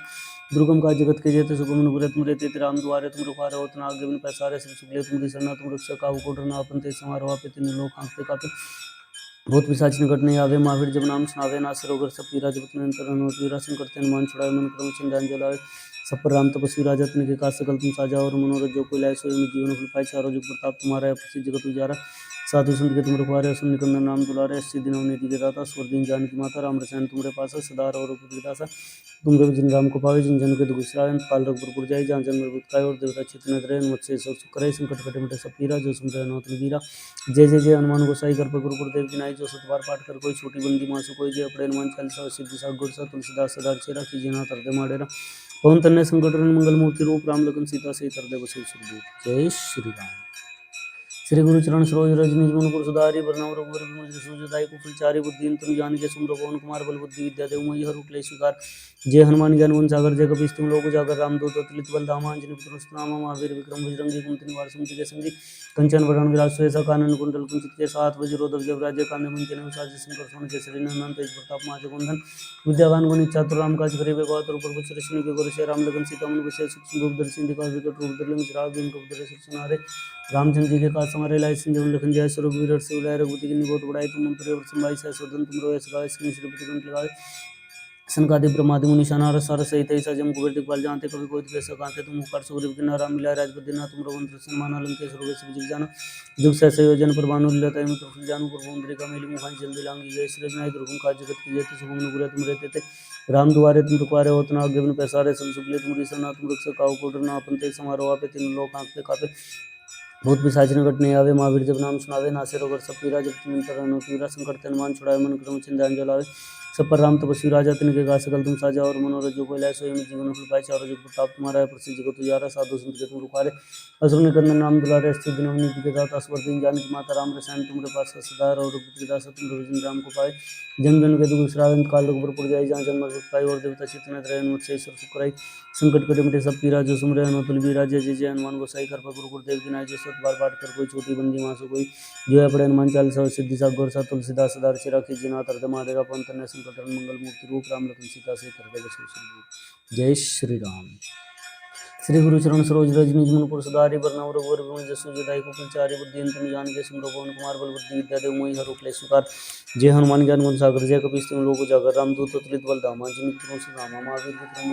दुर्गम काज जगत के जेते सुगम नुगरे तुम रहते राम दुआरे तुम रखवारे होतना आगे बिन पैसारे सब सुखले तुम सरना तुम रक्षक काहू को डरना अपन तेज समारोह पे तीन लोग आंखते कापे भूत पिशाच निकट नहीं आवे महावीर जब नाम सुनावे नासे रोग सब पीरा जब निरंतर अनुमति वीरा संकट ते हनुमान छुड़ावे मन क्रम चिंता जलावे सब पर राम तपस्वी राजा तिनके काज सकल तुम साजा और मनोरथ जो कोई लाए सोई में जीवन फल पाए चारों जुग प्रताप तुम्हारा है प्रसिद्ध जगत उजारा साधु संत के तुम रखवारे सुन निकंदन नाम दुलारे अस्सी दिन अवनीति के दाता स्वर दिन जानकी माता राम रसायन तुम्हारे पास सदा और दासा तुम रवि जिन राम को पावे जिन जन के दुख विश्राम काल रघुपुर जाय जहाँ जन्म काय और देवता चितन द्रय मत से सब सुख संकट कटे मिटे सब पीरा जो सुन रहे नौतन वीरा जय जय जय हनुमान गोसाई कृपा गुरु गुरुदेव की नाई जो सत बार पाठ कर कोई छोटी बंदी मासु कोई जय अपने हनुमान चालीसा सिद्धि सा गुर सा तुलसीदास सदा चेरा की जना तरते माडेरा पवन तनय संकट हरण मंगल मूर्ति रूप राम लखन सीता सहित हृदय बसहि सुखदेव। जय श्री राम। श्री गुरु चरण सरोज रज निज मन गुरु सुधारि बरनउँ रघुबर बिमल जसु जदायु कुशल बुद्धिन तनु जानिके सुमिरौ पवन कुमार बल बुद्धि विद्या देहु मोहि हरषि क्लेश विकार। जय हनुमान ज्ञान गुण सागर जय कपीस तिहुँ लोक उजागर रामदूत अतुलित बल धामा अंजनी पुत्र नामा महावीर विक्रम बजरंगी कुमति निवार सुमति के संगी कंचन वरण विराज सुबेसा कानन कुंडल कुंचित के साथ वज्रोधव जब राज्य कांधे मुंजन साज शंकर सोन केसरी नंदन तेज प्रताप महाजगवंदन विद्यावान गुणी चातुर राम काज करिबे को आतुर प्रभु चरिश्री के गोर से राम लगन सीता मन विषय सुख रूप दर्शन दिखा विकट रूप धरि विराज दिन रूप धरि सुनारे रामचंद्र जी के काज समारे लाए संजीवन लखन जय स्वरूप वीर से उलाय रघुपति की बहुत बड़ाई तुम मंत्र संभाई सह स्वतंत्र तुम रोय सगाय श्रीपति कंठ लगाए सनकादि ब्रह्मादि मुनि सनार सर सहित ऐसा जम कुबेर दिखपाल जानते कभी कोई दिवस सकाते तुम उपकार सुग्रीव किन्ना राम मिलाए राजपद दिना तुम रघुवंश सन्मान लंकेश रोगे सब जिग जाना जुग सहसे योजन पर भानु लीलता मित्र फुल जानू प्रभु मुद्रिका मेली मुखाई जल्दी लांगी जय श्री जनाई दुर्गम काज जगत की जयति सुगम नुपुर तुम रहते थे राम दुआरे तुम रुकवारे होत ना आगे बिन पैसारे सब सुखले तुम सरना तुम रक्षक काहू को डरना अपन ते समारोह आपे तीन लोक आंखते कापे भूत पिशाच निकट नहीं आवे महावीर जब नाम सुनावे नासे रोग सब पीरा जब तुम तरह पीरा संकट तन मान छुड़ाए मन क्रम चिंतन जलावे सब पर राम तपस्वी राजा तिनके का सकल तुम साजा और मनोरथ जो कोई लाए सोई में जीवन फल पाए चारों जुग प्रताप तुम्हारा है प्रसिद्ध जगत उजारा साधु संत के तुम रुखारे असुर निकंदन नाम दुलारे अस्थित दिन नीति के दाता असवर दिन जानकी माता राम रसायन तुम्हारे पास सदा और रघुपति दास तुम रविजन राम को पाए जन जन के दुख श्रावण काल रघुपुर जाई जहाँ जन्म पाई और देवता चित्त न रहे मुझसे ईश्वर सुखराई संकट कटे मिटे सब पीरा जो सुमरे अनतुल बीरा जय जय जय हनुमान गोसाई कृपा गुरु गुरुदेव की नाय जो सत बार पाठ कर कोई छोटी बंदी मासु कोई जो है पड़े हनुमान चालीसा सिद्धि सा गौर सा तुलसीदास सदा चिरा की जिना तरद महादेव पवन तनय संकट हरण मंगल मूर्ति रूप राम लखन सीता से हृदय बसु सुरभूप। जय श्री राम। श्री गुरु चरण सरोज रज निज मन पुर सुधारि बरनउँ रघुबर बिमल जसु जदायु कुशल बुद्धि तनु जानिके सुमिरौ पवन कुमार बल बुद्धि विद्या देहु मोहि हरषि क्लेश विकार। जय हनुमान ज्ञान गुण सागर जय कपीस तिहुँ लोक उजागर रामदूत अतुलित बल धामा अंजनी पुत्र नामा महावीर विक्रम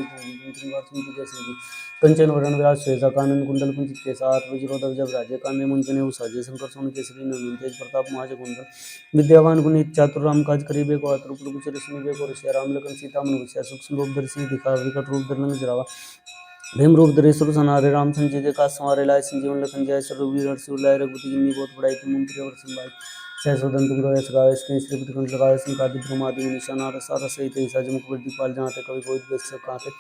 बजरंगी कंचन वरण विराज सुबेसा कानन कुंडल कुंचित केसा हाथ वज्रोधर जब राजे कांधे मुंजने साजे शंकर सोन केसरी नंदन तेज प्रताप महाजगवंदन विद्यावान गुणी चातुर राम काज करिबे को आतुर प्रभु चरिश्री को ऋषि राम लखन सीता मन विषय सुख रूप दर्शन दिखा विकट रूप धरि जरावा भीम रूप धरे सुर सनारे रामचंद्र जी के काज संवारे लाए संजीवन लखन जय रघुवीर हर्षि उलाय रघुपति किन्नी बहुत बड़ाई तुम मंत्री और संभाई सहसोदन तुम रोय सगाए श्रीपति कंठ लगाए संकादि ब्रह्मादि मुनि सनार सार सहित ऐसा जम कुबेर दिखपाल जहाँते कभी कोई देख सकाते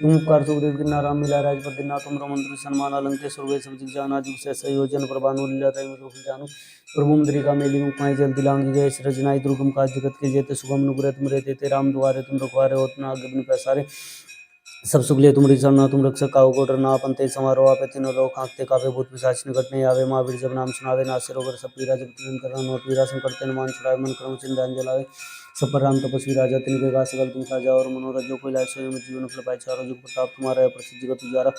तुम उपकार सुग्रीव किन्ना राम मिलाए राजपद दिना तुम मंत्री सन्मान अलंकेश रोगे सब जिग जाना जुग सहसे योजन पर भानु लीलता मित्र फुल जानू प्रभु मुद्रिका मेली मुखाई जल्दी लांगी जय सृजनाई दुर्गम काज जगत के जेते सुगम नुपुर तुम रहते राम दुआरे तुम रखवारे होत न आगे बिन पैसारे सब सुखले तुम सरना तुम रक्षक काहू को डरना अपन तेज समारोह आपे तीनों लोग आंखते कापे भूत पिशाच निकट नहीं आवे महावीर जब नाम सुनावे नासे रोग सब पीरा जब तुम तरह पीरा संकट तन मान छुड़ाए मन क्रम चिंतन जलावे सब पर राम तपस्वी राजा तिनके का सकल तुम साजा और मनोरथ जो कोई लाए सोई में जीवन फल पाए चारों जुग प्रताप तुम्हारा है प्रसिद्ध जगत उजारा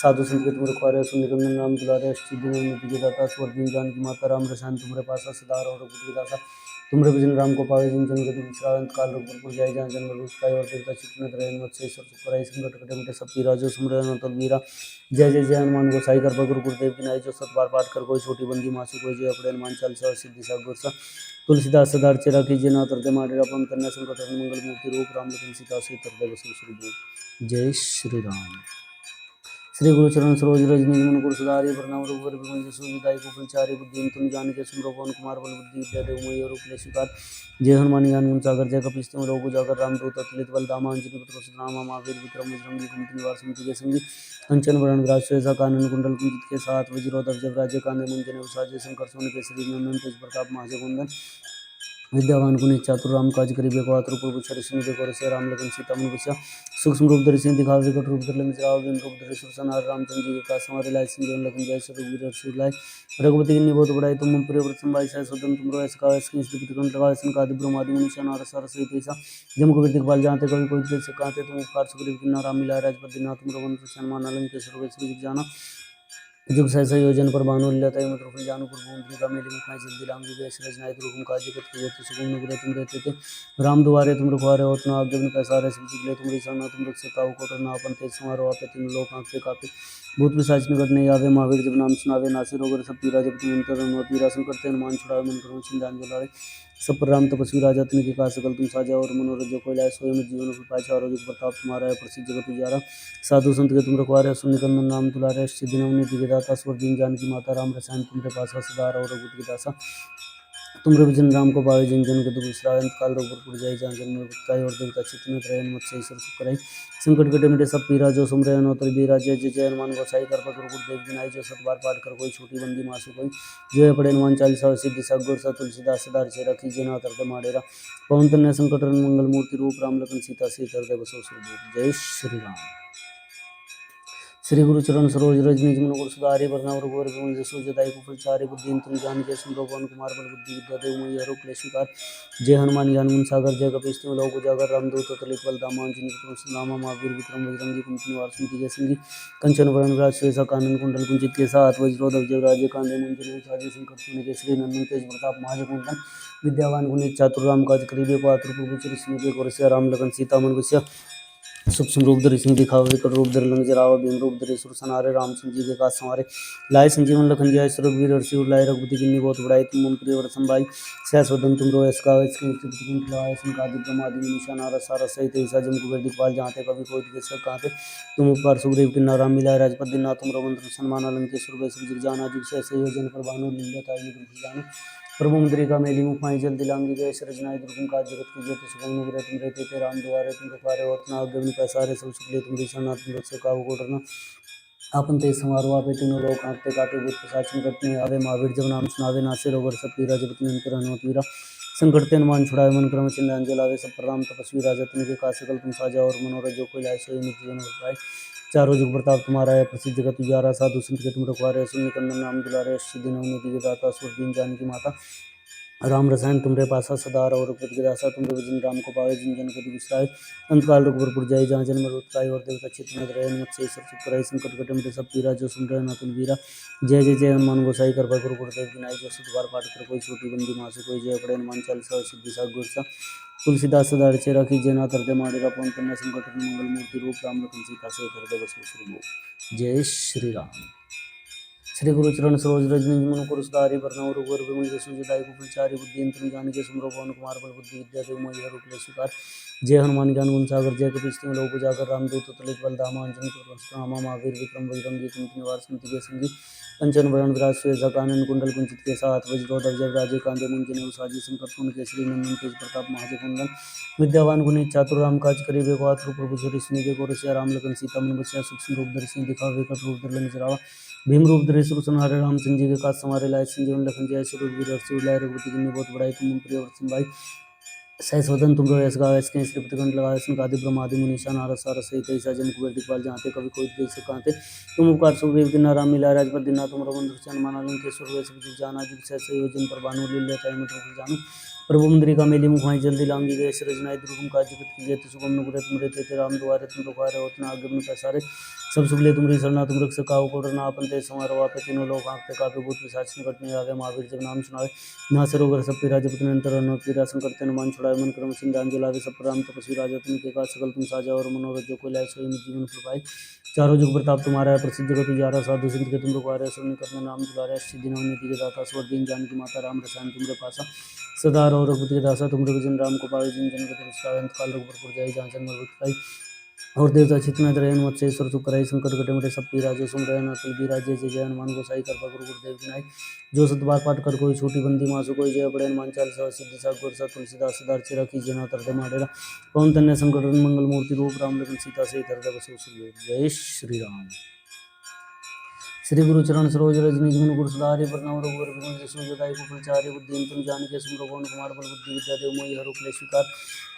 साधु संत के तुम रखवारे सुन निकंदन नाम दुलारे अष्टि दिन नीति के दाता स्वर दिन जानकी माता राम रसायन तुम्हारे पास सदा और रघुपति दासा तुम रविजन राम को पावे जिन जन गति विश्रांत काल रघुपुर जाय जहाँ जन्म रूप और देवता चित्त में रहे मुझसे ईश्वर सुखराई संकट कटे मिटे सब पीरा जो सुमरे अनंत वीरा जय जय जय हनुमान गोसाई कृपा गुरु गुरुदेव की नाई जो सत बार पाठ कर कोई छोटी बंदी मासु कोई जय अपने हनुमान चालीसा और सिद्धि सा गुरसा तुलसीदास सदा चेरा कीजिए ना तरते मारे अपन कन्या संकट हरण मंगल मूर्ति रूप राम लखन सीता से हृदय बसु सुरभूप। जय श्री राम। श्री गुरु चरण सरोज रज निज मन गुरु सुधारि बरनउँ रघुबर बिमल जसु जदायु कुशल बुद्धि तुम जानिके सुमिरौ पवन कुमार बल बुद्धि विद्या देहु मोहि हरषि क्लेश विकार। जय हनुमान ज्ञान गुण सागर जय कपीस तिहुँ लोक उजागर रामदूत अतुलित बल धामा अंजनी पुत्र नामा महावीर विक्रम बजरंगी कुमति निवार सुमति के संगी कंचन वरण विराज सुबेसा कानन कुंडल कुंचित के साथ वज्रोधर जब राज्य कांधे मुंजने साजे शंकर सोन केसरी नंदन तेज प्रताप महाजगवंदन विद्यावान गुणी चातुर राम काज करिबे को आतुर प्रभु चरिश्री को ऋषि राम लखन सीता मन विषय सूक्ष्म रूप धरि सिंह दिखावे विकट रूप धरि लंक बिन रूप धरि सुर सनार रामचंद्र जी के काज संवारे लाए संजीवन लखन जय रघुवीर हर्षि उलाय रघुपति किन्नी बहुत बड़ाई तुम मम प्रिय व्रत संभाई सहसोदन तुम रोय सगाए श्रीपति कंठ लगाए सनकादि ब्रह्मादि मुनि सनार सार सहित ऐसा जम कुबेर दिखपाल जहाँते कभी कोई देख सकाते तुम उपकार सुग्रीव किन्ना राम मिलाए राजपद दिना तुम रघुवंश सन्मान अलंकेश रोगे सब जिग जाना जुग सहसा योजन पर भानु लीलता मित्र फुल जानू प्रभु मुद्रिका मेली मुखाई जल्दी लांगी जय सृजनाई दुर्गम काज जगत के जेते सुगम नुपुर तुम रहते थे राम दुआरे तुम रखवारे होत न आगे बिन पैसारे सब सुखले तुम सरना तुम रक्षक काहू को डरना अपन तेज समारोह आपे तीन लोक आंखते कापे भूत पिशाच निकट नहीं आवे महावीर जब नाम सुनावे नासे रोग सब पीरा जब तुम अंतर पीरा संकट ते मान छुड़ावे मन करो चिंतन जलावे सब पर राम तपस्वी राजा तिनके का सकल तुम साजा और मनोरथ जो कोई लाए सोई में जीवन फल पाए चारों जुग प्रताप तुम्हारा है प्रसिद्ध जगत उजारा साधु संत के तुम रखवारे सुन निकंदन नाम दुलारे सिद्धि नवनीति के दाता स्वर दीन जानकी माता राम रसायन तुम्हारे पास सदा और रघुपति के दासा तुम रविजन राम को पावे जिन जन के दुख विश्राम अंत काल रोग पुर जाय जहाँ जन्म मृत्युकाय और देवता चित्त में त्रयन मत से ईश्वर सुख कराई संकट कटे मिटे सब पीरा जो सुमरे अनोतर बीरा जय जय जय हनुमान गोसाई कर पकर देव बिनाई जो सत बार पाठ कर कोई छोटी बंदी मासु कोई जो है पड़े हनुमान चालीसा सिद्धि सगुर सा तुलसीदास सदा रचय रखी जेना तरते माडेरा पवन तनय संकट हरण मंगल मूर्ति रूप राम लखन सीता से हृदय बसो सुरभूप जय श्री राम। श्री गुरु चरण सरोज रज निज मन गुरु सुधारि वरना रघुवर विमल जसु जदायु कुफल चारि बुद्धि तुम जान जय सिमरो पवन कुमार बल बुद्धि विद्या देव मयि हरो क्लेश विकार जय हनुमान ज्ञान गुण सागर जय कपीस तिहुँ लोक उजागर रामदूत अतुलित बल धामा अंजनी पुत्रम सुनामा महावीर विक्रम बजरंगी कुमति निवार सुमति जय सिंह कंचन वरण विराज सुबेसा कानन कुंडल कुंचित केसा हाथ वज्रोधर जय राजे कांधे मुंजन साजे शंकर सुन केसरी नंदन तेज प्रताप महाजगुंदन विद्यावान गुणी चातुर राम काज करिबे पात्र प्रभु चरित स्मृति गोरसिया राम लखन सीता मन बसिया सूक्ष्म रूप धरि सिंह दिखावे विकट रूप धरि लंक जरावा भीम रूप धरि सुर सनारे रामचंद्र जी के काज संवारे लाए संजीवन लखन जियाय सुरवीर हर्षि उर लाए रघुपति किन्नी बहुत बड़ाई तुम मम प्रिय वर संभाई सहस वदन तुम रोयस गावे इसके कुंठ लाए संकादिक ब्रह्मादि निशान नारद सारद सहित ऐसा जम कुबेर दिखपाल जहाँ ते कभी कोई दिखे सब कहाँ ते तुम उपकार सुग्रीव किन्ना राम मिलाए राजपद दिन तुम रघुवंश सन्मान अलंकेश्वर वै सब जग जाना जुग सहसे योजन पर भानु लील्योताई निकुंठ जानो प्रभु मुद्रिका मेली मुख माहि जल दिलांगी गए सृजनाई दुर्गम काज जगत की ज्योति सुगम नुग्रह तुम रहते थे राम दुआरे तुम रखवारे और ना अग्नि पैसारे सब सुख लिए तुम ऋषि तुम रक्षक काहू को डरना आपन ते समारो आपे तीनों लोग कांपते कापे भूत पिशाच निकट नहीं आवे महावीर जब नाम सुनावे नासे रोगर सब पीरा जगत नियंत्रण हनुमत वीरा संकट ते हनुमान छुड़ाए मन क्रम चिंतन लावे सब प्रणाम तपस्वी राजा तुमके काज सकल तुम साजा और मनोरथ जो कोई लाए सोई नित्य जीवन पाए चारों जुग प्रताप तुम्हारा है प्रसिद्ध जगत उजारा साधु संत के तुम रखवारे सुन निकंदन नाम दुलारे सिद्धि नवनीति के दाता सुर दीन जानकी माता राम रसायन तुमरे पासा सदा और रघुपति के दासा तुम विजन राम को पावे जिन जन कति विसराय अंतकाल रघुवर जाय जहाँ जन्म मृत्युकाय और देवता चित्त में रहे मत से सब सुख कराई संकट कटे मिटे सब पीरा जो सुन रहे नातुल वीरा जय जय जय हनुमान गोसाई कृपा गुरु गुरुदेव विनायक जो सुत बार पाठ कर कोई छोटी बंदी मासु कोई जय पड़े हनुमान चालीसा सिद्धि सा गुर सा तुलसीदास सदा रचे राखी जेना तरते माडेरा पवन कन्या संकट हरण मंगल मूर्ति रूप राम लखन सीता से हृदय बसु सुरभूप जय श्री राम। श्री गुरु चरण सरोज रज निज मन कुरु सुधारि वरना रघुवर विमल जसु जदायु कुफल चारि बुद्धि तुम जान के सुमरो पवन कुमार बल बुद्धि विद्या देव मयि हरो क्लेश विकार जय हनुमान ज्ञान गुण सागर जय कपीस तिहुँ लोक उजागर रामदूत अतुलित बल धामा अंजनी पुत्र रामा महावीर विक्रम बजरंगी कुमति निवार सुमति के संगी कंचन वरण विराज सुबेसा कानन कुंडल कुंचित केसा हाथ वज्रोधर जय राजे कांधे मुंजन साजी संकट सुन केसरी नंदन तेज प्रताप महाजगुंदन विद्यावान गुणी चातुर राम काज करिबे को आतुर प्रभु चरित स्मृति गोरसिया राम लखन सीता मन बसिया सूक्ष्म रूप धरि सिंह दिखावे विकट रूप धरि लंक जरावा भीम रूप धरि सुर संहारे रामचंद्र जी के काज संवारे लाए संजीवन लखन जियाय सुरवीर हर्षि उर लाए रघुपति किन्नी बहुत बड़ाई तुम मम प्रिय वर संभाई सहस वदन तुम रोयस गावे इसके श्रीपति कंठ लगाए संकादिक ब्रह्मादि मुनीषा नारद सारद सहित ऐसा जन कुबेर दिखपाल जहाँ ते कभी कोई देख सकाते तुम उपकार सुग्रीव किन्ना राम मिलाए राजपद दिन तुम रघुवंश हनुमान अलंकेश्वर वै सब जग जाना जुग सहसे योजन पर भानु लील्योताई निकुंठ जानो प्रभु मुद्रिका मेली मुख माहि जल दिलांगी गए सृजनाई दुर्गम काज जगत की जेत सुगम नुग्रह तुम रहते थे राम दुआरे तुम रखवारे होत न आज्ञा पैसारे सब सुख लिए तुमरी शरणा तुम रक्षक काहू को डरना आपन ते समारो आपे तीनों लोग आंखते कापे भूत पिशाच निकट नहीं आवे महावीर जब नाम सुनावे नासे रोग सब पीरा जपत निरंतर हनुमत पीरा संकट ते हनुमान छुड़ाए मन क्रम सिंधान जलावे सब प्रणाम तपस्वी राजा तुमके काज सकल तुम साजा और मनोरथ जो कोई लाए सोई निज जीवन फल चारों जुग प्रताप तुम्हारा है प्रसिद्ध जगत उजारा साधु संत के तुम रखवारे सुन निकंदन नाम दुलारे सिद्धि नवनीति के दाता स्वर दीन जानकी माता राम रसायन तुमरे पासा सदा और रघुपति के दासा तुम विजन राम को पावे जिन जन के विश्रांत काल रघुपुर जाई जहाँ जन्म मृत्यु और देवता चित्त में रहे मत से ईश्वर सुख कराई संकट कटे मिटे सब पीरा जो सुन रहे नातुल बीरा जय जय जय हनुमान गोसाई कृपा गुरु गुरुदेव विनाय जो सत बार पाठ कर कोई छोटी बंदी मासु कोई जय पड़े हनुमान चालीसा सिद्धि सा गुर सा तुलसीदास सदा रचे राखी जेना तरते माडेरा पवन तनय संकट हरण मंगल मूर्ति रूप राम लखन सीता से हृदय बसु सुरभूप जय श्री राम। श्री गुरु चरण सरोज रज निज मन गुरु सुधारि वरना रघुवर विमल जसु जदायु कुफल चारि बुद्धि तुम जान के सुमरो पवन कुमार बल बुद्धि विद्या देव मोहि हरो क्लेश विकार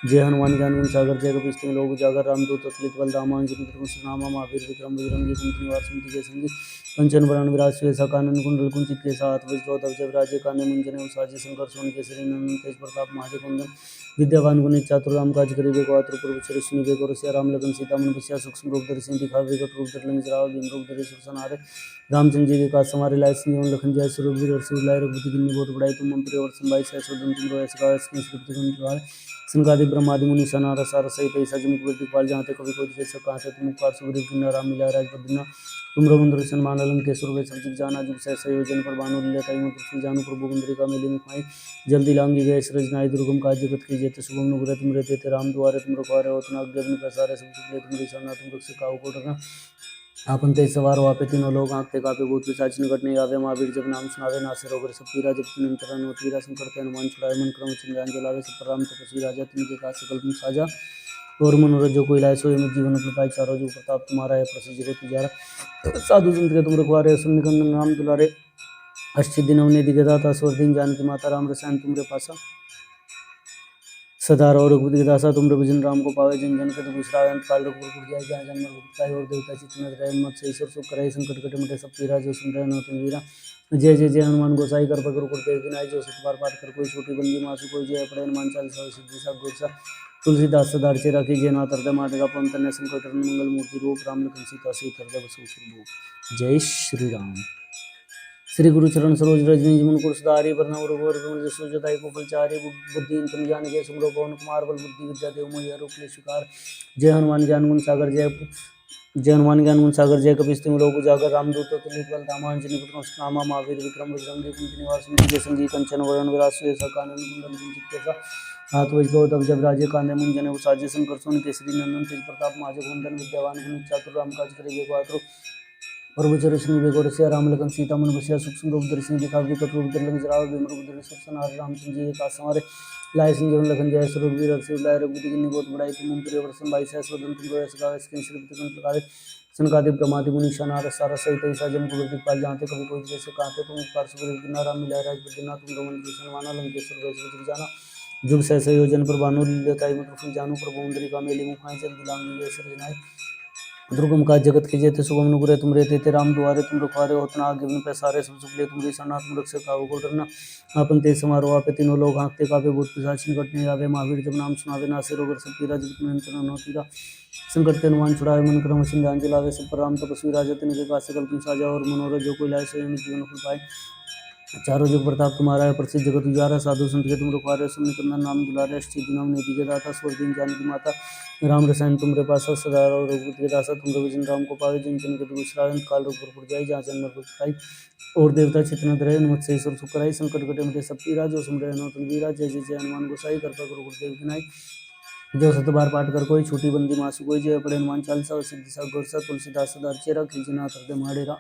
जय हनुमान ज्ञान गुण सागर जय कपीस तिहुँ लोक उजागर रामदूत अतुलित बल धामा अंजनी पुत्र नामा महावीर विक्रम बजरंगी कुमति निवार सुमति के संगी कंचन वरण विराज सुबेसा कानन कुंडल कुंचित केसा हाथ वज्रोधर जय राजे कांधे मुंजन साजी शंकर सोन केसरी नंदन तेज प्रताप महाजगुंदन विद्यावान गुणी चातुर राम काज करिबे को आतुर प्रभु चरित सुनिबे को रसिया राम लखन सीता मन बसिया सूक्ष्म रूप धरि सिंह दिखावे विकट रूप धरि लंक जरावा भीम रूप धरि सुर संहारे रामचंद्र जी के काज संवारे लाए संजीवन लखन जियाय सुरवीर हर्षि उर लाए रघुपति किन्नी बहुत बड़ाई तुम मम प्रिय वर संभाई सहस वदन तुम रोयस गावे इसके श्रीपति कंठ लगाए संकादिक ब्रह्मादि मुनीषा नारद सारद सहित ऐसा जम कुबेर दिखपाल जहाँ ते कभी कोई देख सका थे तुम उपकार सुग्रीव किन्ना राम मिलाए राजपद दिन तुम रघुवंश हनुमान अलंकेश्वर वै सब जग जाना जुग सहस योजन पर भानु लील्योताई निकुंठ जानो प्रभु मुद्रिका मेली मुख माहि जल्दी लांगी गए सृजनाई दुर्गम काज जगत की जेत सुगम नुग्रह तुम रहते थे राम दुआरे तुम रखवारे होत न अग्नि पैसारे सब सुख लिए तुम शरणा तुम रक्षक काहू को डरना आपन तेज सवार हो आपे तीनों लोग आंखते कापे भूत पिशाच निकट नहीं आवे। महावीर जब नाम सुनावे नासे रोग सब पीरा। जब निरंतर होती रसम करते हनुमान छुड़ाए मन क्रम चिंगान जलावे। सब पर राम तपस्वी राजा तिनके काज सकल तुम साजा। और मनोरथ जो कोई लाए सोई में जीवन फल पाए। चारों जुग प्रताप तुम्हारा है प्रसिद्ध जगत तुझारा। साधु संत के तुम रखवारे सुन निकंदन राम दुलारे। अष्ट दिन अवने दिगदाता स्वर दिन जानकी माता। राम रसायन तुमरे पासा सदा रहो रघुपति के दासा। तुम भजन राम को पावे। जन जन के दुख बिसरावे। अंत काल रघुपुर पुर जाय। जहाँ जन्म हरि पाए। और देवता चित्तन धरे। मत से ईश्वर सुख करे। संकट कटे मिटे सब पीरा। जो सुन रहे नौतन वीरा। जय जय जय हनुमान गोसाई कर पकड़ गुरुदेव की नाई। जो सत बार पाठ कर कोई छोटी बंदी मासु कोई। जय पड़े हनुमान चालीसा सिद्धि सा गुरसा। तुलसीदास सदा रिचि राखी। जय नाथ हृदय माटेगा। पवन तनय संकट हरन मंगल मूर्ति रूप। राम लखन सीता सहित हृदय बसहु सुरभूप। जय श्री राम। श्री गुरु चरण सरोज रज निज मन कुरसुधारि। बरनउँ रघुवर बिमल जसु जताई को फलचारि। बुद्धि तुम जानिके सुमरो पवन कुमार। बल बुद्धि विद्या देव मोहि हरहु क्लेश विकार। जय हनुमान ज्ञान गुण सागर जय हनुमान ज्ञान गुण सागर। जय कपीस तिमिर लोक उजागर। रामदूत अतुलित बल धामा। अंजनी पुत्र पवन नामा। महावीर विक्रम बजरंगी कुमति निवास। सुमति संगी कंचन वरण विराज। सुबेसा कानन कुंडल कुंचित केसा। हाथ वज्र तब जब राजे कांधे मुंज जनेऊ साजे। शंकर सोन केसरी नंदन तेज प्रताप महाजग वंदन। विद्यावान गुणी चातुर राम काज करिबे को आतुर। प्रभु चरिश्रु विवेक रसिया। राम लखन सीता मन बसिया। सुख सुंदर दर्शन दिखावे। विकट रूप धरि जरावे। बिमर बुद्रि सुरसनार। रामचंद्र जी का संहारे। लाए संजीवन लखन जाय। सुरवीर हर्षि लाए रघुपति कीन्ही बहुत बड़ाई। तुम प्रिय वरसन बाई। सहस वदन तुम रोय सगावे। श्री प्रकार सनकादिक ब्रह्मादि मुनीषा नारद सारद सहित ईसा जन को दिखपाल। जानते कभी कोई जैसे कहते तुम उपकार सुग्रीव कीन्हा। राम मिलाए राजपुर तुम रमन भूषण माना। लंकेश्वर वैश्व जग जाना। जुग सहस योजन पर भानु लील्योताई मधुर जानु। प्रभु मुद्रिका मेली मुखाय जल दिलांगी जय सृजनाय। दुर्गम काज जगत के जेते सुगम अनुग्रह तुम रे तेते। राम दुआरे तुम रखवारे होत न आगे बिन पैसारे। सब सुख ले तुम सरना तुम रक्षक काहू को डरना। आपन तेज समारोह आपे तीनों लोग आंखते कापे। भूत पिशाच निकट नहीं आवे। महावीर जब नाम सुनावे नासे रोग सब पीरा। जगत नियंत्रण हनुमत पीरा। संकट ते हनुमान छुड़ावे। मन क्रम वचन ध्यान जलावे। सब पर राम तपस्वी राजा तिनके काज सकल तुम साजा। और मनोरथ जो कोई लाए सोई में जीवन फल पाए। चारों जुग प्रताप तुम्हारा है प्रसिद्ध जगत उजारा। साधु संत के तुम रखवारे। सुन निकंदन राम दुलारे। अष्ट सिद्धि नवनीत के दाता। स्वर दिन जानकी माता। राम रसायन तुमरे पासा। सदा रहो रघुपति के दासा। तुम भजन राम को पावे। जन जन के दुख बिसरावे। अंत काल रघुपुर पुर जाय। जहाँ जन्म हरि पाई। और देवता चित्तन धरे। हनुमत से ईश्वर सुख कराई। संकट कटे मिटे सब पीरा। जो सुन रहे हनुमत वीरा। जय जय जय हनुमान गोसाई कृपा करो गुरुदेव की नाई। जो सत बार पाठ कर कोई छोटी बंदी मासु कोई। जय पड़े हनुमान चालीसा सिद्धि सा गुरसा। तुलसीदास सदा चेरा खींचे नाथ हृदय माडेरा।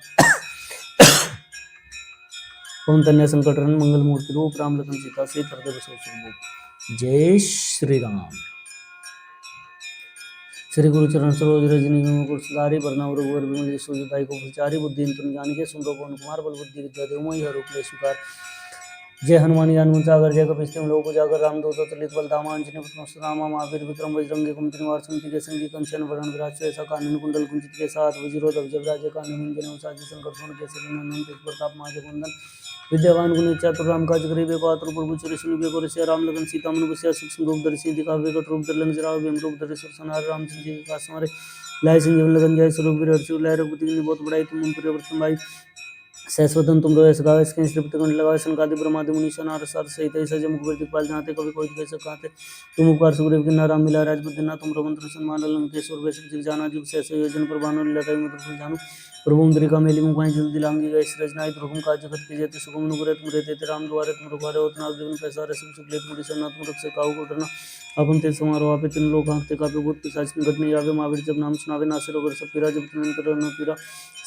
पवन तनय संकट हरन मंगल मूर्ति रूप। राम लखन सीता सहित हृदय बसहु सुरभूप। जय श्री राम। श्री गुरु चरण सरोज रज निज मन कुरसुधारि। बरनउँ रघुवर बिमल जसु जताई को फलचारि। बुद्धि तुम जानिके सुमरो पवन कुमार। बल बुद्धि विद्या देव मोहि हरहु क्लेश विकार। जय हनुमान ज्ञान गुण सागर। जय कपीस तिमिर लोक उजागर। रामदूत अतुलित बल धामा। अंजनी पुत्र पवन नामा। महावीर विक्रम बजरंगी कुमति निवार। सुमति के संगी कंचन वरण विराज। सुबेसा कानन कुंडल कुंचित केसा। हाथ वज्र जब राजे कांधे मुंज जनेऊ साजे। शंकर सोन केसरी नंदन तेज प्रताप महाजग वंदन। विद्यावान गुणी चातुर राम काज करिबे को आतुर। प्रभु चरिश्रु विवेक रसिया। राम लखन सीता मन बसिया। सूक्ष्म रूप धरि सिद्धि दिखावे। विकट रूप धरि लंक जरावे। भीम रूप धरि सुरसंहार। रामचंद्र जी का संहारे। लाए संजीवन लखन जाय। सुरवीर हर्षि लाए रघुपति कीन्ही बहुत बड़ाई। तुम प्रिय वरसन बाई। सहस्वदन तुम रोय सगावे। श्रीपति कंठ लगावे। सनकादिक ब्रह्मादि मुनीषा नारद सारद सहित ईसा जन को दिखपाल। जानते कभी कोई कैसे कहते तुम उपकार सुग्रीव कीन्हा। राम मिलाए राजपुर दीन्हा। तुम रमन भूषण माना। लंकेश्वर वैश्व जग जाना। जुग सहस योजन पर भानु लील्योताई मधुर जानु। प्रभु मुद्रिका मेली मुखाय जल दिलांगी गए सृजनाय। दुर्गम काज जगत के जेते सुगम अनुग्रह तुम रे तेते। राम दुआरे तुम रखवारे होत न आगे बिन पैसारे। सब सुख ले तुम सरना तुम रक्षक काहू को डरना। आपन तेज समारोह आपे तीनों लोक आंखते कापे। भूत पिशाच निकट नहीं आवे। महावीर जब नाम सुनावे नासे रोग सब पीरा। जब निरंतर हनुमत पीरा।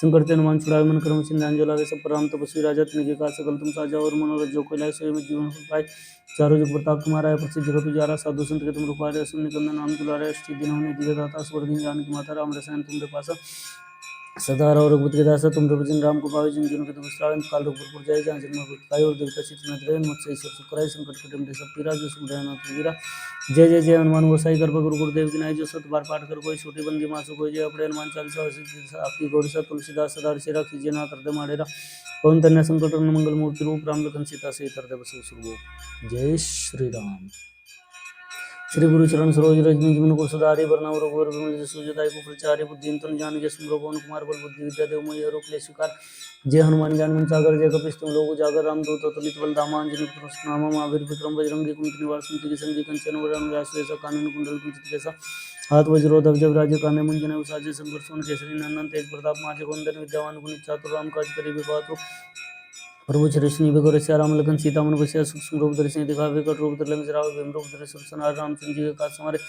संकट ते हनुमान छुड़ावे। मन क्रम वचन ध्यान जलावे। सब पर राम तपस्वी राजा तिनके काज सकल तुम साजा। और मनोरथ जो कोई लाए सोई में जीवन फल पाए। चारों जुग प्रताप तुम्हारा है प्रसिद्ध जगत उजारा। साधु संत के तुम रखवारे। सुन निकंदन राम दुलारे। अष्ट सिद्धि नवनीत के दाता। स्वर दिन जानकी माता। राम रसायन तुमरे पासा। सदा रहो रघुपति के दासा। तुम भजन राम को पावे। जिन जिन के दुख बिसरावे। अंत काल रघुपुर पुर जाय। जहाँ जन्म हरि पाई। और देवता चित्तन धरे। हनुमत से ईश्वर सुख कराई। संकट कटे मिटे सब पीरा। जो सुन रहे हनुमत वीरा। जय जय जय हनुमान गोसाई कृपा करो गुरुदेव की नाई। जो सत बार पाठ कर कोई छोटी बंदी मासु कोई। जय पड़े हनुमान चालीसा आपकी गौरीसा। तुलसीदास सदा रिचि कीजिए नाथ हृदय माडेरा। पवन तनय संकट हरन मंगल मूर्ति रूप। राम लखन सीता सहित हृदय बसहु सुरभूप। जय श्री राम। श्री गुरु चरण सरोज रज निज मन कुरसुधारि। बरनउँ रघुवर बिमल जसु जताई को फलचारि। बुद्धि तुम जानिके सुमरो पवन कुमार। बल बुद्धि विद्या देव मोहि हरहु क्लेश विकार। जय हनुमान ज्ञान गुण सागर। जय कपीस तिमिर लोक उजागर। रामदूत अतुलित बल धामा। अंजनी पुत्र पवन नामा। महावीर विक्रम बजरंगी कुमति निवार। सुमति के संगी कंचन वरण विराज। सुबेसा कानन कुंडल कुंचित केसा। हाथ वज्र जब राजे कांधे मुंज जनेऊ साजे। शंकर सोन केसरी नंदन तेज प्रताप महाजग वंदन। विद्यावान गुणी चातुर राम काज करिबे को आतुर। प्रभु चरिष्णी बेगोर से राम लखन सीता मन बसिया सूक्ष्म रूप धरि सिंह दिखावे कट रूप धरि लंक राव भीम रूप धरि सुरसनार रामचंद्र जी के काज समारे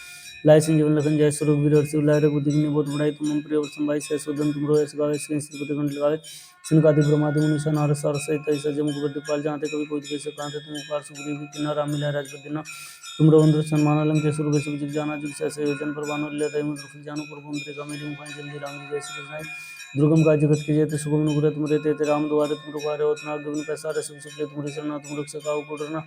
लाय संजीवन लखन जय स्वरूप वीर हर्षि लाय रघुपति कीन्ही बहुत बड़ाई तुम प्रिय संभाई सै सुदन तुम रोय गावे श्री कंठ लगावे सुनकादि ब्रह्मादि मुनि नारद सार सहित ऐसा जम कुबेर दिखपाल जाते कभी कोई कैसे कांते तुम उपकार सुग्रीव किन्ना राम मिलाय राजपद दीना तुम रवंद्र सन्मान अलंक सुर सब जिग जाना जुग सहसे योजन पर बानो लिया तय मुद्र फिर जानो प्रभु मुद्रे का मेरी मुखाई जल्दी राम जी जय श्री कृष्ण दुर्गम काज जगत के जेते सुगम नुग्रह तुम रहते थे राम द्वारे तुम रुखारे होतना गगन पैसारे सब सुखले तुम रिसरना तुम रख सकाओ कोडरना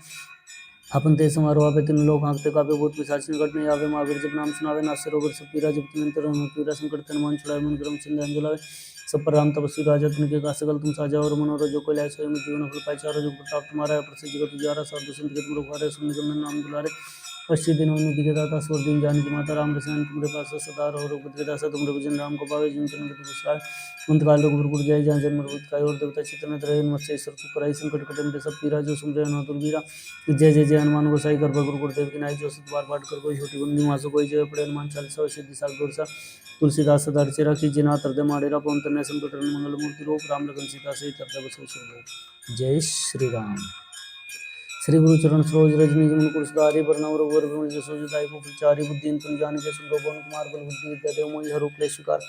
अपन ते समारोह पे तीन लोग आंखते कापे बहुत पिशाच निकट नहीं आवे महावीर जब नाम सुनावे नासे रोग सब पीरा जब तीन अंतर पीरा संकट तन मन छुड़ाए मन क्रम चिंता अंजलावे सब पर राम तपस्वी राजा तिनके का सकल तुम साजा और मनोरथ जो कोई लाए सोई में जीवन फल पाई चारो जो प्रताप तुम्हारा है प्रसिद्ध जगत उजियारा साधु संत के तुम रखवारे सुन निकंदन नाम दुलारे पश्चिम दिन उन्नति के दाता स्वर दिन जानकी माता राम रसायन तुम्हारे पास सदा रहो रघुपति के दासा तुम भजन राम को पावे जिन जन के विश्राम अंत काल रघुपुर जाय जहाँ जन्म मृत काय और देवता चित्तन रहे मत्स्य ईश्वर सुखराई संकट कटन के सब पीरा जो सुन रहे नातुर वीरा जय जय जय हनुमान गोसाई कृपा गुरु गुरुदेव की नाई जो सत बार पाठ कर कोई छोटी बंदी मासो कोई जय पड़े हनुमान चालीसा सिद्धि साग गोरसा तुलसीदास सदा चेरा की जिना हृदय माडेरा पवन तनय संकट मंगल मूर्ति रूप राम लखन सीता सहित हृदय बसो सुरभूप जय श्री राम श्री गुरु चरण सरोज रजनी जमन कुरसदारी वरनव रघुवर विमल जसो दाई को प्रचारी बुद्धि तुम जान के सुन पवन कुमार बल बुद्धि विद्या देव मोहि हर रूप ले स्वीकार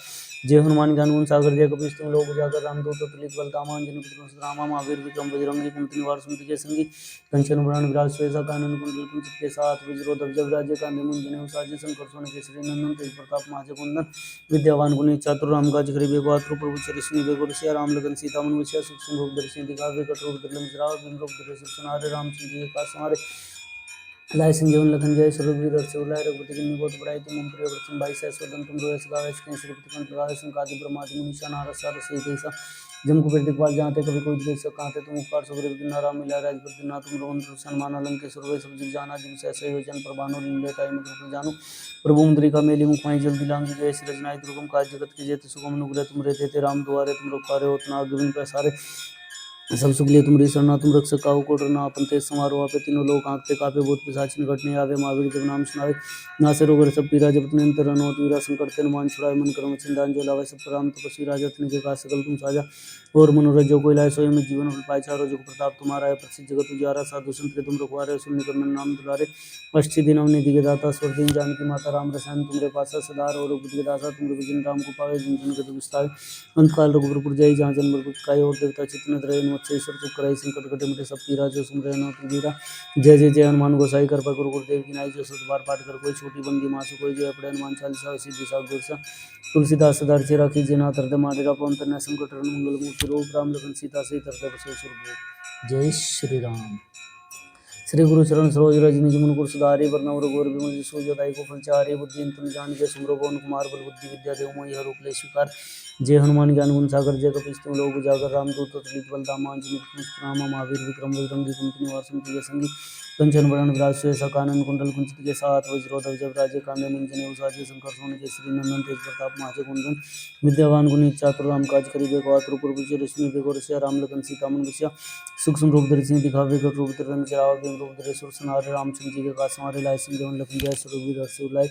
जय हनुमान ज्ञान गुण सागर जय कपीश तुम लोग जाकर रामदूत तुलित बल दामान जन पुत्र रामा महावीर विक्रम बजरंगी कुमति निवार सुमति के संगी कंचन बरान विराज सुवेसा कानन कुंडल कुंचित के साथ विजरो ध्वज विराजे कांधे मुंज जनेऊ साजे शंकर सोने के श्री नंदन तेज प्रताप महाजय कुंदन विद्यावान गुणी चातुर राम काज करिबे को आतुर प्रभु चरिष्णी बेगोर सिया राम लगन सीता मन बसिया सूक्ष्म रूप धरि सिंह दिखावे कट रूप धरि लंक राव भीम रूप धरि सुरसनार रामचंद्र जी के काज समारे लाय संजीवन लखन जय स्वरूप वीर हर्षि लाय रघुपति कीन्ही बहुत बड़ाई तुम प्रिय व्रत भाई सै स्वदन तुम रोय गावे श्री कंठ लगावे संकादि ब्रह्मादि मुनि नारद सार सहित ऐसा जम कुबेर दिखपाल जाते कभी कोई देश कांते तुम उपकार सुग्रीव किन्ना राम मिलाय राजपद दीना तुम रवंद्र सन्मान अलंक सुर सब जिग जाना जिन सहसे योजन पर बानो लील्य मुद्र जानो प्रभु मुद्रिका मेली मुखमाई जल्दी लांगी जय श्री रचनाई दुर्गम काज जगत के जेते सुगम अनुग्रह तुम रहते थे राम द्वारे तुम रखवारे होतना अग्नि पैसारे सब सुख लिए तुम सरना तुम रख सकाओ को डरना अपन तेज समारोह पे तीनों लोग आंखते कापे भूत पिशाच निकट नहीं आवे महावीर जब नाम सुनावे नासे रोग सब पीरा जब तुम अंतर अनोत वीरा संकट तेन मान छुड़ाए मन कर्म चिंतान जो लावे सब राम तपस्वी राजा तिनके का सकल तुम साजा और मनोरथ जो कोई लाए सोई में जीवन फल पाए चारो जो प्रताप तुम्हारा है प्रसिद्ध जगत उजियारा साधु संत के तुम रखवारे सुन निकंदन नाम दुलारे अष्टि दिनों निधि के दाता स्वर दिन जानकी माता राम रसायन तुम्हारे पास सदार और बुद्धि के दासा तुम विजन राम को पावे जिन जन के तुम विस्तार अंत काल रघुपुर जाई जहाँ जन्म मृत काय और देवता चित्तन रहे मत्स्य ईश्वर चुप कराई संकट कटे मिटे सब पीरा जो सुन रहे नाथ वीरा जय जय जय हनुमान गोसाई कृपा गुरु गुरुदेव की नाई जो सत बार पाठ कर कोई छोटी बंदी मासु कोई जय पड़े हनुमान चालीसा सिद्धि साग गोरसा तुलसीदास सदा चेरा की जिना हृदय माडेरा पवन तनय संकट मंगल मूर्ति रूप राम लखन सीता सहित हृदय बसो सुरभूप जय श्री राम श्री गुरु चरण सरोज रज निज मन कुर सुधारी वरनव रघुवर विमल जसु जदाई को फलचारी बुद्धि तुम जान के सुमरो पवन कुमार बल बुद्धि विद्या देव मोहि हर रूप ले स्वीकार जय हनुमान ज्ञान गुण सागर जय कपीश तुम लोग उजागर रामदूत तुलित बल दामान रामा महावीर विक्रम बजरंगी कुमति निवार सुमति के संगी कंचन बरन विराज सुवेसा कानन कुंडल कुंचित के साथ वज्रो ध्वज विराजे कांधे मुंज जनेऊ साजे शंकर सोने के श्री नंदन तेज प्रताप महाजय कुंदन विद्यावान गुणी चातुर राम काज करिबे को आतुर प्रभु रश्मि बेगोर सिया राम लखन सीता मन बसिया सूक्ष्म रूप धरि सिंह दिखावे कट रूप धरि रंग चराव भीम रूप धरि सुर सनारे रामचंद्र जी के काज समारे लाय संजीवन लखन जय स्वरूप वीर हर्षि लाय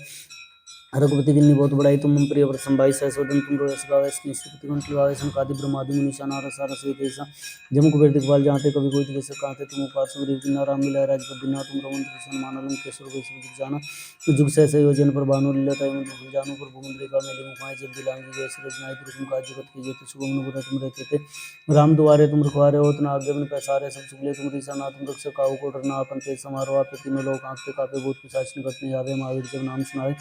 रघुपति कीन्ही बहुत बड़ाई तुम प्रिय व्रत भाई सै स्वदन तुम रोय गावे श्री कंठ लगावे संकादि ब्रह्मादि मुनि नारद सार सहित ऐसा जम कुबेर दिखपाल जाते कभी कोई दिखे कांते तुम उपकार सुग्रीव किन्ना राम मिलाय राजपद दीना तुम रवंद्र सन्मान अलंक सुर जाना जुग सहसे योजन पर बानो लील्य मुद्र जानो प्रभु मुद्रिका मेली मुखाई जल्दी लांगी जय श्री रचनाई दुर्गम काज जगत के जेते सुगम अनुग्रह तुम रहते थे राम दुआरे तुम रखवारे होत न आज्ञा बिन पैसारे सब सुख तुम सरना तुम रख सकाओ को डरना अपन तेज समारोह पे तीनों लोग आंखते कापे भूत पिशाच निकट नहीं आवे महावीर जब नाम सुनावे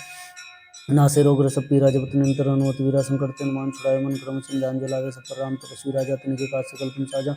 नासे रोग रस पीरा जब निरंतर अनुमत वीरा संकट तेन मान छुड़ाए मन क्रम चिंतान जलावे सब पर राम तपस्वी राजा तिनके काज सकल तुम साजा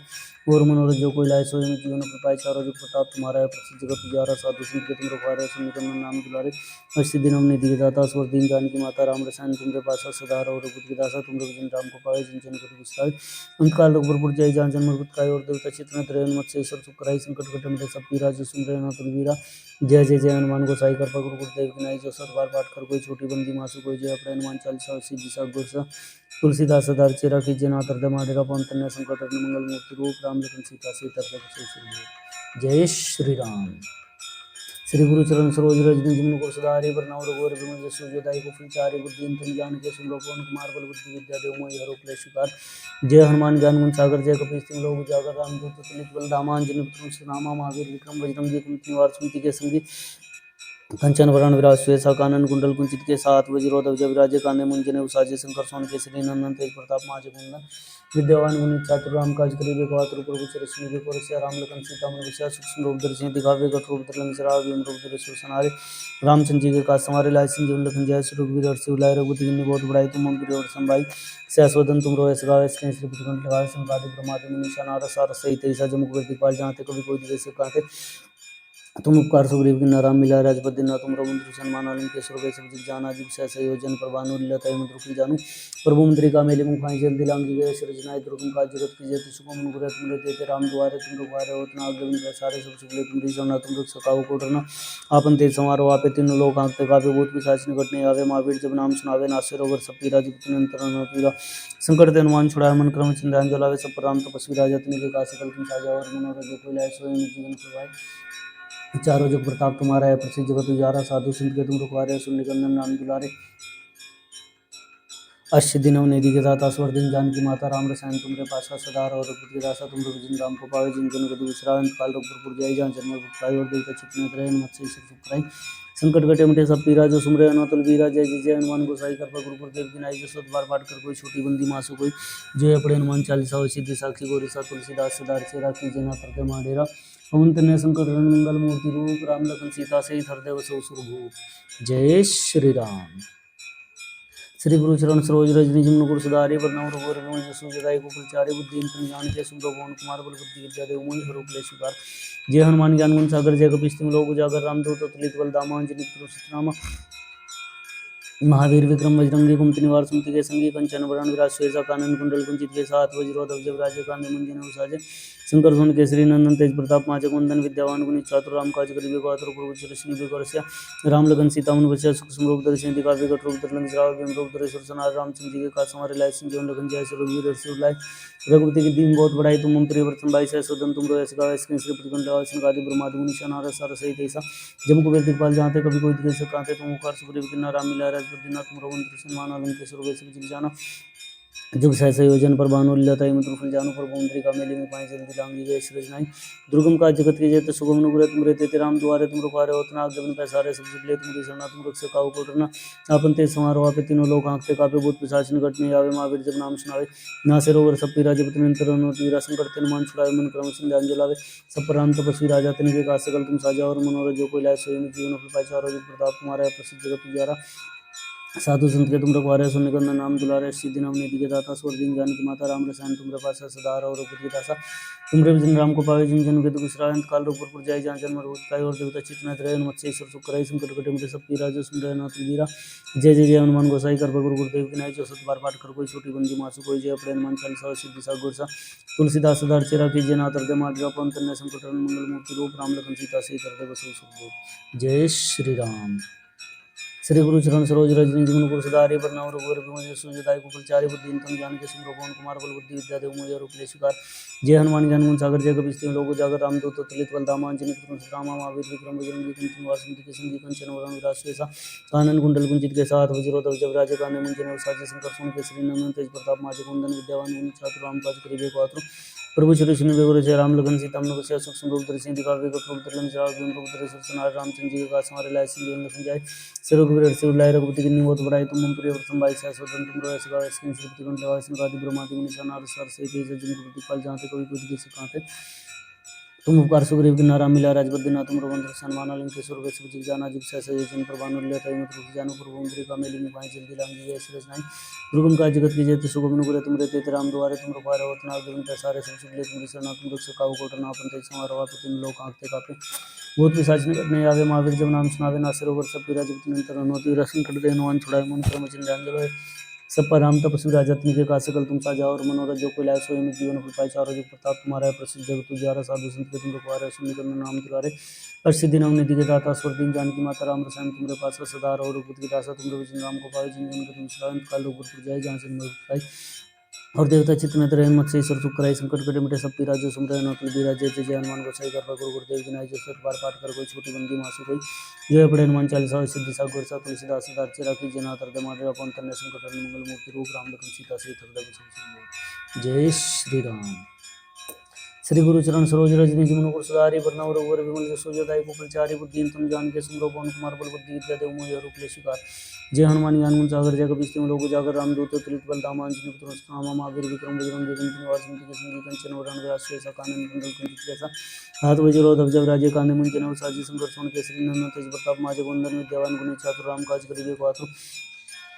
और मनोरथ जो कोई लाए सोई में जीवन प्रपाय चारो जुग प्रताप तुम्हारा है प्रसिद्ध जगत उजियारा साधु संत के तुम रखवारे सुन निकंदन नाम दुलारे अष्टि दिनों निधि के दाता स्वर दीन जानकी माता राम रसायन तुमरे पास सदा रहो रघुपति के दासा तुम रघुजन राम को पावे जिन जन कटु विस्तार अंत काल रघुपुर जय जहाँ जन्म मृत काय और देवता चित्त न त्रय मत्स्य ईश्वर चुप कराई संकट कटे मिटे सब पीरा जो सुन रहे नाथ वीरा जय जय जय हनुमान गोसाई कृपा गुरु गुरुदेव की नाई जो सत बार पाठ कर कोई छोटी बंदी मासु कोई जय अपने हनुमान चालीसा सिद्धि साग गोरसा तुलसीदास सदा चेरा की जना हृदय माडेरा पवन तनय संकट मंगल मूर्ति रूप राम लखन सीता सहित हृदय बसो सुरभूप जय श्री राम श्री गुरु चरण सरोज रज निज को सुधारि वरनौ रघुवर विमल जसु जोदायि को फुलचारि बुद्धियंतं ज्ञानके सुमरो पवन कुमार बल बुद्धि विद्या देव मोहि हरो क्लेश विकार जय हनुमान ज्ञान गुण सागर जय कपीस तिहुँ लोक उजागर रामदूत तुलित बल धामा अंजनी पुत्र नामा महावीर विक्रम बजरंगी कुमति निवार सुमति के संगी कंचन वरण विराज सुयसा कानन कुंडल कुंचित के साथ वज्रोध विजय विराजे कांधे मुंजने उसाजे शंकर सोन केसरी नंदन तेज प्रताप माचे कुंदन विद्यावान गुणी चातुर राम काज करिबे को आतुर प्रभु चरिश्री बे को रसिया राम लखन सीता मन बसिया सूक्ष्म रूप धरि दिखावे कठोर रूप धरि शराब भीम रूप धरि सुरसनारे रामचंद्र जी के काज संवारे लाय जीवन लखन जय श्री रघुवीर हर्षि उलाय रघुपति गिन्नी बहुत बड़ाई तुम मम प्रिय संभाई सहस्वदन तुम रोय सगावे श्री पुत्रगण लगावे संपादि ब्रह्मादि मुनीषा नारद सारद सहित ऐसा जमुख प्रतिपाल जाते कभी कोई दिवस काते तुम उपकार सुग्रीव की नाराम मिला राजपद दिन तुम रघुमंत्र सन्मान आलम के सुर सब जित जाना जिब सहस योजन प्रभानु लीलता मंत्र की जानू प्रभु मंत्रिका मेले मुख भाई जल दिलांगी गए सृजनाय दुर्गम का जगत की जय सुगम अनुग्रह तुम रहते राम द्वारे तुम रुवारे होतना अग्नि सारे सब सुगले तुम रिजना तुम रुक सकाओ को डरना आपन तेज समारोह आपे तीनों लोग आंखते कापे भूत पिशाच निकट नहीं आवे महावीर जब नाम सुनावे नासे रोगर सब पीरा जब नियंत्रण पीरा संकट ते हनुमान छुड़ाए मन क्रम चिंतान जलावे सब पर राम तपस्वी राजा तनि के कासे कल तुम साजा और मनोरथ जो कोई लाए सोई जीवन प्रभाई चारों जुग प्रताप तुम्हारा है प्रसिद्ध जगत उजारा साधु संत के तुम रुकवारे सुन निकंदन नाम दुलारे अष्ट दिनों निधि के दाता स्वर दिन जान की माता राम रसायन तुमरे पासा सदा और रघुपति दासा तुम जिन राम को पावे जिन जन गति विश्रांत काल रघुपुर जाई जहाँ जन्म भुक्ताई और देवता चित्त में रहे मत्स्य सुखराई संकट कटे मिटे सब पीरा जो सुमरे अनोतल वीरा जय जय जय हनुमान गोसाई कृपा गुरुपुर देव की नाई जो सत बार पाठ कर कोई छोटी बंदी मासु कोई जय अपने हनुमान चालीसा हो सिद्धि साक्षी गौरी सा तुलसीदास सदार चेरा की जना करते माडेरा पवन तनय संकट हरण मंगल मूर्ति रूप राम लखन सीता सहित हृदय वसो सुरभूप जय श्री राम। श्री गुरु चरण सरोज रज निज मुकुर सुधारि वरनौ रघुवर विमल जसु जदायि को फलचारि बुद्धियंतं ज्ञानके सुमरो पवन कुमार बल बुद्धि विद्या देव मोहि हरो क्लेश विकार जय हनुमान ज्ञान गुण सागर जय कपीस तिहुँ लोक उजागर रामदूत तुलित बल धामा अंजनी पुत्र नामा महावीर विक्रम बजरंगी कुमति निवार सुमति के संगी कंचन वरण विराज सुयसा कानन कुंडल कुंचित के साथ वज्रोध विजय विराजे कांधे मुंजने उसाजे शंकर सोन केसरी नंदन तेज प्रताप माचे कुंदन विद्यावान गुणी चातुर राम काज करिबे को आतुर प्रभु चरिश्री बे को रसिया राम लगन सीता मन बसिया सूक्ष्म रूप धरि दिखावे कठोर रूप धरि शराब भीम रूप धरि सुरसनार रामचंद्र जी के काज संवारे लाय जीवन लखन जय श्री रघुवीर हर्षि उलाय रघुपति की दीन बहुत बड़ाई तुम मम प्रिय व्रतम भाई सहस्वदन तुम रोय सगावे श्री पुत्रगण लगावे संपादि ब्रह्मादि मुनीषा नारद सारद सहित ऐसा जम को प्रतिपाल जाते कभी कोई दिवस कांते तुम उपकार सुग्रीव की नाराम मिला राजपद दिन तुम रघुमंत्र सन्मान आलम के सुर सब जित जाना जुग सहस योजन पर भानु लीलता मंत्र फल जानू प्रभु मंत्रिका मेली में पाई जल्दी लांगी गए सृजनाई दुर्गम का जगत के जयते सुगम अनुग्रह तुम रहते राम द्वारे तुम रुखारे होतना आगमन पैसारे सब जुगले तुम रिसना तुम रख सकाओ को डरना आपन ते समारोह आपे तीनों लोग आंखते कापे भूत पिशाच निकट नहीं आवे महावीर जब नाम सुनावे नासे रोगर सब पीरा जब नियंत्रण वीरा संकट ते मान छुड़ावे मन क्रम संध्यान जलावे सब पर राम तपस्वी राजा तनि के काज सकल तुम साजा और मनोरथ जो कोई लाए सोई जीवन फल पाए चारों जुग प्रताप तुम्हारा प्रसिद्ध जगत उजारा साधु संत के तुम रखवारे सुन निकंदन नाम दुलारे सिद्धि नाम निधि के दाता स्वर दिन जान की माता राम रसायन तुमरे पासा सदा और रघुपति दासा तुमरे जिन राम को पावे जिन जन के दुख विश्रांत काल रूप जाय जहाँ जन्म भुक्ताई और देवता चित्त में रहे मत्स्य ईश्वर सुख कराई संकट कटे मुझे सब पीरा जो सुन रहे नाथ वीरा जय जय जय हनुमान गोसाई कृपा गुरु गुरुदेव की नाई जो सत बार पाठ कर कोई छोटी बंदी मासु कोई जय अपने हनुमान चालीसा सिद्धि सा गुरसा तुलसीदास सदार चेरा की जय नाथ हृदय मार्ग पवन तनय संकट हरण मंगल मूर्ति रूप राम लखन सीता सहित हृदय बसो सुखदेव जय श्री राम। श्री गुरु चरण सरोज रज निज मुकुर सुधारि वरनौ रघुवर विमल जसु जदायि को फलचारि बुद्धियंतं ज्ञानके सुमरो पवन कुमार बल बुद्धि विद्या देव मोहि हरो क्लेश विकार जय हनुमान ज्ञान गुण सागर जय कपीस तिहुँ लोक उजागर रामदूत तुलित बल धामा अंजनी पुत्र रामा महावीर विक्रम बजरंगी कुमति निवार सुमति के संगी कंचन वरण विराज सुयसा कानन कुंडल कुंचित के साथ वज्रोध विजय विराजे कांधे मुंजने उसाजे शंकर सोन केसरी नंदन तेज प्रताप माचे कुंदन विद्यावान गुणी चातुर राम काज करिबे को आतुर प्रभु चरिश्री बे को रसिया राम लगन सीता मन बसिया सूक्ष्म रूप धरि दिखावे कठोर रूप धरि शराब भीम रूप धरि सुरसनार रामचंद्र जी के काज संवारे लाय जीवन लखन जाय श्री रघुवीर हर्षि उलाय रघुपति गिन्नी बहुत बड़ाई तुम मम प्रिय व्रतम भाई सहस्वदन तुम रोय सगावे श्री पुत्रगण लगावे संपादि ब्रह्मादि मुनीषा नारद सारद सहित ऐसा जिन को प्रतिपाल जाते कभी कोई दिवस कांते तुम उपकार सुग्रीव की नाराम मिला राजपद दिन तुम रघुमंत्र सन्मान आलम के सुर सब जित जाना जिब सहस योजन पर भानु लीलता मंत्र जानू प्रभु मंत्रिका मेली में पाई जल्दी लांगी गए सृजनाई दुर्गम का जगत की जयते सुगम अनुग्रह तुम रहते राम द्वारे तुम रुखारे होतना आगमन पैसारे सब सुगले तुम रिसना तुम रख सकाओ को डरना आपन तेज समारोह आपे तीन लोक आंखते कापे भूत पिशाच निकट नहीं आवे महावीर जब नाम सुनावे नासे रोगर सब पीरा जब नियंत्रण होती रसन कर दे हनुमान छुड़ाए मन क्रम चिंतन जलाए सब पर राम तपस्वी राजा तनि के काज सकल तुम साजा और मनोरथ जो कोई लाए सोई में जीवन फल पाए चारों जुग प्रताप तुम्हारा है प्रसिद्ध जगत उजियारा साधु संत के तुम रखवारे सुन निकंदन नाम दुलारे सिद्धि नाम निधि के दाता स्वर दिन जान की माता राम रसायन तुमरे पास सदा और रघुपति की दासा तुमरे विष्णु राम को पावे जिन जन के तुम श्रावण काल रूप जाय जहाँ से और देवता चित्त रहन मत से ईश्वर सुख कराई संकट कटे मिटे सब पीरा जो सुमरे नौतल बीरा जय जय जय हनुमान गोसाई कर गुरु गुरुदेव विनाय जो सत बार पाठ कर कोई छोटी बंदी मासु कोई जय पड़े हनुमान चालीसा सिद्धि सा गुरु सा तुलसीदास दास राखी जना तर मारे अपन तन्ने संकट मंगल मूर्ति रूप राम लखन सीता सहित हृदय जय श्री राम। श्री गुरु चरण सरोज रज निज मन गुरु सुधारी वरना रघुवर विमल जसो जदाई गोकुल चारि बुद्धि तुम जान के सुमरो पवन कुमार बल बुद्धि विद्या देव मोहि रूप ले शिकार जय हनुमान ज्ञान गुण सागर जय कपीस तिम लोक जागर रामदूत तुलित बल धाम अंजनी पुत्र नामा महावीर विक्रम बजरंग जयंती निवास के संगी कंचन वरण व्यास ऐसा कानन कुंडल कुंजित जैसा हाथ वज्रो धवज राजे कांधे मुंजन साजी संकर सोन केसरी नंदन तेज प्रताप माजे बंदन विद्यावान गुणी चातुर राम काज करिबे को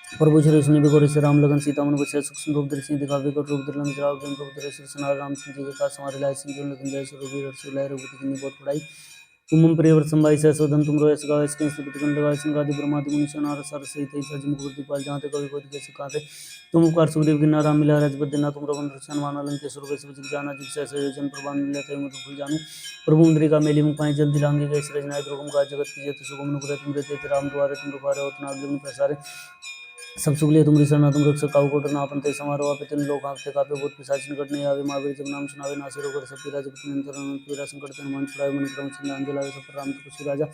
प्रभु श्री विष्णु बेगौर श्री राम लगन सीता मन बसे सूक्ष्म रूप दर्शी दिखावे कर रूप दर्लन जराव जन रूप दर्श सनार राम सिंह जी के का समारे लाय सिंह जन लगन जय सुरवीर अर्षु लाय रघुपति की बहुत पढ़ाई तुम प्रियवर संभाई सहसोधन तुम रोयस गावे स्किन स्थित गण लगाय सिंगादि ब्रह्मादि मुनि सनार सर सहित सज मुख दीपाल जहाँ कवि कोटि के सिखाते तुम उपकार सुग्रीव गिना राम मिला राजपद देना तुम रघुन रक्षण माना लंके सुर वैश्व जिग जाना जिग सहस योजन प्रभान मिले तय मुझ भूल जानू प्रभु मुद्रिका मेली मुख पाए जल्दी लांगे गए सृजनाय दुर्गम काज जगत की जेत सुगम नुपुर तुम रहते राम द्वारे तुम रुपारे उतना अग्नि प्रसारे सब सुगलिय तुम सरना तुम रक्षक काहू को डरना आपन ते समारोह आप तिन लोग आंखते कापे भूत पिशाच निकट नहीं आवे महावीर जब नाम सुनावे नासे रोग सब पीरा जब तुम अंतर पीरा संकट ते मन छुड़ावे मन क्रम छिन्न अंजल आवे सब राम तुलसी राजा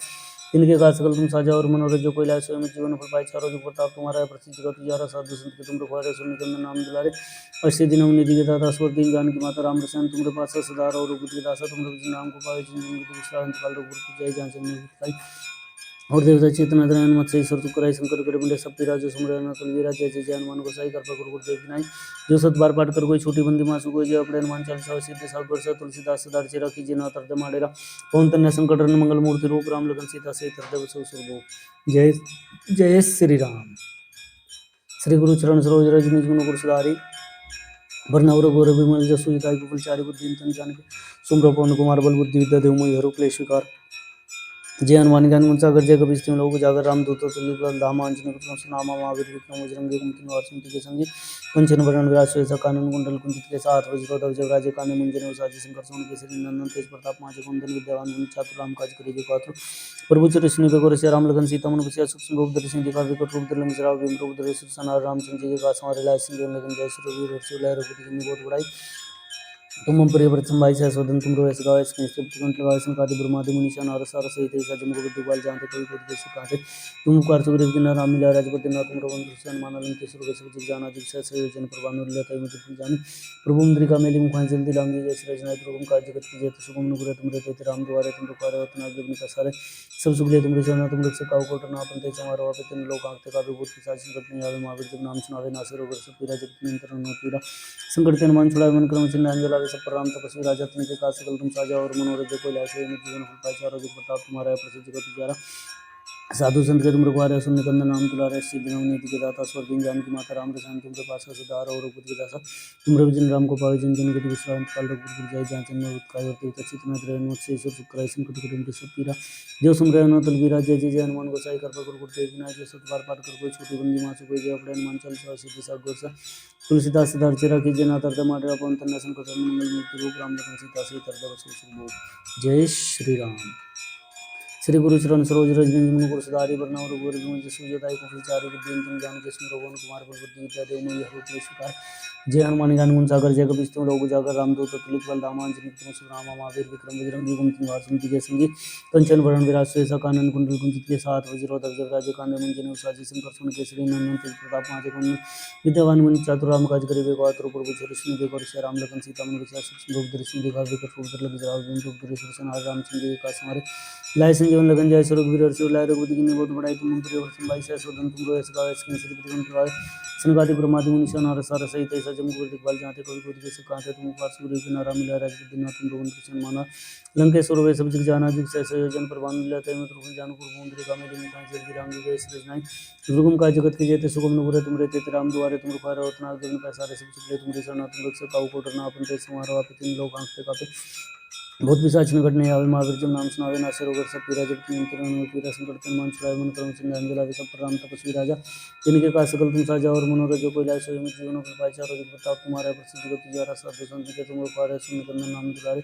तिनके का सकल तुम साजा और मनोरथ जो कोई लाए स्वयं जीवन फल पाए चारों जो प्रताप तुम्हारा है प्रसिद्ध जगत तुझारा साधु संत के तुम रखवारे सुन निकंदन नाम दुलारे अस्सी दिन निधि के दाता स्वर दीन जान की माता राम रसायन तुमरे पास सदा और रघुपति के दासा तुम रघुजी नाम को पावे जिन जिन विश्रांत काल रघुपति जय जान से और देवता चेतना दयान मत से ईश्वर तू कराई संकट करे मुंडे सब पीरा जो सुमरे न कल वीरा जय जय जय हनुमान गोसाई कर गुरु गुरुदेव विनाई जो सत बार पाठ कर कोई छोटी बंदी मासु को जय अपने हनुमान चालीसा सिद्धि सा वर्ष तुलसीदास सदा चेरा की जिना तरद माडेरा पवन तन्य संकट रन मंगल मूर्ति रूप राम लगन सीता सहित हृदय बसो सुरभो जय जय श्री राम। श्री गुरु चरण सरोज रज निज मन गुरु सुधारी वरना रघुवर विमल जसु जिताई कुल चारि बुद्धि तन जान के सुमरो पवन कुमार बल बुद्धि विद्या देव मोहि हरु क्लेश विकार जय हनुमान ज्ञान गुण सागर जय कपीस तिम लोक जागर रामदूत तुल्य धाम अंजनी पुत्र नामा महावीर विक्रम बजरंगी कुमति निवार सिंह के संगी कंचन वरण व्यास ऐसा कानन कुंडल कुंजित के साथ वज्रो ध्वज राजे काने मुंजन साजी शंकर सोन केसरी नंदन तेज प्रताप माजे कुंदन विद्यावान गुणी चातुर राम काज करिबे को आतुर प्रभु चरिष्ण बेगौर से राम लगन सीता मन बसिया सूक्ष्म रूप दर्शन दिखा विकट रूप दर्लन जराव भीम रूप दर्श सनार राम सिंह जी के का समारे लाय सिंह लगन जय श्री वीर हर्षु लाय रघुपति की बहुत बड़ाई तुम प्रियव्रत संभाई सहसोदन तुम रोयस गावे कंठ लगावे संकादि ब्रह्मादि मुनि नारद सार सहित सज मुख बुद्धिपाल जानते कोई कोटि के सिखाते तुम उपकार सुग्रीव की राम मिला राजपद ना तुम रघुन कृष्ण माना लंके सुर वैश्व जिग जाना जिग सहस योजन प्रभान उल्लेख मुझ जानी प्रभु मुद्रिका मेली मुखान जल्दी लांगी गए सृजनाय दुर्गम काज जगत की जेत सुगम नुपुर तुम रहते राम द्वारे तुम रुकारे उतना अग्नि प्रसारे सब सुगले तुम रचना तुम रक्षक काहू को डरना आपन ते समारोह आप तिन लोक आंखते कापे भूत पिशाच निकट नहीं आवे महावीर जब नाम सुनावे नासे रोग सब पीरा जगत नियंत्रण न पीरा संकट ते मन छुड़ावे मन क्रम छिन्न अंजल आवे सब पर राम तपस्वी राजा तिनके का सकल तुम साजा और मनोरथ जो कोई लाए जीवन फल पाए चारों जुग प्रताप तुम्हारा है प्रसिद्ध जगत तुझारा साधु संत के तुम रखवारे सुन निकंदन नाम तुलारे सिद्धि नवनीति के दाता स्वर दिन जान की माता राम रसायन तुमरे पास सदार और रघुपति के दासा तुम रविजन राम को पावे जन जन गति विश्रांत काल रघुपति जय जान चंद्र उत्काय और तीर्थ चितना ग्रहण से ईश्वर सुखराय संकट करिम सब पीरा जो सुमरे अनोतल वीरा जय जय जय हनुमान गोसाई कृपा गुरु गुरुदेव विनायक जो सत बार पाठ कर कोई छोटी बंदी मासु कोई जय अपने हनुमान चालीसा सिद्धि सा गोरसा तुलसीदास सिद्धार्थ चिरा की जना तरद माडरा पवन तन्य संकट मंगल मूर्ति रूप राम लखन सीता सहित हृदय बसो सुरभो जय श्री राम। श्री गुरु चरण सरोज रज निज मन गुरु सुधारी वरना रघुवर विमल जसु जदाई कुल चारि बुद्धि तुम जान के सुन रघुवन कुमार बल बुद्धि विद्या देव मोहि हरु क्लेश विकार जय हनुमान ज्ञान गुण सागर जय कपीस तिम लोक जागर रामदूत तुलित बल धाम अंजनी पुत्र सुनामा महावीर विक्रम बजरंगी कुमति निवार सिंह के संगी कंचन वरण विराज सुएसा कानन कुंडल कुंजित के साथ वज्रो ध्वज राजे कांधे मुंजन साजी शंकर सुन केसरी नंदन तेज प्रताप माजे कुंदन विद्यावान गुणी चातुर राम काज करिबे को आतुर प्रभु चरिष्ण बेगौर से राम लखन सीता मन बसिया सूक्ष्म रूप दर्शन दिखा विकट रूप धर लग जराव भीम रूप धरे सनार राम सिंह के का समारे लाय संजीवन लगन जय सुरग वीर हर्षु लाय रघुपति की बहुत बड़ाई तुम प्रियवर संभाई सहसोदन तुम रोयस गावे स्किन श्री प्रतिगण प्रभाव सनकादि ब्रह्मादि मुनि नारद सार सहित ऐसा जम गुरु दिखवाल जाते कवि कोटि के सिखाते तुम उपकार सुग्रीव की नारा मिला राजपद ना तुम रघुन कृष्ण माना लंकेश्वर वे सब जिग जाना जिग सहस योजन प्रभान मिलते में तुम जान पुर मुंद्री का मेली मुखान से गिरांगी गए सृजनाई दुर्गम का जगत के जेते सुगम नुपुर तुम रहते राम द्वारे तुम रुखारे उतना अग्नि पैसारे सब सुखले तुम रचना तुम रक्षक काहू को डरना अपन ते समारोह आप तिन लोक आंखते कापे बहुत पिशाच निकट नहीं आवे महावीर जब नाम सुनावे नासे रोग सब पीरा जब नियंत्रण में पीरा संकट ते मन छुड़ावे मन क्रम छिन्न अंजल आवे सब पर राम तपस्वी राजा जिनके का सकल तुम साजा और मनोरथ जो कोई लाए स्वयं जीवन फल पाए चारों जुग प्रताप तुम्हारा प्रसिद्ध जगत तुझारा साधु संत के तुम रखवारे सुन निकंदन नाम दुलारे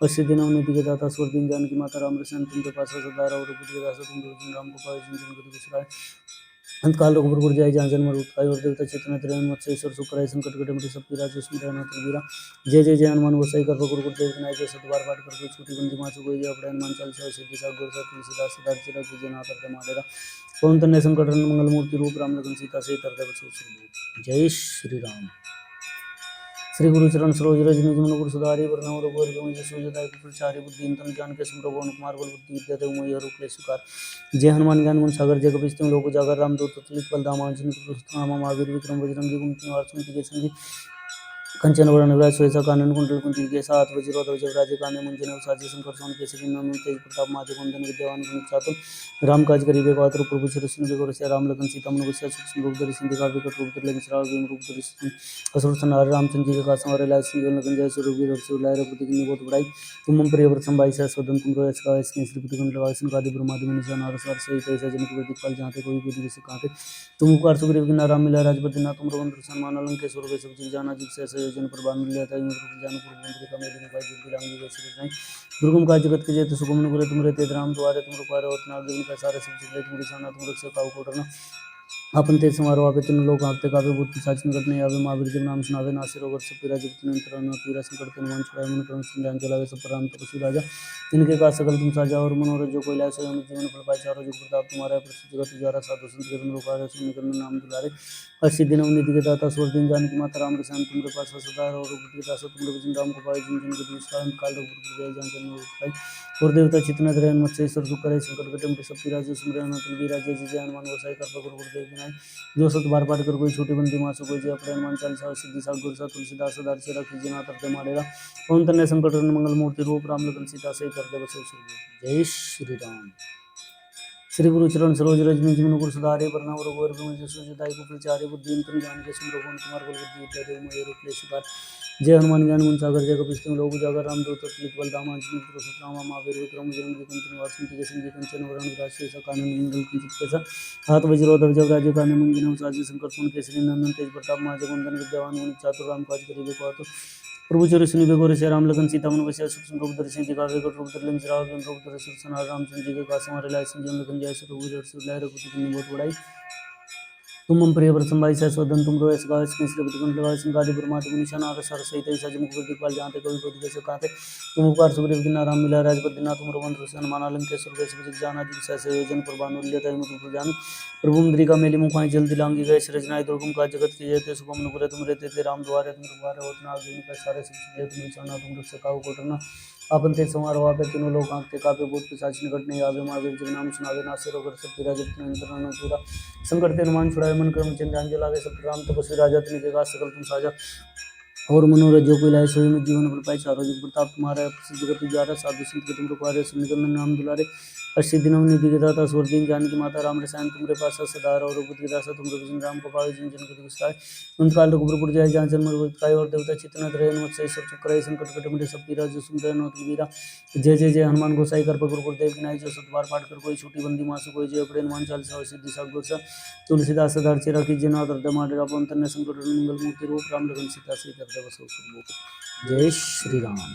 अस्सी दिन नवनीति के दाता स्वर दिन जान की माता राम रसायन तुमके पास सदा और रघुपति के दासा तुम राम को पावे जिन जन गति विश्राय अंतकाल रघुपुर जाय जहाँ जन्म मृत और देवता चेतना त्रयन मत्स्य ईश्वर शुक्र संकट कटे मृत सब पीरा जो स्मरण वीरा जय जय जय हनुमान गोसाई कर गुरु देव नाय जो सतबार पाठ कर छोटी बंदी मासु कोई अपने हनुमान चालीसा सिद्धि सा गुरु सा तुलसीदास सदा चिरा कीजिए नाथ हृदय माडेरा पवन तनय संकट हरण मंगल मूर्ति रूप राम लखन सीता सहित हृदय बसु जय श्री राम। श्री गुरु चरण सरोज रज निज मन गुरु सुधारि वरनव रघुवर बिमल जसु जदायु प्रचारि बुद्धि तम ज्ञान के सुमरो पवन कुमार बल बुद्धि विद्या देव मोहि हरु क्लेश विकार जय हनुमान ज्ञान गुण सागर जय कपीस तिम लोक उजागर राम दूत तुलित बल धाम अंजनी पुरुष नाम महावीर विक्रम बजरंगी कुमति निवार सुमति के संगी कंचन वरण विराज सुवेसा कानन कुंडल कुंती के साथ वज्र ध्वज विराजे काने मुंजन साजे शंकर सोन केसरी नंदन तेज प्रताप माधव कुंदन विद्यावान गुण चातुर राम काज करिबे पात्र प्रभु शिरसिन बेगोर से राम लखन सीता मन गुस्सा सूक्ष्म रूप धरि सिंधि काव्य कट रूप धरि लंक चराल भीम रूप धरि असुर संहार रामचंद्र जी के कास हमारे लाल सिंह लखन जय सुरवीर हर्ष उल्लाय रघुपति की बहुत बड़ाई तुम मम प्रिय व्रत संभाई सदन तुम रो ऐसा इसके श्रीपति कंठ लगा सिंह आदि ब्रह्मादि मुनि सन नारद सार सहित ऐसा जनक वेदिक काल जहाँ ते कोई विधि विषय कहाते तुम उपकार सुग्रीव की नाराम मिला राजपति ना तुम रघुवंश सन्मान अलंकेश्वर के सब चीज जाना जिससे संयोजन पर बांध लिया था जान पूर्व का मेरे का जुग लांगी वैसे नहीं दुर्गम का जगत के जेते सुगम नुपुरे तुम रहते राम द्वारे तुम रुपारे और नाग देवी का सारे सब चीज तुम दिशाना तुम रक्षा काउ कोटरना अपन ते समारोह आपे तीन लोग आपते काव्य भूत पिशाच निकट नहीं आवे महावीर जब नाम सुनावे नासे रोग सब पीरा जब तीन अंतर न पीरा संकट के मान छुड़ाए मन क्रम संध्यान चलावे सब पर राम तपस्वी राजा तिनके का सकल तुम साजा और मनोरथ जो कोई लाए सो जीवन फल पाए चारों जुग प्रताप तुम्हारा प्रसिद्ध जगत उजारा साधु संत के तुम लोकारे सुन निकट नाम दुलारे हर्षि दिन निधि के दाता स्वर दिन जान की माता राम के शान तुमरे पास सदा और रघुपति के दास तुमरे भजन राम को पाए जिन जिन के दूसरा काल रघुपति जय जान जन और देवता चितना ग्रहण मत्स्य ईश्वर सुख करे संकट कटे मिटे सब पीरा जो सुमरन तुलबीरा जय जय हनुमान गोसाई कृपा गुरु गुरुदेव विनाय जो सत बार पाठ कर कोई छोटी बंदी मासु कोई जय अपने हनुमान चालीसा सिद्धि सा गुरु सा तुलसीदास सदा चिरा कीजिए नाथ हृदय माडेरा पवन तनय संकट हरण मंगल मूर्ति रूप राम लखन सीता सहित हृदय बसु जय श्री राम। श्री गुरु चरण सरोज रज निज मन गुरु सुधारे वरनव रघुवर बिमल जसु जदायु प्रचारि बुद्धि तम जान के सुमरो पवन कुमार बल बुद्धि विद्या देव मोहि हरु क्लेश विकार जय हनुमान ज्ञान गुण सागर जय कपीस तिम लोक उजागर राम दूत तुलित बल धाम अंजनी पुरुष नाम महावीर विक्रम बजरंगी कुमति निवार सुमति के संगी कंचन वरण विराज सुवेसा कानन कुंडल कुंचित केसा हाथ वज्र ध्वज विराजे काने मुंजन साजे शंकर सुन केसरी नंदन तेज प्रताप महाजगवंदन विद्यावान गुणी चातुर राम काज करिबे को प्रभु चोरी सुनी बेगोर से राम लगन सीता मन बसिया सूक्ष्म रूप धरि सिंधि काव्य कट रूप धरि लंक चराल रूप धरि सुरसना रामचंद्र जी के कास हमारे लाए संजीवन लखन जय सो रघुवीर हर्ष उल्लाय रघुपति की बहुत बड़ाई तुम मम प्रिय व्रत संभाई सदन तुम रो ऐसा गावे श्रीपति कंठ लगा सिंह ब्रह्मादि मुनि सन नारद सार सहित ऐसा जमुख दिखपाल जहाँ ते कवि कोटि जैसे कहते तुम उपकार सुग्रीव की नाराम मिला राजपति ना तुम रघुवंश हनुमान अलंकेश्वर वैसे विजित जाना जिन सहसे योजन पर बानु लिया मुझ जान प्रभु मुद्रिका मेली मुखाई जल्दी लांगी गए सृजनाय दुर्गम का जगत के जेते सुगम नुपुरे तुम रहते थे राम द्वारे तुम रुपारे होत नाग देवी का सारे सब तुम निशाना तुम रक्षा काहू कोटरना आपन ते समारोह आपे तीनों लोग आंखते कापे भूत पिशाच निकट नहीं आवे महावीर जब नाम सुनावे नासे रोग सब पीरा जब तीन अंतर न पूरा संकट ते हनुमान छुड़ाए मन क्रम चंद्रान जलावे सब राम तपस्वी राजा तिनके का सकल तुम साजा और मनोरथ जो कोई लाए सोई में जीवन फल पाए चारों जुग प्रताप तुम्हारा प्रसिद्ध जगत उजारा साधु संत के तुम रुकवारे सुनिकंदन नाम दुलारे अष्ट दिनों निधि के दाता स्वर दिन जान की माता राम रसायन तुमरे पास सदा और रघुपति के दासा तुमरे भजन राम को पावे जिन जन को विस्तार अंतकाल रघुपुर जाय जहाँ जन्म मृत और देवता चितना त्रयन मत्स्य ईश्वर चक्र संकट कटे मिटे सब पीरा जो सुमरन होत वीरा जय जय जय हनुमान गोसाई कृपा गुरु गुरुदेव विनाय जो सत बार पाठ कर कोई छोटी बंदी मासु कोई जय अपने हनुमान चालीसा सिद्धि सा गुरु सा तुलसीदास सदा चिरा कीजिए नाथ हृदय माडेरा पवन तनय संकट हरण मंगल मूर्ति रूप राम लखन सीता सहित हृदय बसु जय श्री राम।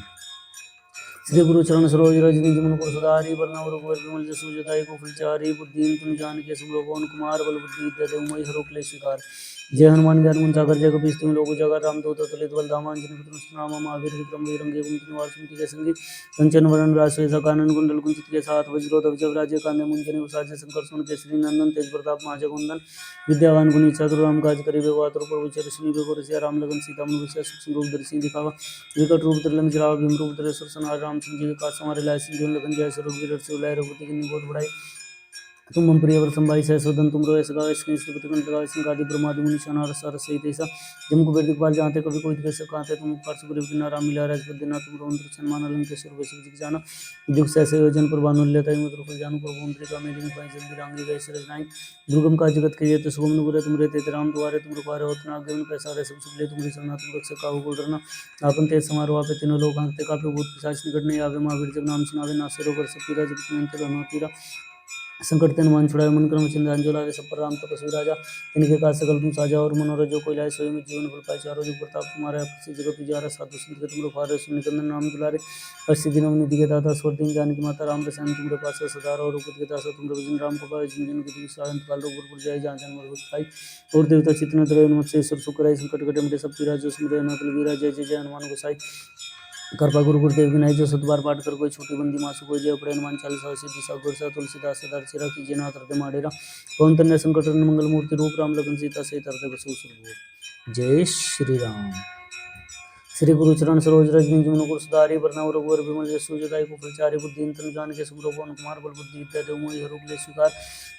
श्री गुरु चरण सरोज रज निज मन गुरु सुधारि वरनव रघुवर विमल जसु जदायु प्रचारि बुद्धि तुम जान के सुमरो पवन कुमार बल बुद्धि विद्या देव मोहि हरु क्लेश विकार जय हनुमान ज्ञान गुण सागर जय कपीस तिम लोक उजागर राम दूत तुलित बल धाम अंजनी पुत्र नाम महावीर विक्रम बजरंगी कुमति निवार सुमति के संगी कंचन वरण विराज सुवेसा कानन कुंडल कुंचित के साथ वज्र ध्वज विराजे कांधे मुंजनि साजे शंकर सुन केसरी नंदन तेज प्रताप महाजगवंदन विद्यावान गुणी चातुर राम काज करिबे को आतुर प्रभु चरिश्री बेगोर सिया राम लगन सीता मन बसिया सूक्ष्म रूप धरि सिंधि दिखावा विकट रूप धरि लंक जरावा भीम रूप धरि असुर संहार रामचंद्र जी के काज हमारे लाए संजीवन लखन जय सो रघुवीर हर्ष उल्लाय रघुपति की बहुत बड़ाई तुम मम प्रिय व्रत संभाई सदन तुम रो ऐसा गावे श्रीपति कंठ लगा सिंह ब्रह्मादि मुनि सन नारद सार सहित ऐसा जमको वेद दिखपाल जहाँ ते कभी कोई कैसे कहते तुम उपकार सुग्रीव की नाराम मिला राजपति ना तुम रघुवंश हनुमान अलंकेश्वर वैसे विजित जाना जुग सहसे योजन पर बानु लेता ही मुद्र फल जानू प्रभु मुद्रिका मेली मुखाई जल्दी लांगी गए सृजनाई दुर्गम का जगत के जेते सुगम नुपुरे तुम रहते राम द्वारे तुम रुपारे होत नाग देवन पैसा सब सुख ले तुम सरना तुम रक्षा काहू को डरना आपन ते समारोह आपे तीनों लोग आंखते कापे भूत पिशाच निकट नहीं आवे महावीर जब नाम सुनावे नासे रोग सब पीरा जब तीन अंतर पीरा संकट ते हनुमान छुड़ाए मन क्रम चिंता लावे सब पर राम तपस्वी राजा तिनके काज सकल तुम साजा और मनोरथ जो कोई लाए सोई में जीवन फल पाए चारों जुग प्रताप तुम्हारा प्रसिद्ध जगत उजियारा साधु संत के तुम रखवारे निकंदन नाम दुलारे अस्सी दिनों निधि के दाता स्वर दिन जानकी माता राम रसायन तुमरे पास सदा और रूपत के दासा तुम रविजन राम को पाए जिन के दुख सारंत काल रोग पुर जाय जहाँ जन्म मृत्यु पाई और देवता चित्त न धरे नमः ईश्वर सुख राय संकट कटे मिटे सब पीरा जो सुमरे अनंत वीरा जय जय जय हनुमान गोसाई कृपा गुरु गुरुदेव विनाय जो सतबार पाठ कर कोई छोटी बंदी मासु कोई जय पड़े हनुमान चालीसा सिद्धि सा गुरसा तुलसीदास सदा सिरा कीजिए नाथ हृदय माडेरा पवन तन्य संकट मंगल मूर्ति रूप राम लखन सीता सहित हृदय बसु सुरभूर जय श्री राम। श्री गुरु चरण सरोज रज निज मन गुरु सुधारि वरना रघुवर विमल यशु जदाई को प्रचारि बुद्धि तन जान के सुमरो पवन कुमार बल बुद्धि विद्या देव मोहि हरुक ले स्वीकार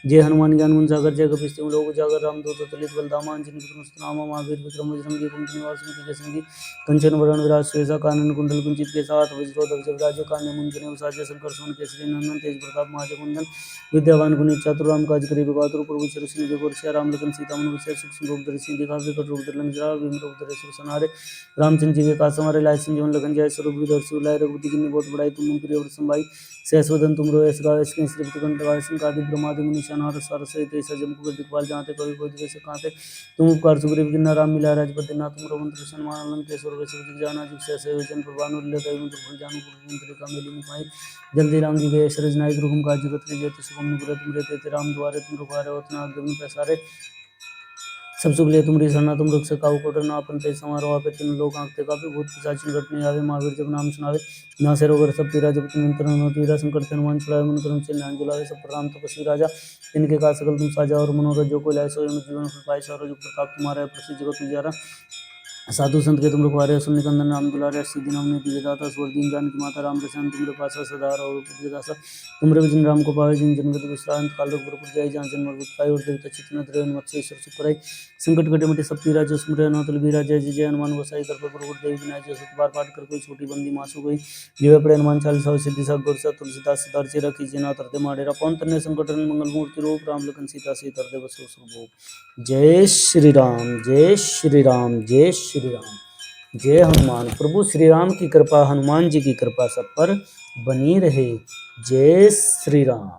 जय हनुमान ज्ञान गुण सागर जय कपीस तिहुँ लोक उजागर रामदूत अतुलित बलधामा अंजनी पुत्र नामा महावीर विक्रम बजरंगी कुमति निवास के संगी कंचन वरण विराज सुवेसा कानन कुंडल कुंचित के साथ वज्रोधक जगराज कान्य मुंजने साजे शंकर सोन केसरी नंदन तेज प्रताप महाजगवंदन विद्यावान गुणी चातुर राम काज करी बहादुर प्रभु चरसिंह देव वर्षा राम लखन सीता मन विषय सूक्ष्म रूप धरि सिंह दिखा विकट रूप धरि लंक जरा भीम रूप धरि असुर संहारे रामचंद्र जी के काज हमारे लाए संजीवन लगन जाय स्वरूप विदर सुलाय रघुपति की बहुत बड़ाई तुम प्रिय और संभाई सहस्वदन तुम रोय सगाय श्रीपति कंठ लगाय संकादि ब्रह्मादि मुनि शनार सार सहित ऐसा जम को दिखपाल जाते कवि कोई दिखे से कांते तुम उपकार सुग्रीव किन्ना राम मिला राजपति ना तुम रघुवंश सन्मान लंकेश्वर वैश्व जाना जिस से योजन प्रभानु लेता है मंत्र फल जानू मंत्र का मेली मुखाई जल्दी राम जी गए शरज नायक रुकुम काज जगत के जेते सुगम नुपुर तुम रहते राम द्वारे तुम रुखारे उतना आज्ञा पैसारे सब सुख ले तुमरी शरणा तुम रक्षक काहू को डरना अपन ते समारोह आपे तीन लोग आंखते कापे भूत पिशाच निकट नहीं आवे महावीर जब नाम सुनावे नासे रोग सब पीरा जब तुम अंतर न पीरा संकट हनुमान छुड़ाए मन क्रम चिन्ह ध्यान जुलावे सब पर राम तपस्वी राजा इनके काज सकल तुम साजा और मनोरथ जो कोई लाए सोई में जीवन फल पाए चारों जुग प्रताप तुम्हारा प्रसिद्ध जगत उजियारा साधु संत के तुम रखवारे असुर निकंदन राम दुलारे सिद्धि नाम ने दिए दाता स्वर दीन जानकी माता राम रसायन तुमरे पास सदा और दासा तुमरे भजन राम को पावे जिन जन्म दुख विश्रांत काल रोग पुर जाय जहाँ जन्म मृत्यु पाई और देवता चित्त न धरे मत्स्य ईश्वर सुख कराई संकट कटे मिटे सब पीरा जो सुमरे अनंत वीरा जय जय जय हनुमान गोसाई कृपा गुरु गुरुदेव विनाय जो सत बार पाठ कर कोई छोटी बंदी मासु गई जीवे पड़े हनुमान चालीसा सिद्धि सा गुरसा तुलसीदास सदा सिरा कीजिए नाथ हृदय माडेरा पवन तन्य संकट मंगल मूर्ति रूप राम लखन सीता सहित हृदय बसु सुरभूर जय श्री राम जय श्री राम जय श्री राम जय हनुमान। प्रभु श्री राम की कृपा हनुमान जी की कृपा सब पर बनी रहे। जय श्री राम।